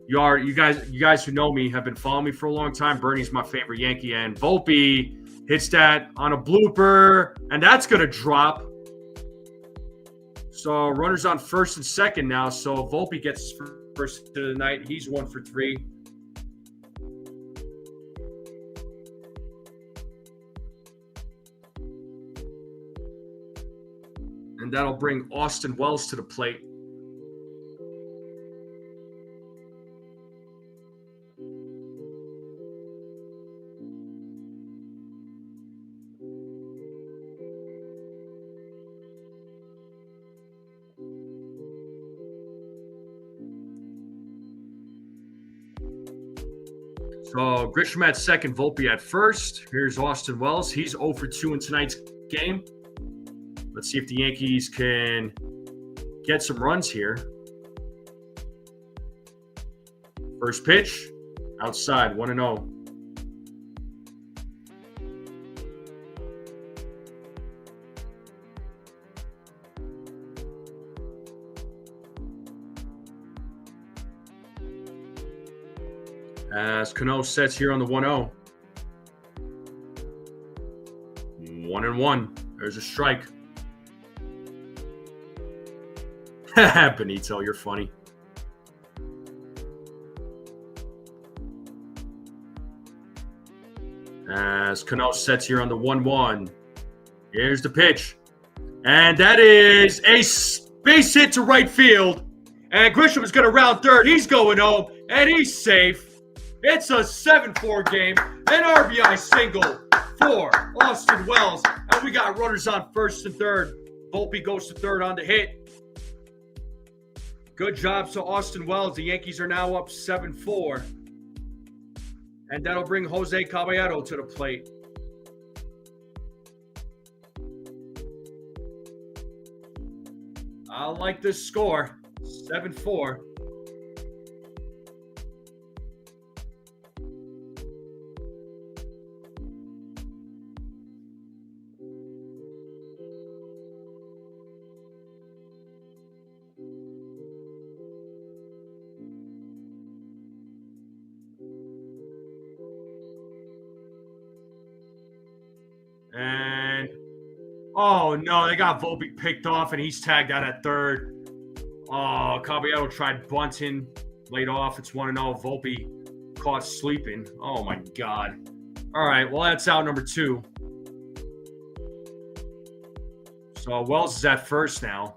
You guys who know me have been following me for a long time. Bernie's my favorite Yankee, and Volpe hits that on a blooper, and that's gonna drop. So runners on first and second now. So Volpe gets first to the night. He's 1 for 3. And that'll bring Austin Wells to the plate. So Grisham at second, Volpe at first. Here's Austin Wells. He's 0 for 2 in tonight's game. Let's see if the Yankees can get some runs here. First pitch, outside, 1-0. As Cano sets here on the 1-0. 1-1. There's a strike. Benito, you're funny. As Cano sets here on the 1-1. Here's the pitch. And that is a base hit to right field. And Grisham is going to round third. He's going home, and he's safe. It's a 7-4 game. An RBI single for Austin Wells. And we got runners on first and third. Volpe goes to third on the hit. Good job to Austin Wells. The Yankees are now up 7-4. And that'll bring Jose Caballero to the plate. I like this score. 7-4. And, oh no, they got Volpe picked off, and he's tagged out at third. Oh, Caballero tried bunting, laid off. It's 1-0. Volpe caught sleeping. Oh my God. All right, well, that's out number 2. So Wells is at first now.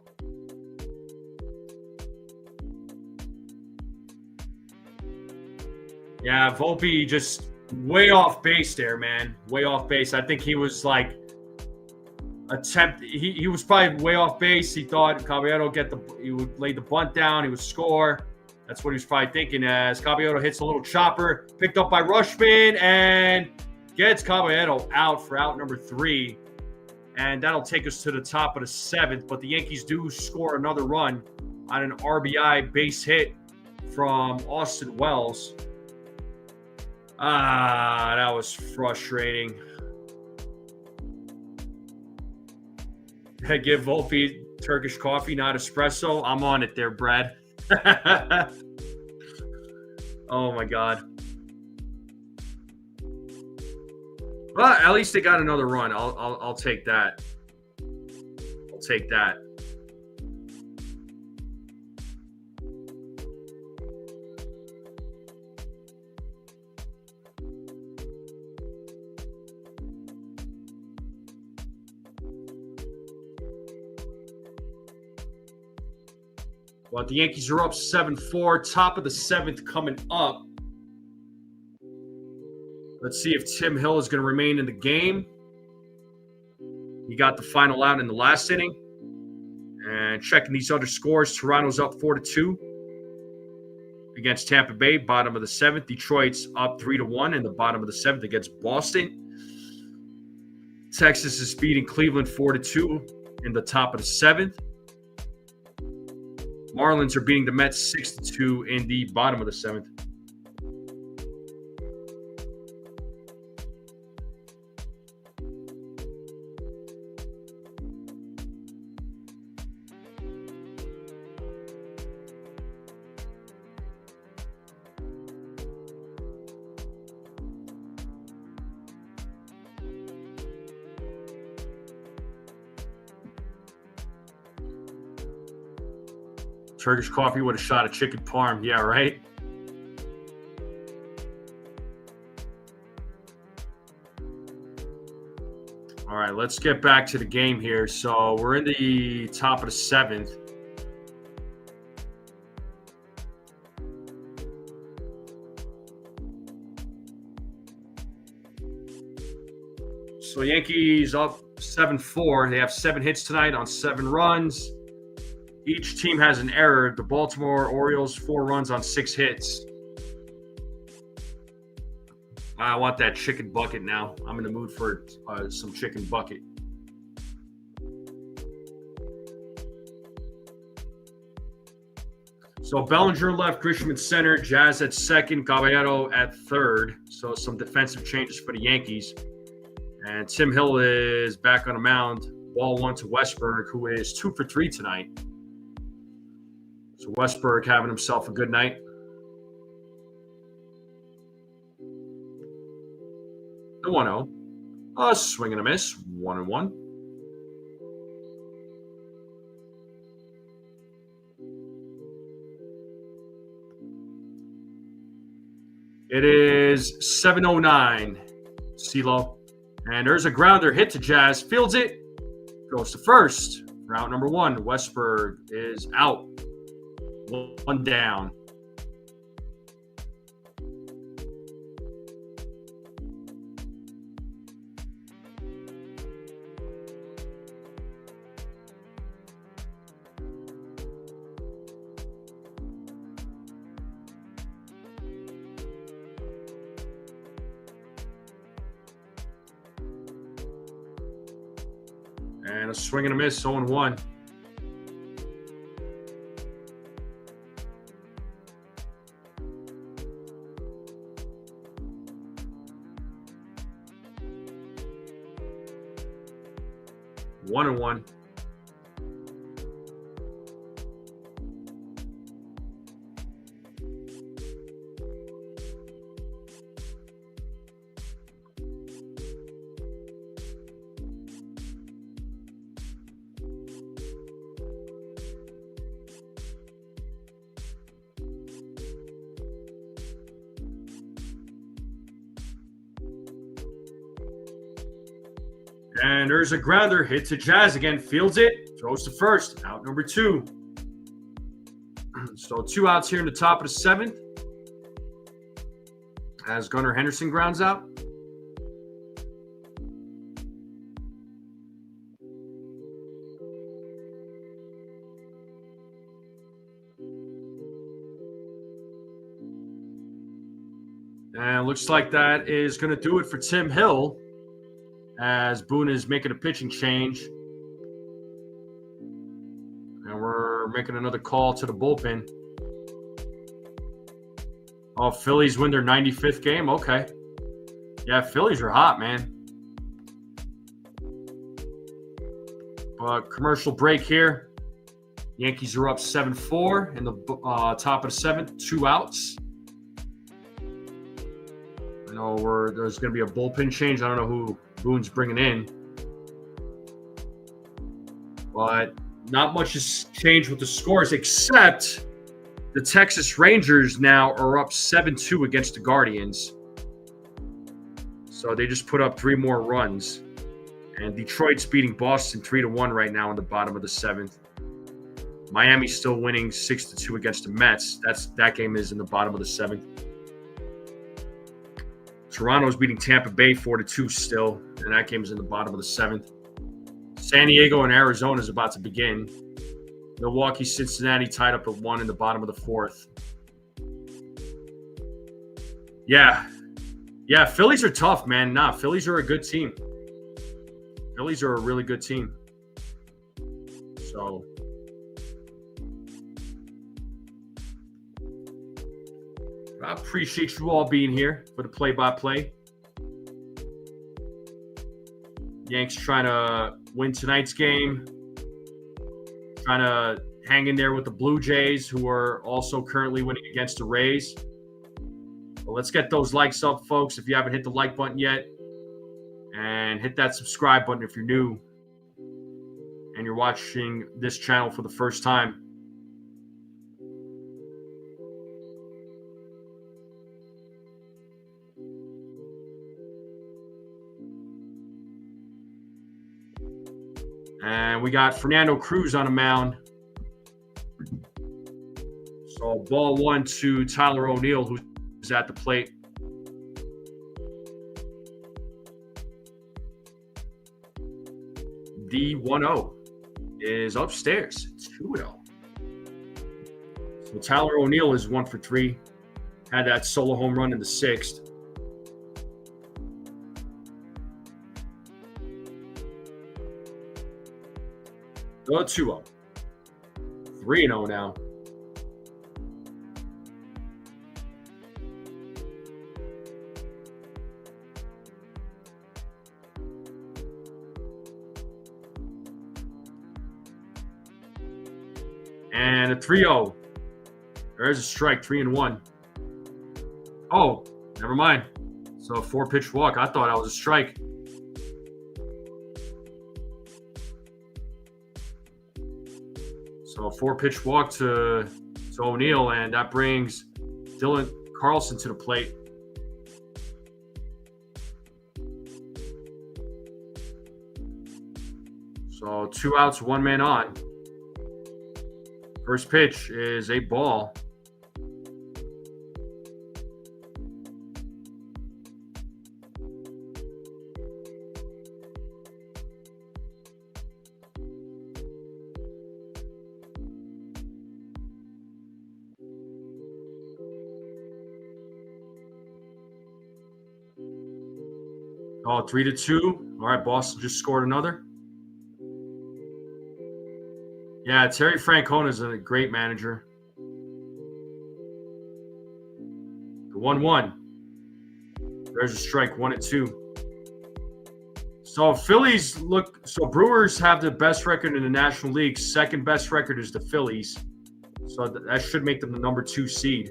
Yeah, Volpe just way off base there, man. Way off base. I think he was like attempt. He was probably way off base. He thought Caballero he would lay the bunt down. He would score. That's what he was probably thinking as Caballero hits a little chopper, picked up by Rushman, and gets Caballero out for out number 3. And that'll take us to the top of the 7th. But the Yankees do score another run on an RBI base hit from Austin Wells. That was frustrating. Give Volpe Turkish coffee, not espresso. I'm on it there, Brad. Oh my God. But at least they got another run. I'll take that. I'll take that. Well, the Yankees are up 7-4. Top of the 7th coming up. Let's see if Tim Hill is going to remain in the game. He got the final out in the last inning. And checking these other scores, Toronto's up 4-2 against Tampa Bay, bottom of the 7th. Detroit's up 3-1 in the bottom of the 7th against Boston. Texas is beating Cleveland 4-2 in the top of the 7th. Marlins are beating the Mets 6-2 in the bottom of the 7th. Turkish coffee with a shot of chicken parm. Yeah, right? All right, let's get back to the game here. So we're in the top of the 7th. So Yankees up 7-4. They have 7 hits tonight on 7 runs. Each team has an error. The Baltimore Orioles, 4 runs on 6 hits. I want that chicken bucket now. I'm in the mood for some chicken bucket. So Bellinger left, Grisham at center, Jazz at second, Caballero at third. So some defensive changes for the Yankees. And Tim Hill is back on the mound. Ball 1 to Westberg, who is 2 for 3 tonight. So Westberg having himself a good night. The 1-0. A swing and a miss. 1-1. It is 7:09. CeeLo. And there's a grounder hit to Jazz. Fields it. Goes to first. Route number 1. Westberg is out. 1 down. And a swing and a miss, 0-1. One and one. And there's a grounder hit to Jazz again. Fields it. Throws to first. Out number 2. So 2 outs here in the top of the 7th. As Gunnar Henderson grounds out. And looks like that is going to do it for Tim Hill as Boone is making a pitching change. And we're making another call to the bullpen. Oh, Phillies win their 95th game? Okay. Yeah, Phillies are hot, man. But commercial break here. Yankees are up 7-4 in the top of the seventh, 2 outs. I know there's going to be a bullpen change. I don't know who Boone's bringing in. But not much has changed with the scores, except the Texas Rangers now are up 7-2 against the Guardians. So they just put up 3 more runs. And Detroit's beating Boston 3-1 right now in the bottom of the seventh. Miami's still winning 6-2 against the Mets. That game is in the bottom of the seventh. Toronto's beating Tampa Bay 4-2 still, and that game is in the bottom of the seventh. San Diego and Arizona is about to begin. Milwaukee, Cincinnati tied up at 1 in the bottom of the fourth. Yeah, Phillies are tough, man. Nah, Phillies are a good team. Phillies are a really good team. So I appreciate you all being here for the play-by-play. Yanks trying to win tonight's game. Trying to hang in there with the Blue Jays, who are also currently winning against the Rays. Well, let's get those likes up, folks, if you haven't hit the like button yet. And hit that subscribe button if you're new and you're watching this channel for the first time. And we got Fernando Cruz on a mound. So ball 1 to Tyler O'Neill, who's at the plate. The 1-0 is upstairs. 2-0. So Tyler O'Neill is 1 for 3. Had that solo home run in the 6th. Oh, 2-0. 3-0 now. And a 3-0. There's a strike, 3-1. Oh, never mind. So a 4-pitch walk. I thought that was a strike. So a 4-pitch walk to O'Neill, and that brings Dylan Carlson to the plate. So 2 outs, 1 man on. First pitch is a ball. Oh, 3-2. All right, Boston just scored another. Yeah, Terry Francona is a great manager. The 1-1. There's a strike, 1-2. So Phillies so Brewers have the best record in the National League. Second best record is the Phillies. So that should make them the number 2 seed.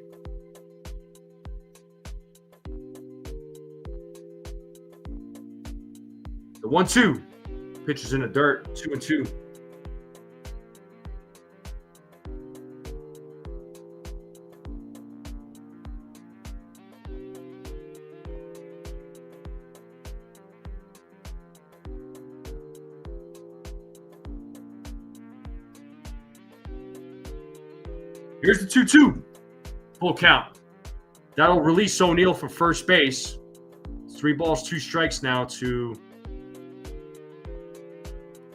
The 1-2. Pitch is in the dirt, 2-2. Here's the 2-2. Full count. That'll release O'Neill for first base. 3 balls, 2 strikes now to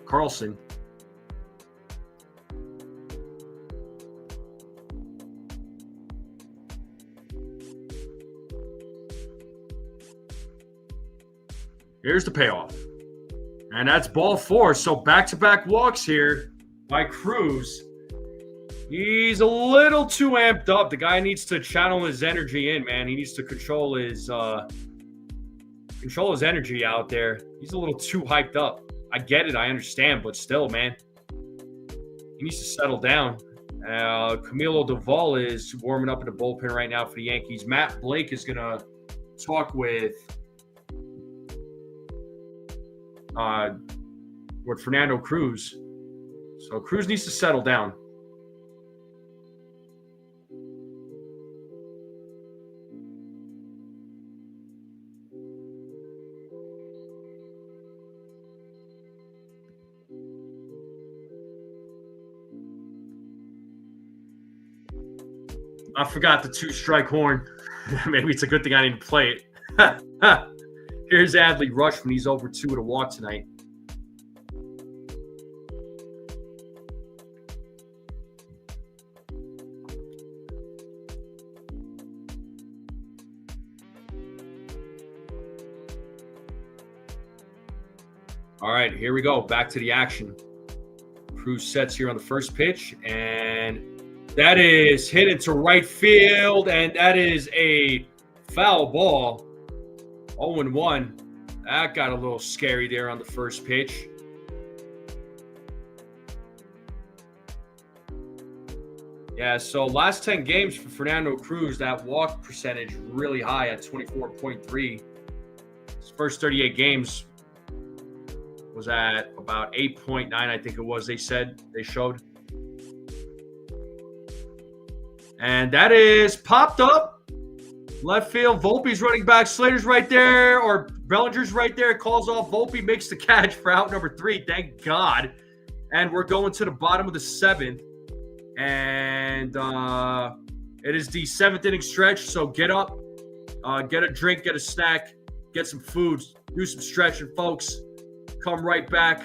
Carlson. Here's the payoff. And that's ball 4. So back-to-back walks here by Cruz. He's a little too amped up. The guy needs to channel his energy in, man. He needs to control his energy out there. He's a little too hyped up. I get it. I understand. But still, man, he needs to settle down. Camilo Duvall is warming up in the bullpen right now for the Yankees. Matt Blake is going to talk with Fernando Cruz. So Cruz needs to settle down. I forgot the 2-strike horn. Maybe it's a good thing I didn't play it. Here's Adley Rush when he's over 2 with a walk tonight. All right, here we go. Back to the action. Cruz sets here on the first pitch, and that is hit into right field, and that is a foul ball. 0-1. That got a little scary there on the first pitch. Yeah, so last 10 games for Fernando Cruz, that walk percentage really high at 24.3. His first 38 games was at about 8.9, I think it was, they showed. And that is popped up. Left field, Volpe's running back. Slater's right there, or Bellinger's right there. Calls off Volpe, makes the catch for out number 3. Thank God. And we're going to the bottom of the 7th. And it is the 7th inning stretch. So get up, get a drink, get a snack, get some food, do some stretching, folks. Come right back.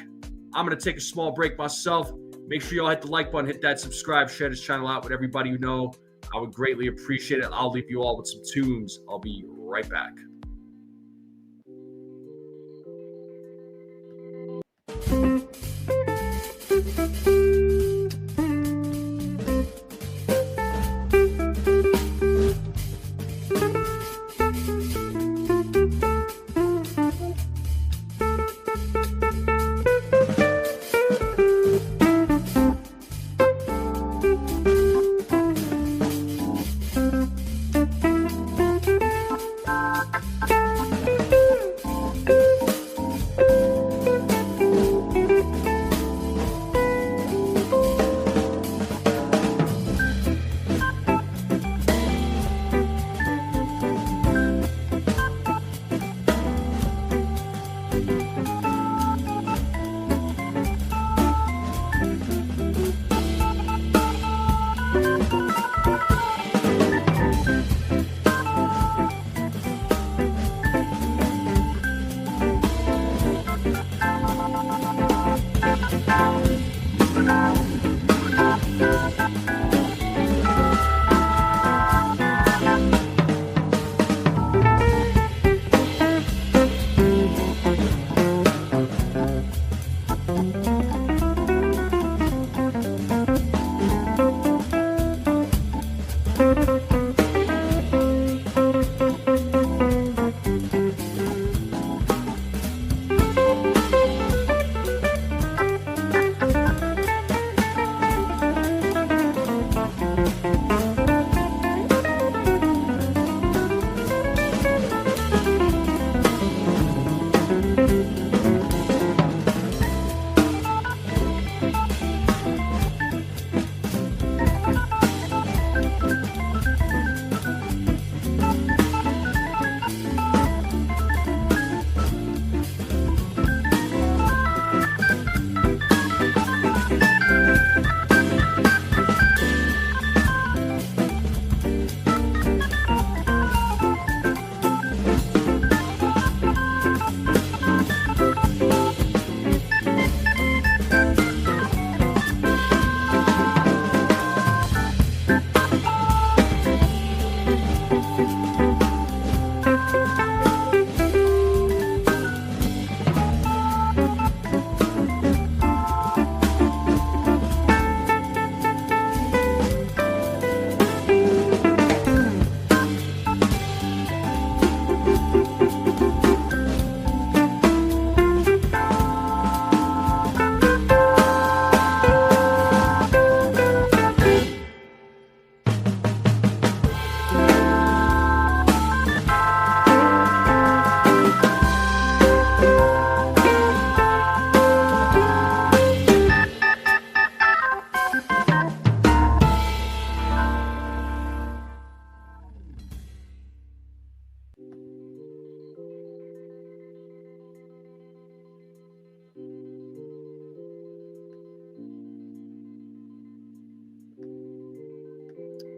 I'm going to take a small break myself. Make sure you all hit the like button, hit that subscribe, share this channel out with everybody you know. I would greatly appreciate it. I'll leave you all with some tunes. I'll be right back.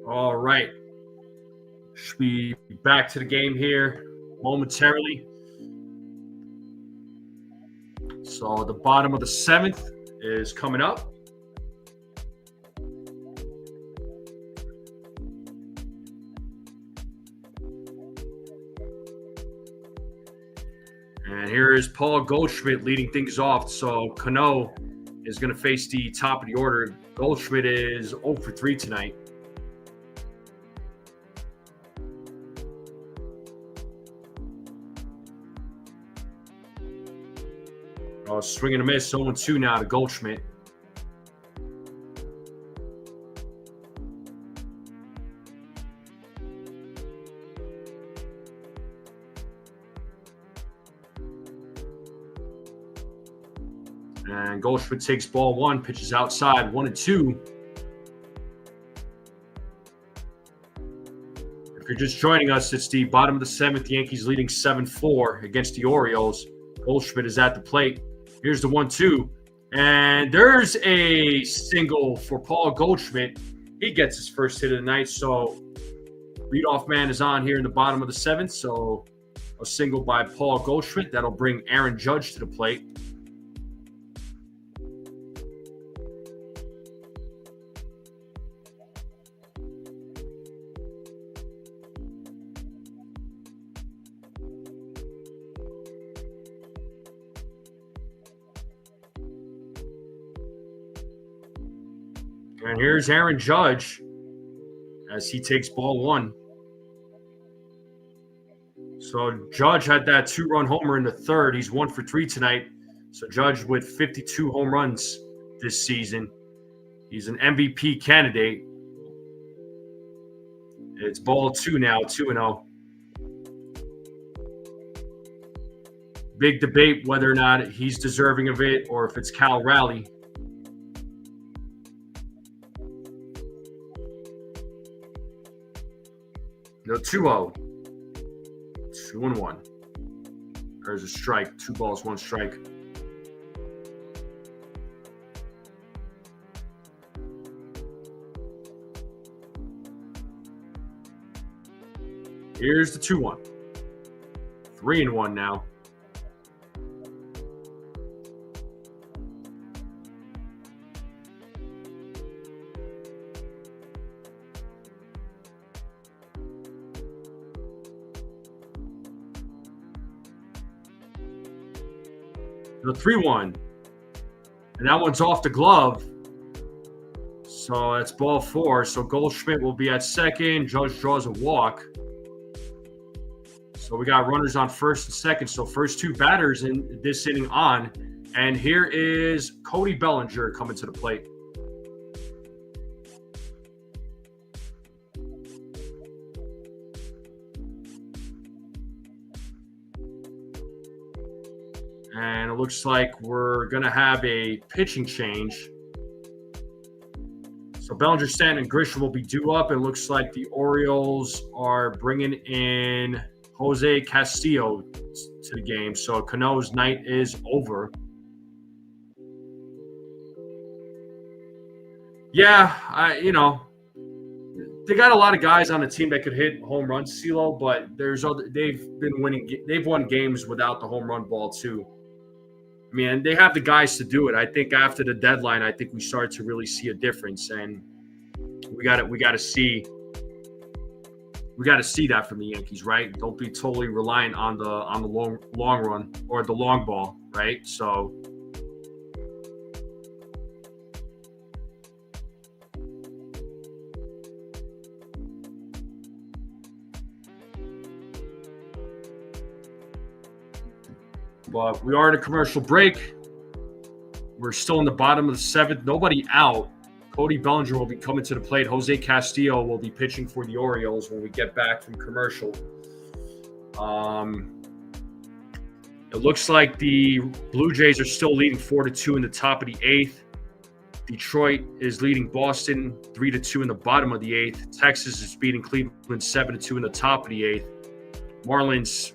All right. Should be back to the game here momentarily. So the bottom of the 7th is coming up. And here is Paul Goldschmidt leading things off. So Cano is going to face the top of the order. Goldschmidt is 0 for 3 tonight. Oh, swing and a miss, 0-2 now to Goldschmidt. And Goldschmidt takes ball 1, pitches outside, 1-2. If you're just joining us, it's the bottom of the 7th. Yankees leading 7-4 against the Orioles. Goldschmidt is at the plate. Here's the 1-2. And there's a single for Paul Goldschmidt. He gets his first hit of the night. So leadoff man is on here in the bottom of the 7th. So a single by Paul Goldschmidt. That'll bring Aaron Judge to the plate. And here's Aaron Judge as he takes ball 1. So Judge had that 2-run homer in the 3rd. He's 1 for 3 tonight. So Judge with 52 home runs this season. He's an MVP candidate. It's ball 2 now, 2-0. Big debate whether or not he's deserving of it or if it's Cal Raleigh. No, 2-0. 2-1. There's a strike. 2 balls, 1 strike. Here's the 2-1. 3-1 now. The 3-1. And that one's off the glove. So that's ball 4. So Goldschmidt will be at second. Judge draws a walk. So we got runners on first and second. So first 2 batters in this inning on. And here is Cody Bellinger coming to the plate. And it looks like we're going to have a pitching change. So Bellinger, Stanton, and Grisham will be due up. It looks like the Orioles are bringing in Jose Castillo to the game. So Cano's night is over. Yeah, they got a lot of guys on the team that could hit home runs, CeeLo, but they've won games without the home run ball too. I mean, they have the guys to do it. I think after the deadline, I think we start to really see a difference, and we got to see that from the Yankees, right? Don't be totally reliant on the long run or the long ball, right? So. But we are at a commercial break. We're still in the bottom of the 7th. Nobody out. Cody Bellinger will be coming to the plate. Jose Castillo will be pitching for the Orioles when we get back from commercial. It looks like the Blue Jays are still leading 4-2 in the top of the 8th. Detroit is leading Boston 3-2 in the bottom of the 8th. Texas is beating Cleveland 7-2 in the top of the 8th. Marlins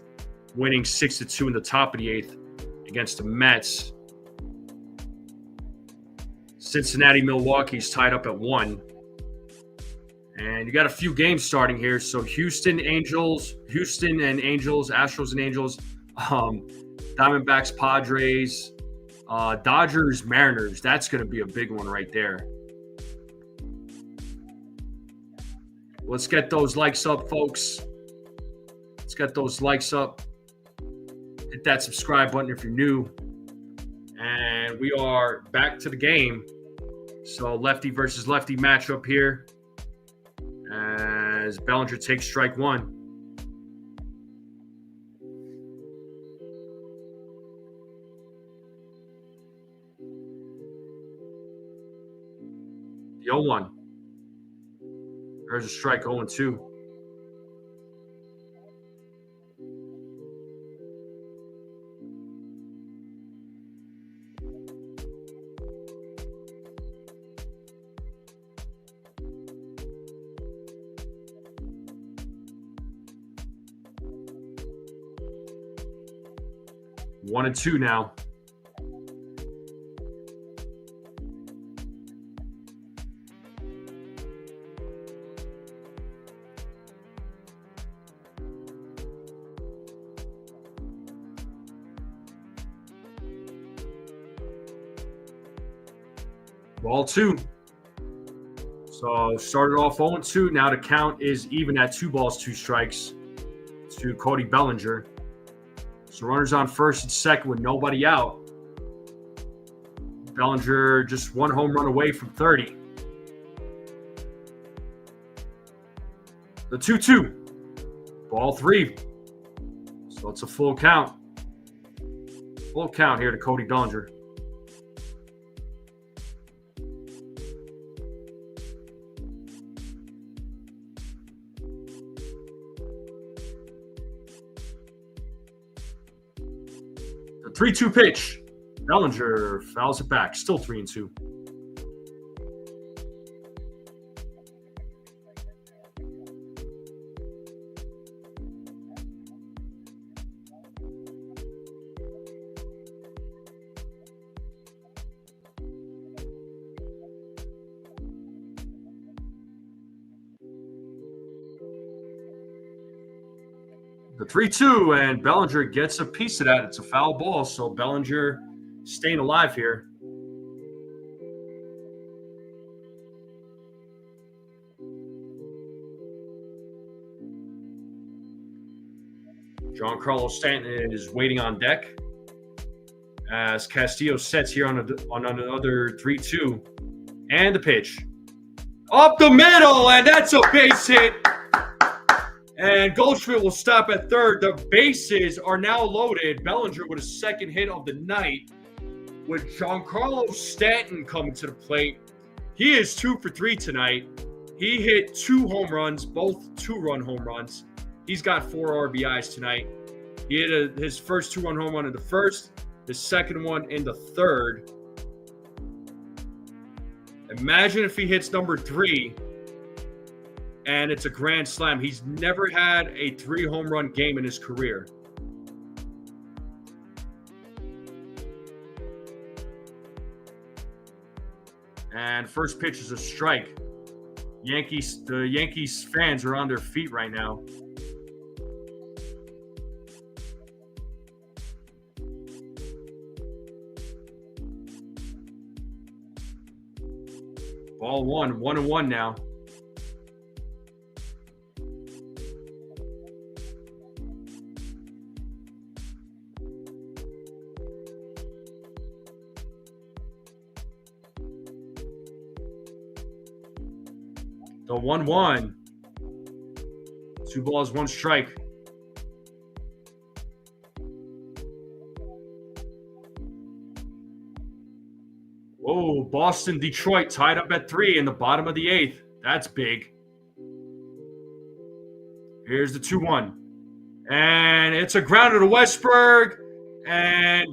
winning 6-2 in the top of the 8th against the Mets. Cincinnati, Milwaukee's tied up at 1. And you got a few games starting here. So Houston and Angels, Astros and Angels, Diamondbacks, Padres, Dodgers, Mariners. That's going to be a big one right there. Let's get those likes up, folks. Let's get those likes up. Hit that subscribe button if you're new. And we are back to the game. So lefty versus lefty matchup here as Bellinger takes strike one. The 0-1. There's a strike 0-2. One and two now. Ball two. So started off 0-2. Now the count is even at 2 balls, 2 strikes to Cody Bellinger. So runners on first and second with nobody out. Bellinger just 1 home run away from 30. The 2-2. Ball 3. So it's a full count. Full count here to Cody Bellinger. The 3-2 pitch. Bellinger fouls it back. Still 3-2. The 3-2, and Bellinger gets a piece of that. It's a foul ball, so Bellinger staying alive here. Giancarlo Stanton is waiting on deck as Castillo sets here on another 3-2. And the pitch. Up the middle, and that's a base hit. And Goldschmidt will stop at third. The bases are now loaded. Bellinger with a second hit of the night. With Giancarlo Stanton coming to the plate. He is 2 for 3 tonight. He hit 2 home runs, both 2-run home runs. He's got 4 RBIs tonight. He hit his first 2-run home run in the first, the second one in the third. Imagine if he hits number 3. And it's a grand slam. He's never had a 3-home run game in his career. And first pitch is a strike. The Yankees fans are on their feet right now. Ball 1, 1-1 now. The 1-1. 2 balls, 1 strike. Whoa, Boston, Detroit tied up at 3 in the bottom of the 8th. That's big. Here's the 2-1. And it's a grounder to Westberg. And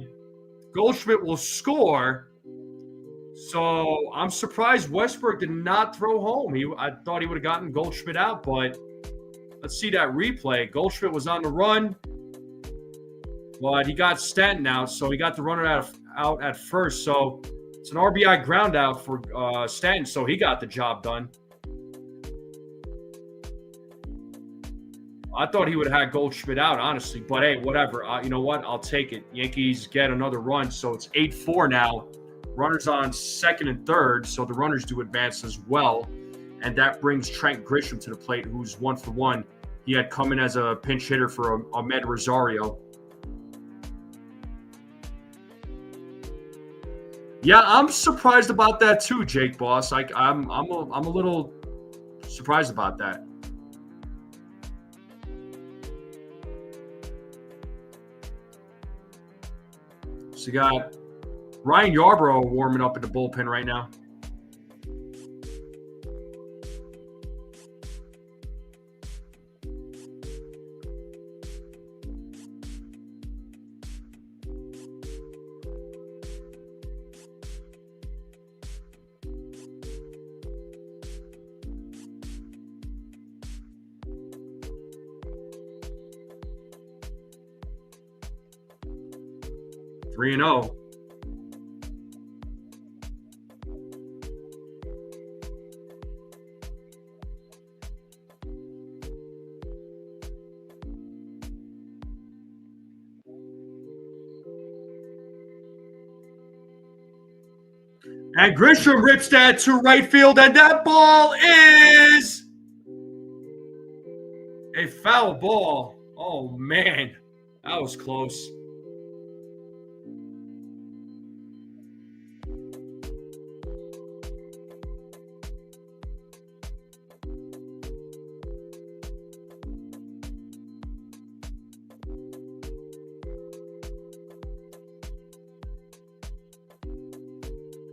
Goldschmidt will score. So I'm surprised Westberg did not throw home. I thought he would have gotten Goldschmidt out, but let's see that replay. Goldschmidt was on the run, but he got Stanton out, so he got the runner out at first. So it's an RBI ground out for Stanton, so he got the job done. I thought he would have had Goldschmidt out, honestly. But hey, whatever. You know what? I'll take it. Yankees get another run, so it's 8-4 now. Runners on second and third, so the runners do advance as well. And that brings Trent Grisham to the plate, who's 1 for 1. He had come in as a pinch hitter for Ahmed Rosario. Yeah, I'm surprised about that too, Jake Boss. I'm a little surprised about that. So you got Ryan Yarbrough warming up in the bullpen right now. Three and 0. And Grisham rips that to right field, and that ball is a foul ball. Oh, man. That was close.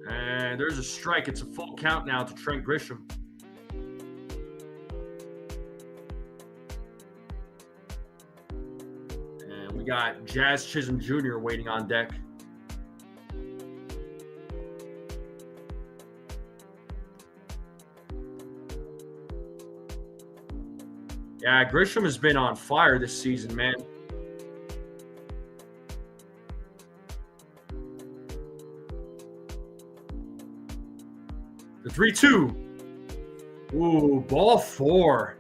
And there's a strike. It's a full count now to Trent Grisham. And we got Jazz Chisholm Jr. waiting on deck. Yeah, Grisham has been on fire this season, man. The 3-2. Ooh, ball 4.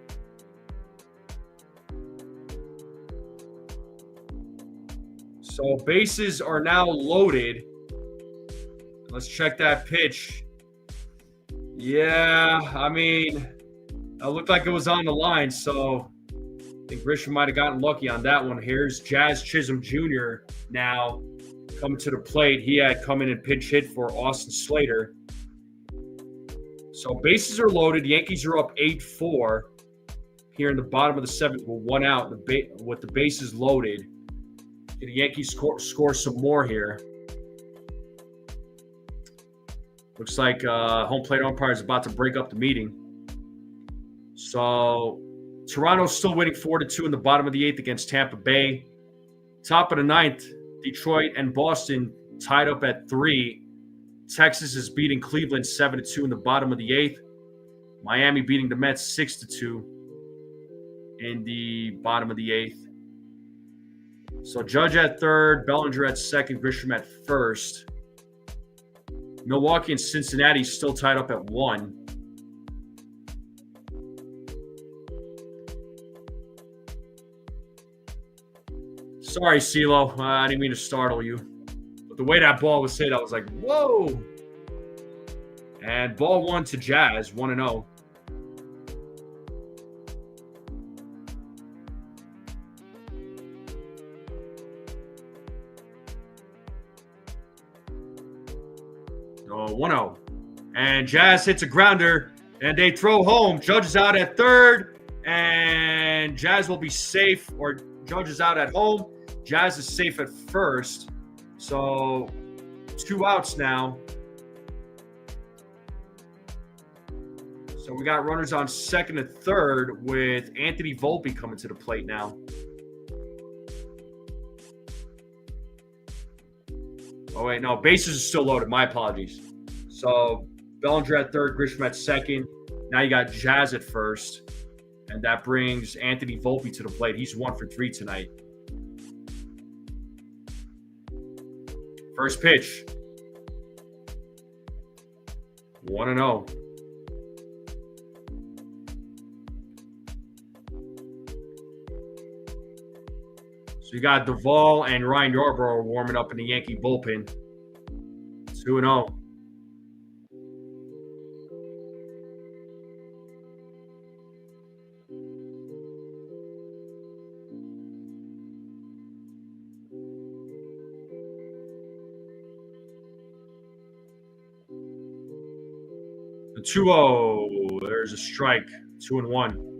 So bases are now loaded. Let's check that pitch. Yeah, I mean, it looked like it was on the line, so I think Grisham might have gotten lucky on that one. Here's Jazz Chisholm Jr. now coming to the plate. He had come in and pinch hit for Austin Slater. So bases are loaded. Yankees are up 8-4 here in the bottom of the 7th with 1 out with the bases loaded. Can the Yankees score some more here? Looks like home plate umpire is about to break up the meeting. So Toronto's still winning 4-2 in the bottom of the 8th against Tampa Bay. Top of the 9th, Detroit and Boston tied up at 3. Texas is beating Cleveland 7-2 in the bottom of the 8th. Miami beating the Mets 6-2 in the bottom of the 8th. So Judge at 3rd, Bellinger at 2nd, Grisham at 1st. Milwaukee and Cincinnati still tied up at 1. Sorry, CeeLo. I didn't mean to startle you. But the way that ball was hit, I was like, whoa. And ball 1 to Jazz, 1-0. Oh, 1-0. And Jazz hits a grounder, and they throw home. Judge is out at 3rd, and Jazz will be safe, or Judge is out at home. Jazz is safe at 1st. So 2 outs now. So we got runners on 2nd and 3rd with Anthony Volpe coming to the plate now. Oh, wait, no. Bases are still loaded. My apologies. So Bellinger at 3rd, Grisham at 2nd. Now you got Jazz at 1st. And that brings Anthony Volpe to the plate. He's 1 for 3 tonight. First pitch. 1-0. you got Duvall and Ryan Yarbrough warming up in the Yankee bullpen. 2-0. The 2-0. There's a strike. 2-1.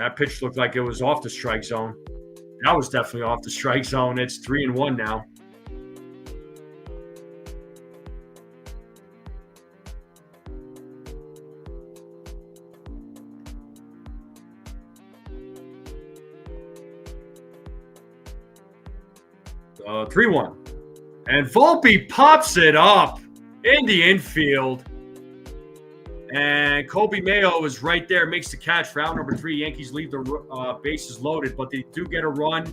That pitch looked like it was off the strike zone. That was definitely off the strike zone. It's 3-1 now. Uh, 3-1. And Volpe pops it up in the infield. And Kobe Mayo is right there, makes the catch for out number 3. Yankees leave the bases loaded, but they do get a run.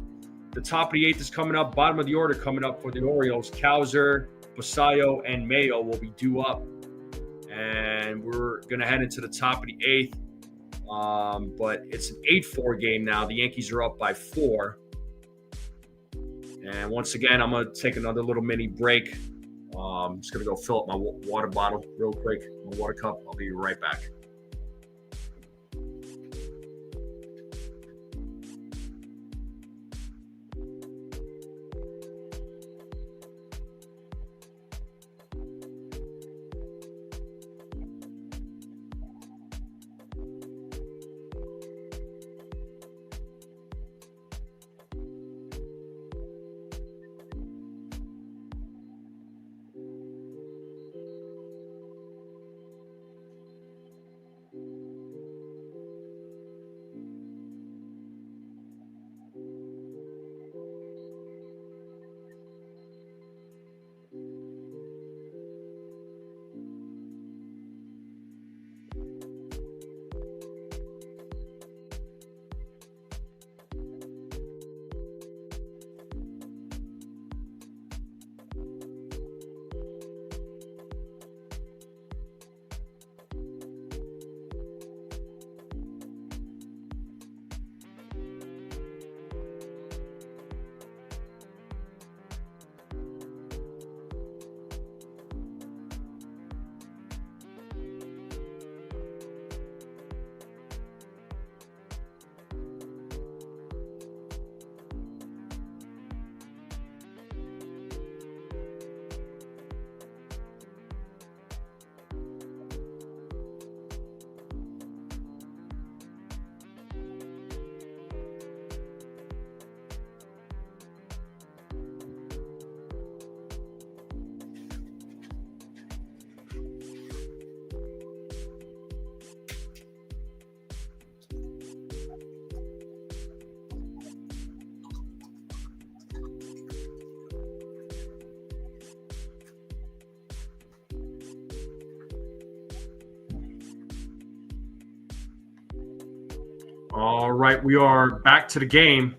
The top of the 8th is coming up. Bottom of the order coming up for the Orioles. Cowser, Basayo, and Mayo will be due up. And we're going to head into the top of the 8th. But it's an 8-4 game now. The Yankees are up by 4. And once again, I'm going to take another little mini break. I'm just going to go fill up my water bottle real quick, my water cup. I'll be right back. All right, we are back to the game.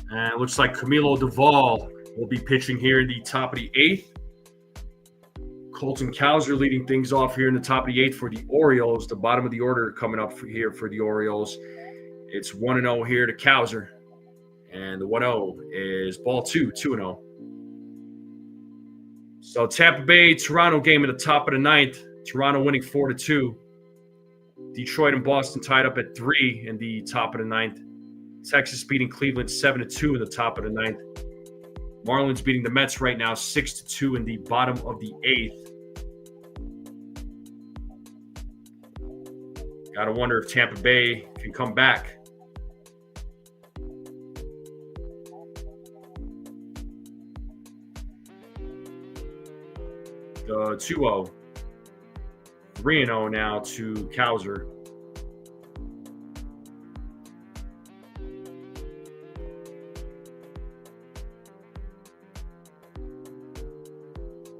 And it looks like Camilo Duvall will be pitching here in the top of the 8th. Colton Cowser leading things off here in the top of the 8th for the Orioles. The bottom of the order coming up here for the Orioles. It's 1-0 here to Cowser. And the 1-0 is ball 2, 2-0. So Tampa Bay, Toronto game in the top of the 9th. Toronto winning 4-2. Detroit and Boston tied up at 3 in the top of the 9th. Texas beating Cleveland 7-2 in the top of the 9th. Marlins beating the Mets right now 6-2 in the bottom of the 8th. Gotta wonder if Tampa Bay can come back. The 2-0. 3-0 now to Cowser.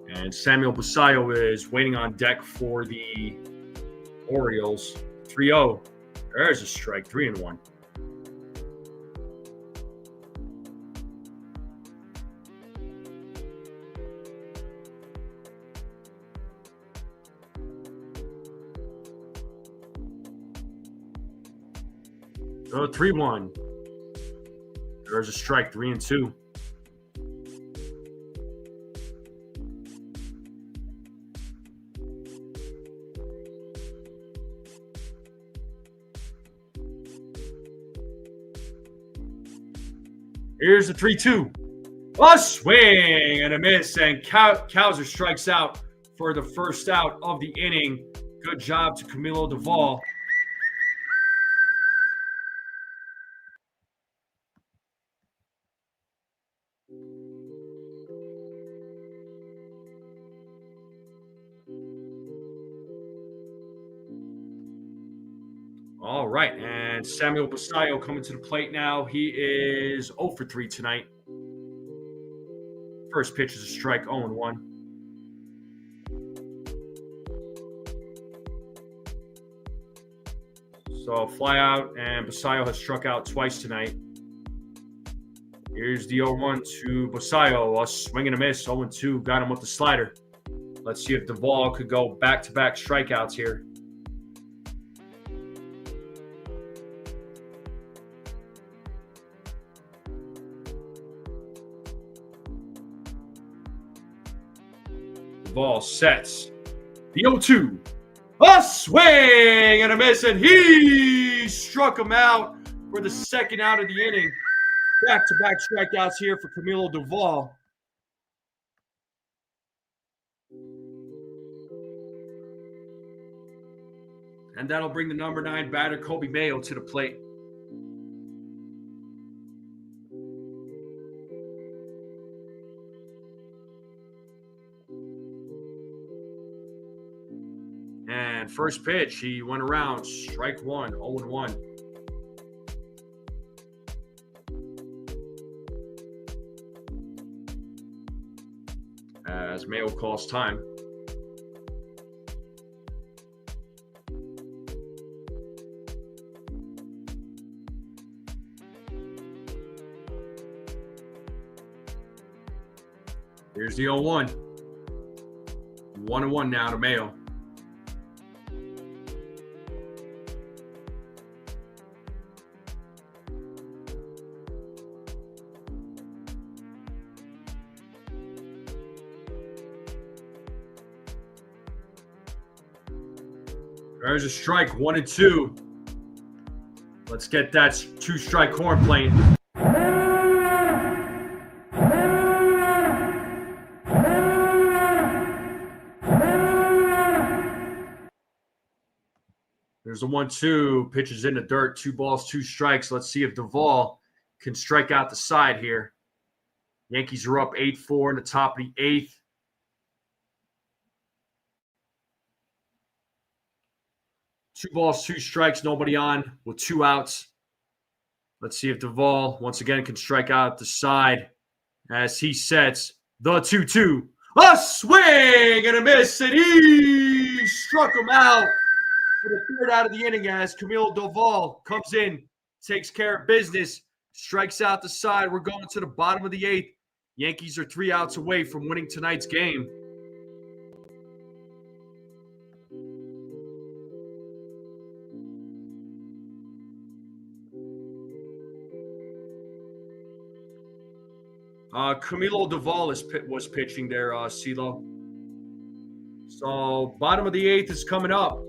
And Samuel Basayo is waiting on deck for the Orioles. 3-0. There's a strike. 3-1. 3-1. There's a strike, 3-2. Here's the 3-2. A swing and a miss, and Cowser strikes out for the first out of the inning. Good job to Camilo Doval. All right, and Samuel Basayo coming to the plate now. He is 0 for 3 tonight. First pitch is a strike, 0-1. So fly out, and Basayo has struck out twice tonight. Here's the 0-1 to Basayo. A swing and a miss, 0-2. Got him with the slider. Let's see if Doval could go back-to-back strikeouts here. Ball sets. The 0-2. A swing and a miss, and he struck him out for the second out of the inning. Back-to-back strikeouts here for Camilo Doval. And that'll bring the number 9 batter, Kobe Mayo, to the plate. And first pitch, he went around, strike 1, 0-1. As Mayo calls time. Here's the 0-1. 1-1 now to Mayo. There's a strike, 1-2. Let's get that 2-strike horn playing. There's a 1-2. Pitches in the dirt. 2 balls, 2 strikes. Let's see if Doval can strike out the side here. Yankees are up 8-4 in the top of the 8th. Two balls, 2 strikes, nobody on with 2 outs. Let's see if Doval once again can strike out the side as he sets the 2-2. A swing and a miss, and he struck him out for the third out of the inning as Camilo Doval comes in, takes care of business, strikes out the side. We're going to the bottom of the 8th. Yankees are 3 outs away from winning tonight's game. Camilo Doval was pitching there, CeeLo. So bottom of the 8th is coming up.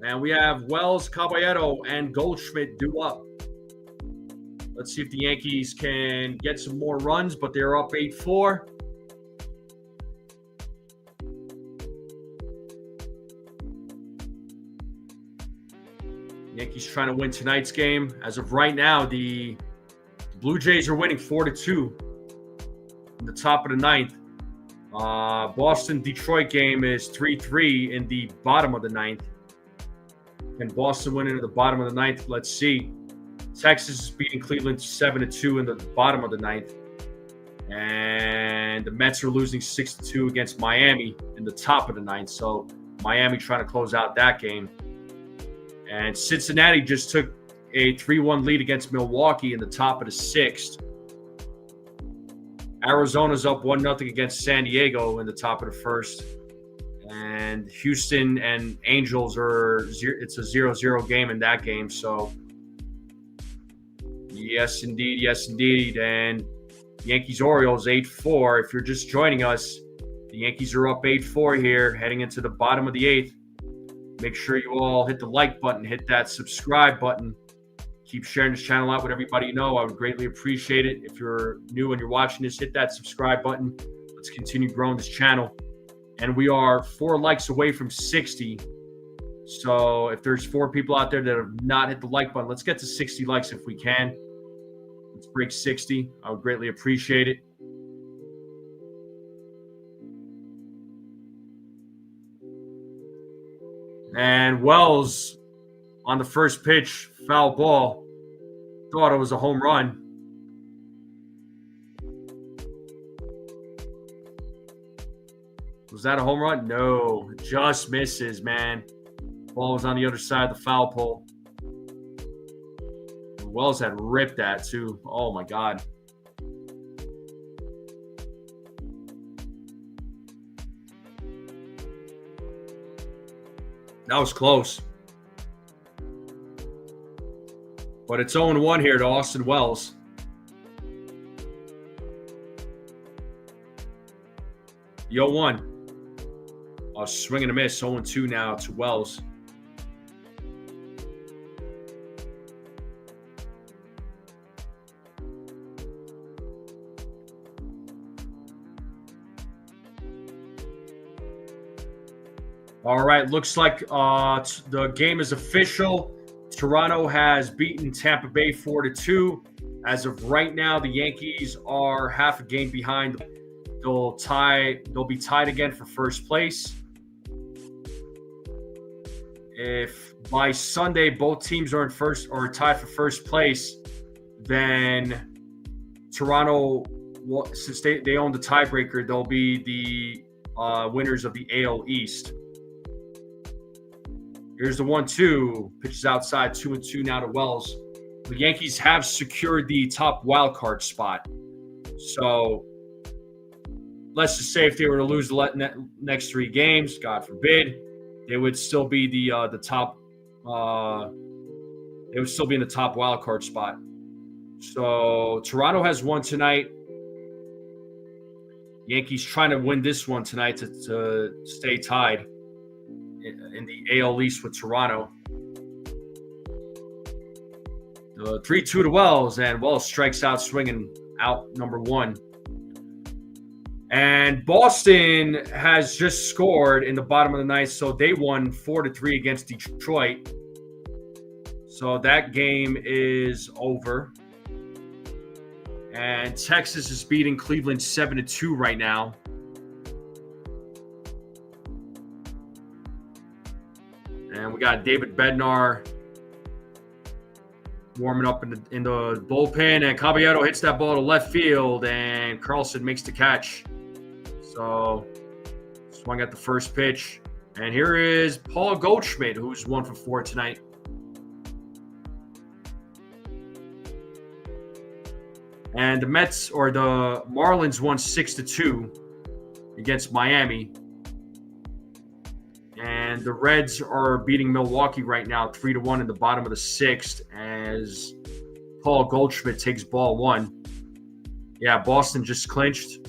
And we have Wells, Caballero, and Goldschmidt due up. Let's see if the Yankees can get some more runs, but they're up 8-4. Yankees trying to win tonight's game. As of right now, the Blue Jays are winning 4-2 in the top of the 9th. Boston-Detroit game is 3-3 in the bottom of the 9th. Can Boston win into the bottom of the 9th? Let's see. Texas is beating Cleveland 7-2 in the bottom of the 9th. And the Mets are losing 6-2 against Miami in the top of the 9th. So Miami trying to close out that game. And Cincinnati just took a 3-1 lead against Milwaukee in the top of the 6th. Arizona's up 1-0 against San Diego in the top of the 1st. And Houston and Angels it's a 0-0 game in that game. So, yes, indeed. Yes, indeed. And Yankees Orioles 8-4. If you're just joining us, the Yankees are up 8-4 here, heading into the bottom of the 8th. Make sure you all hit the like button, hit that subscribe button. Keep sharing this channel out with everybody you know. I would greatly appreciate it. If you're new and you're watching this, hit that subscribe button. Let's continue growing this channel. And we are 4 likes away from 60. So if there's 4 people out there that have not hit the like button, let's get to 60 likes if we can. Let's break 60. I would greatly appreciate it. And Wells on the first pitch, foul ball. Thought it was a home run. Was that a home run? No, just misses, man. Ball was on the other side of the foul pole. Wells had ripped that too. Oh my God. That was close. But it's 0-1 here to Austin Wells. Yo, 1. Oh, swing and a miss. 0-2 now to Wells. All right, looks like the game is official. Toronto has beaten Tampa Bay 4-2. As of right now, the Yankees are half a game behind. They'll be tied again for first place. If by Sunday both teams are in first or tied for first place, then Toronto, since they own the tiebreaker, they'll be the winners of the AL East. Here's the 1-2. Pitches outside, 2-2 now to Wells. The Yankees have secured the top wild card spot. So let's just say if they were to lose the next 3 games, God forbid, they would still be the top. They would still be in the top wild card spot. So Toronto has won tonight. Yankees trying to win this one tonight to stay tied in the AL East with Toronto. 3-2 to Wells, and Wells strikes out swinging out number 1. And Boston has just scored in the bottom of the 9th, so they won 4-3 against Detroit. So that game is over. And Texas is beating Cleveland 7-2 right now. And we got David Bednar warming up in the bullpen, and Caballero hits that ball to left field, and Carlson makes the catch. So swung at the first pitch. And here is Paul Goldschmidt, who's 1 for 4 tonight. And the Marlins won 6-2 against Miami. And the Reds are beating Milwaukee right now 3-1 in the bottom of the 6th as Paul Goldschmidt takes ball 1. Yeah, Boston just clinched.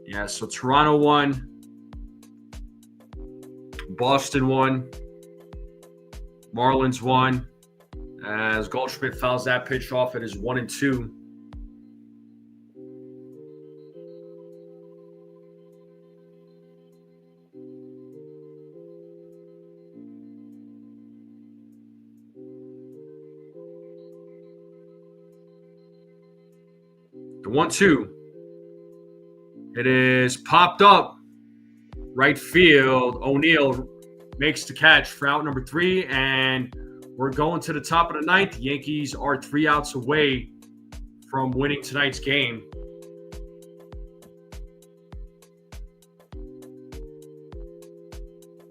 Yeah, so Toronto won. Boston won. Marlins won. As Goldschmidt fouls that pitch off at his 1-2. The 1-2. It is popped up. Right field. O'Neill makes the catch for out number 3, and we're going to the top of the 9th. The Yankees are 3 outs away from winning tonight's game.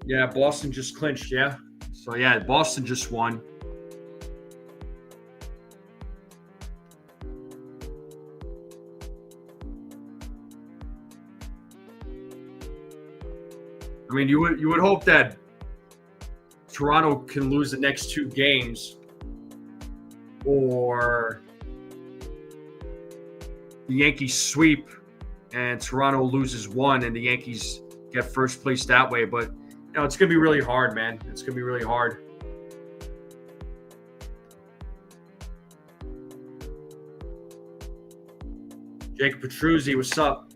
Yeah, Boston just clinched, yeah. So, yeah, Boston just won. I mean, you would hope that Toronto can lose the next 2 games, or the Yankees sweep and Toronto loses 1 and the Yankees get first place that way. But, it's going to be really hard, man. It's going to be really hard. Jake Petruzzi, what's up?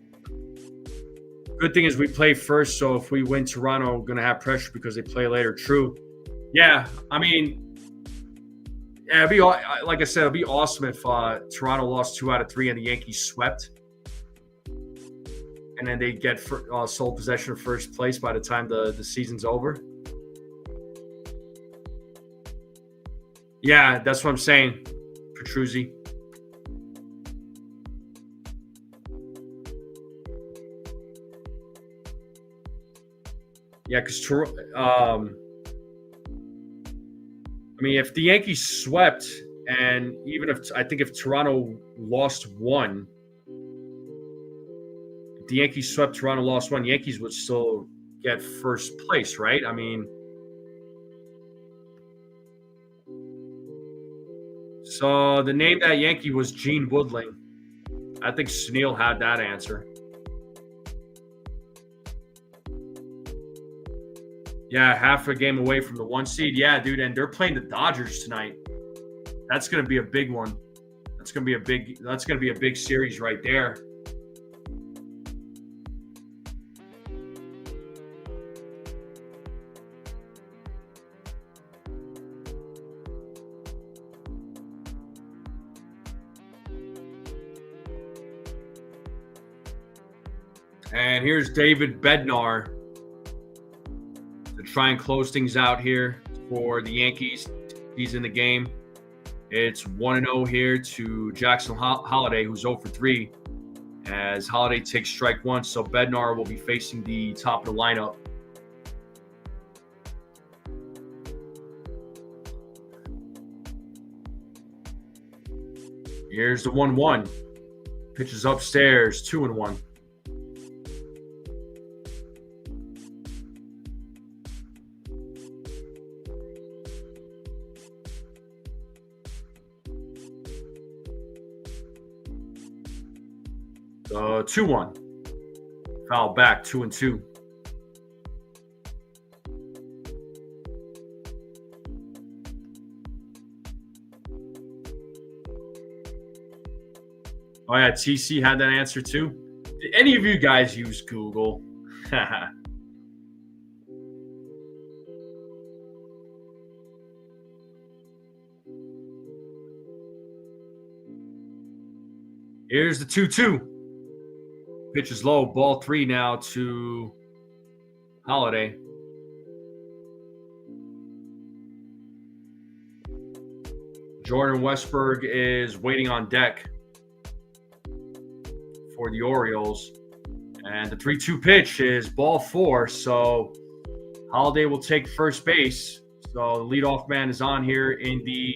Good thing is we play first, so if we win Toronto, we're going to have pressure because they play later. True. Yeah, I mean, it'd be, like I said, it'd be awesome if Toronto lost 2 out of 3 and the Yankees swept. And then they get sole possession of first place by the time the season's over. Yeah, that's what I'm saying, Petruzzi. Yeah, because I mean, if the Yankees swept, and even if Toronto lost 1, if the Yankees swept, Toronto lost 1, Yankees would still get first place, right? I mean, so the name that Yankee was Gene Woodling. I think Snell had that answer. Yeah, half a game away from the 1 seed. Yeah, dude, and they're playing the Dodgers tonight. That's going to be a big one. That's going to be a big series right there. And here's David Bednar to try and close things out here for the Yankees. He's in the game. It's 1-0 here to Jackson Holliday, who's 0 for 3, as Holliday takes strike 1. So Bednar will be facing the top of the lineup. Here's the 1-1. Pitches upstairs, 2-1. So 2-1. Foul back, 2-2. Oh, yeah, TC had that answer too. Did any of you guys use Google? Here's the 2-2. Pitch is low. Ball 3 now to Holliday. Jordan Westburg is waiting on deck for the Orioles. And the 3-2 pitch is ball 4. So Holliday will take first base. So the leadoff man is on here in the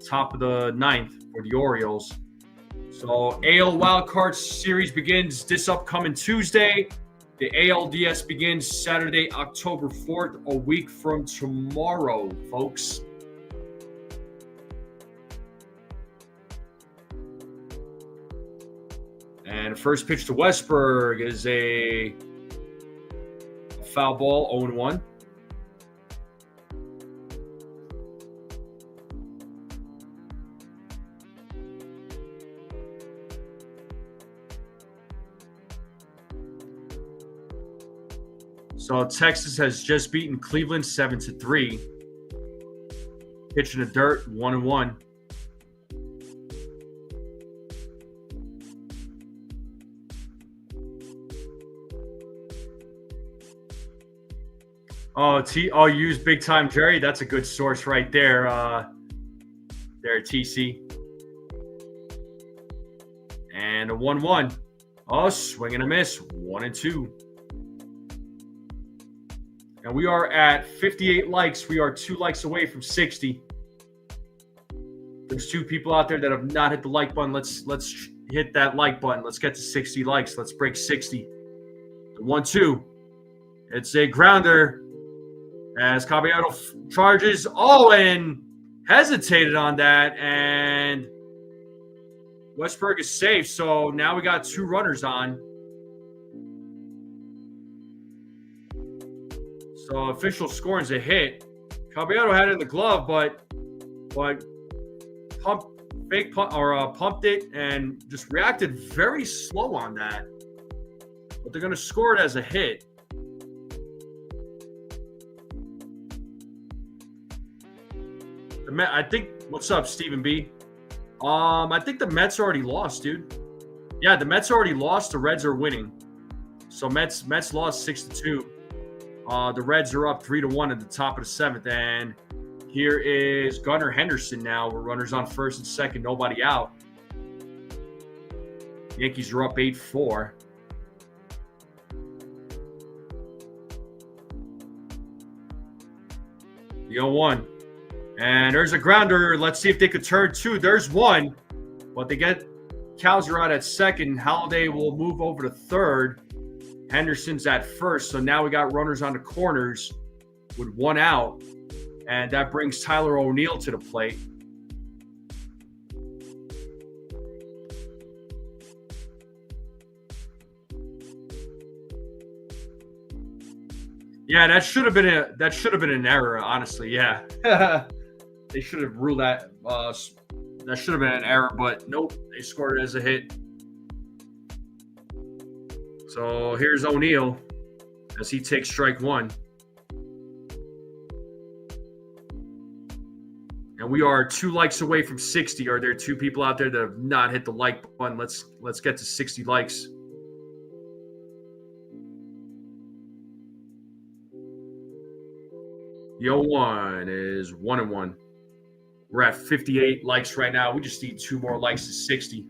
top of the 9th for the Orioles. So AL Wildcard Series begins this upcoming Tuesday. The ALDS begins Saturday, October 4th, a week from tomorrow, folks. And first pitch to Westburg is a foul ball, 0-1. So Texas has just beaten Cleveland 7-3. Pitch in the dirt, 1-1. Oh, use Big Time Jerry. That's a good source right there. There, TC. And a 1-1. Oh, swing and a miss. 1-2. And we are at 58 likes. We are 2 likes away from 60. There's 2 people out there that have not hit the like button. Let's hit that like button. Let's get to 60 likes. Let's break 60. 1-2. It's a grounder as Caballero charges. Oh, and hesitated on that. And Westberg is safe. So now we got 2 runners on. So official scoring is a hit. Caballero had it in the glove, but pumped it and just reacted very slow on that. But they're going to score it as a hit. I think. What's up, Stephen B? I think the Mets already lost, dude. Yeah, the Mets already lost. The Reds are winning. So Mets lost 6-2. The Reds are up 3-1 at the top of the 7th, and here is Gunnar Henderson now. We're runners on first and second, nobody out. Yankees are up 8-4. The 0-1. And there's a grounder. Let's see if they could turn 2. There's 1. But they get Cowser out at second. Halladay will move over to third. Henderson's at first. So now we got runners on the corners with 1 out. And that brings Tyler O'Neill to the plate. Yeah, that should have been an error, honestly. Yeah. They should have ruled that. That should have been an error, but nope, they scored it as a hit. So here's O'Neill as he takes strike 1. And we are 2 likes away from 60. Are there 2 people out there that have not hit the like button? Let's get to 60 likes. The 0-1 is 1-1. We're at 58 likes right now. We just need 2 more likes to 60.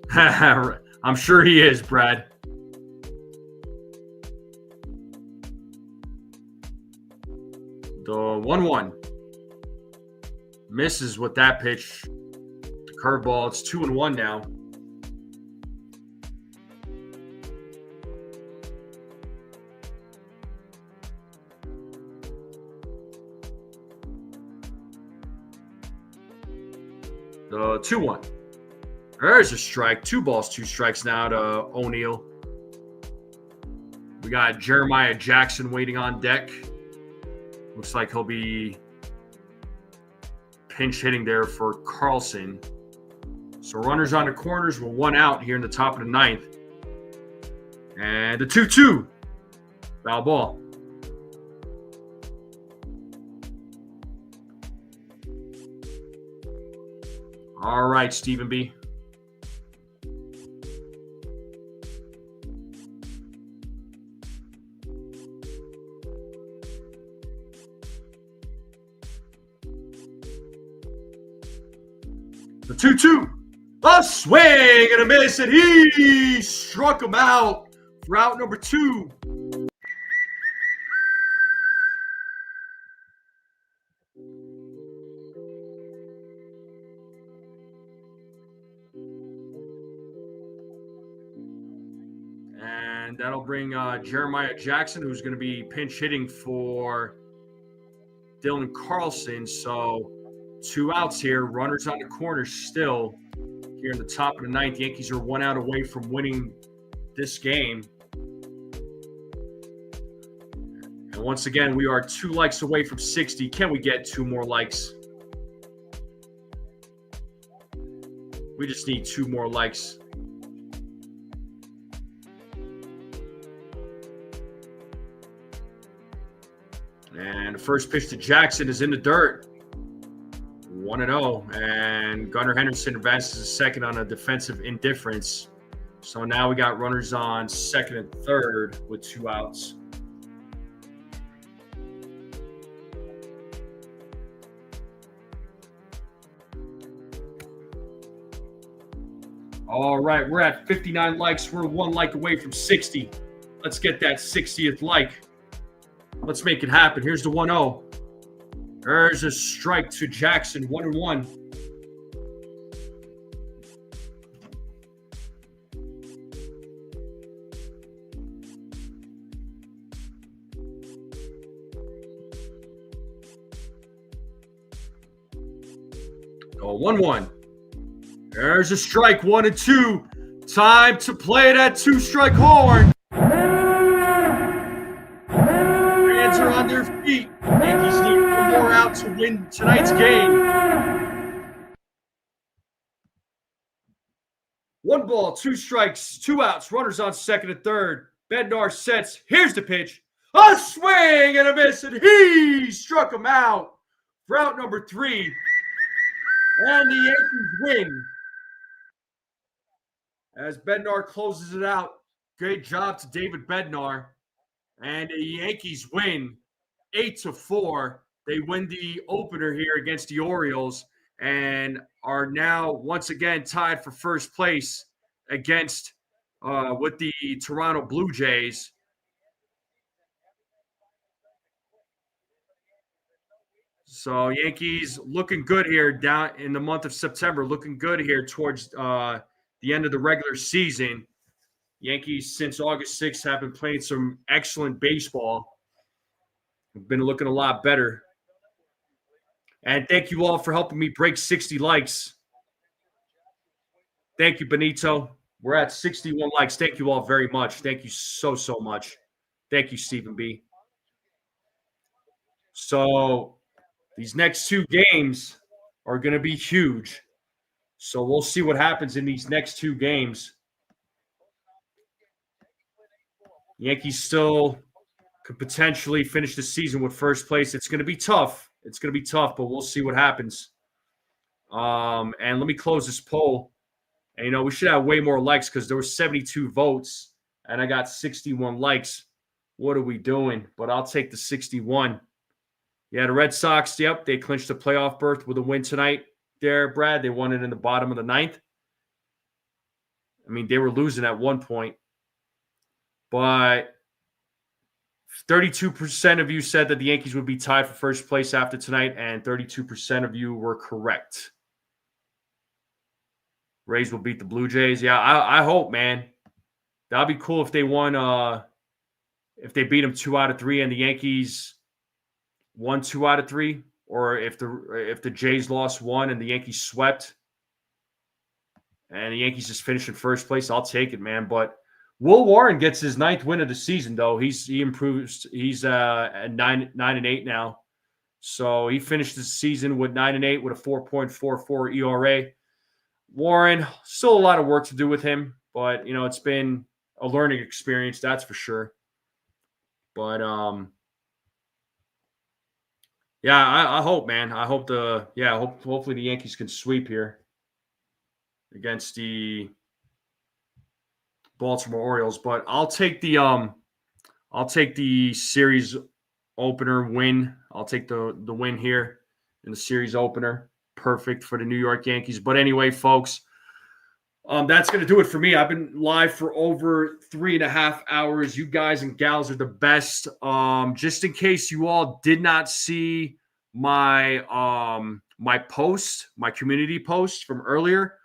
I'm sure he is, Brad. The 1-1 misses with that pitch. The curveball. It's 2-1 now. The 2-1. There's a strike. 2 balls, 2 strikes now to O'Neill. We got Jeremiah Jackson waiting on deck. Looks like he'll be pinch hitting there for Carlson. So runners on the corners with 1 out here in the top of the 9th. And the 2-2. Foul ball. All right, Stephen B. The 2-2. A swing and a miss, and he struck him out for out number 2. And that'll bring Jeremiah Jackson, who's going to be pinch hitting for Dylan Carlson. So 2 outs here. Runners on the corner still here in the top of the 9th. Yankees are 1 out away from winning this game. And once again, we are 2 likes away from 60. Can we get 2 more likes? We just need 2 more likes. And the first pitch to Jackson is in the dirt. 1-0. And Gunnar Henderson advances to second on a defensive indifference. So now we got runners on second and third with 2 outs. All right, we're at 59 likes. We're 1 like away from 60. Let's get that 60th like. Let's make it happen. Here's the 1-0. There's a strike to Jackson, 1-1. Oh, 1-1. There's a strike, 1-2. Time to play that 2-strike horn. Fans are on their feet. Yankees need one more out to win tonight's game. 1 ball, 2 strikes, 2 outs, runners on second and third. Bednar sets. Here's the pitch. A swing and a miss, and he struck him out for out number 3. And the Yankees win. As Bednar closes it out. Great job to David Bednar. And the Yankees win 8-4. They win the opener here against the Orioles and are now once again tied for first place against with the Toronto Blue Jays. So Yankees looking good here down in the month of September, looking good here towards the end of the regular season. Yankees since August 6th have been playing some excellent baseball. Have been looking a lot better. And thank you all for helping me break 60 likes. Thank you, Benito. We're at 61 likes. Thank you all very much. Thank you so much. Thank you, Stephen B. So these next 2 games are going to be huge. So we'll see what happens in these next 2 games. Yankees still could potentially finish the season with first place. It's going to be tough. It's going to be tough, but we'll see what happens. And let me close this poll. And, we should have way more likes because there were 72 votes, and I got 61 likes. What are we doing? But I'll take the 61. Yeah, the Red Sox, yep, they clinched the playoff berth with a win tonight there, Brad. They won it in the bottom of the 9th. I mean, they were losing at one point. But 32% of you said that the Yankees would be tied for first place after tonight, and 32% of you were correct. Rays will beat the Blue Jays. Yeah, I hope, man. That'd be cool if they won. If they beat them 2 out of 3, and the Yankees won 2 out of 3, or if the Jays lost 1 and the Yankees swept, and the Yankees just finished in first place. I'll take it, man. But Will Warren gets his 9th win of the season, though. He improves. He's at 9-8 now. So he finished the season with 9-8 with a 4.44 ERA. Warren, still a lot of work to do with him, but it's been a learning experience, that's for sure. But I hope, man. I hope hopefully the Yankees can sweep here against the Baltimore Orioles. But I'll take the series opener win. I'll take the win here in the series opener. Perfect for the New York Yankees. But anyway, folks, that's going to do it for me. I've been live for over 3.5 hours. You guys and gals are the best. Just in case you all did not see my my post, my community post from earlier,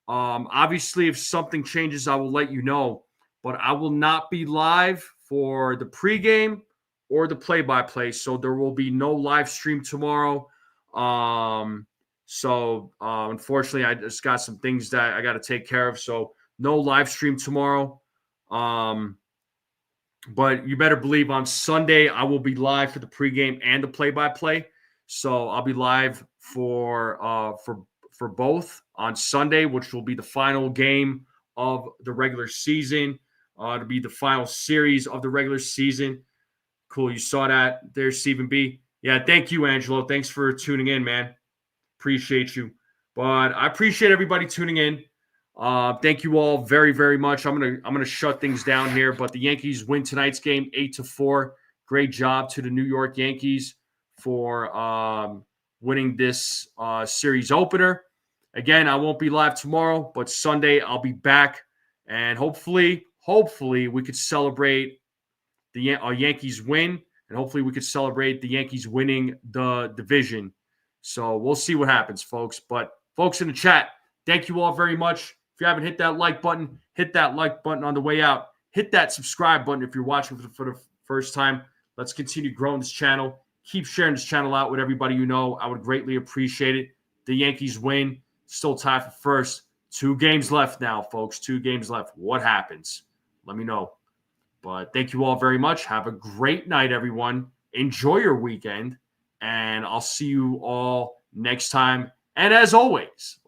obviously if something changes, I will let you know. But I will not be live for the pregame or the play-by-play. So there will be no live stream tomorrow. So unfortunately, I just got some things that I got to take care of. So no live stream tomorrow. But you better believe on Sunday, I will be live for the pregame and the play-by-play. So I'll be live for both on Sunday, which will be the final game of the regular season. To be the final series of the regular season. Cool. You saw that there, Stephen B. Yeah. Thank you, Angelo. Thanks for tuning in, man. Appreciate you. But I appreciate everybody tuning in. Thank you all very, very much. I'm gonna shut things down here. But the Yankees win tonight's game 8-4. Great job to the New York Yankees for winning this series opener. Again, I won't be live tomorrow, but Sunday I'll be back, and hopefully we could celebrate the Yankees win, and hopefully we could celebrate the Yankees winning the division. So we'll see what happens, folks. But folks in the chat, thank you all very much. If you haven't hit that like button, hit that like button on the way out. Hit that subscribe button if you're watching for the first time. Let's continue growing this channel. Keep sharing this channel out with everybody you know. I would greatly appreciate it. The Yankees win. Still tied for first. 2 games left now, folks. 2 games left. What happens? Let me know. But thank you all very much. Have a great night, everyone. Enjoy your weekend. And I'll see you all next time. And as always,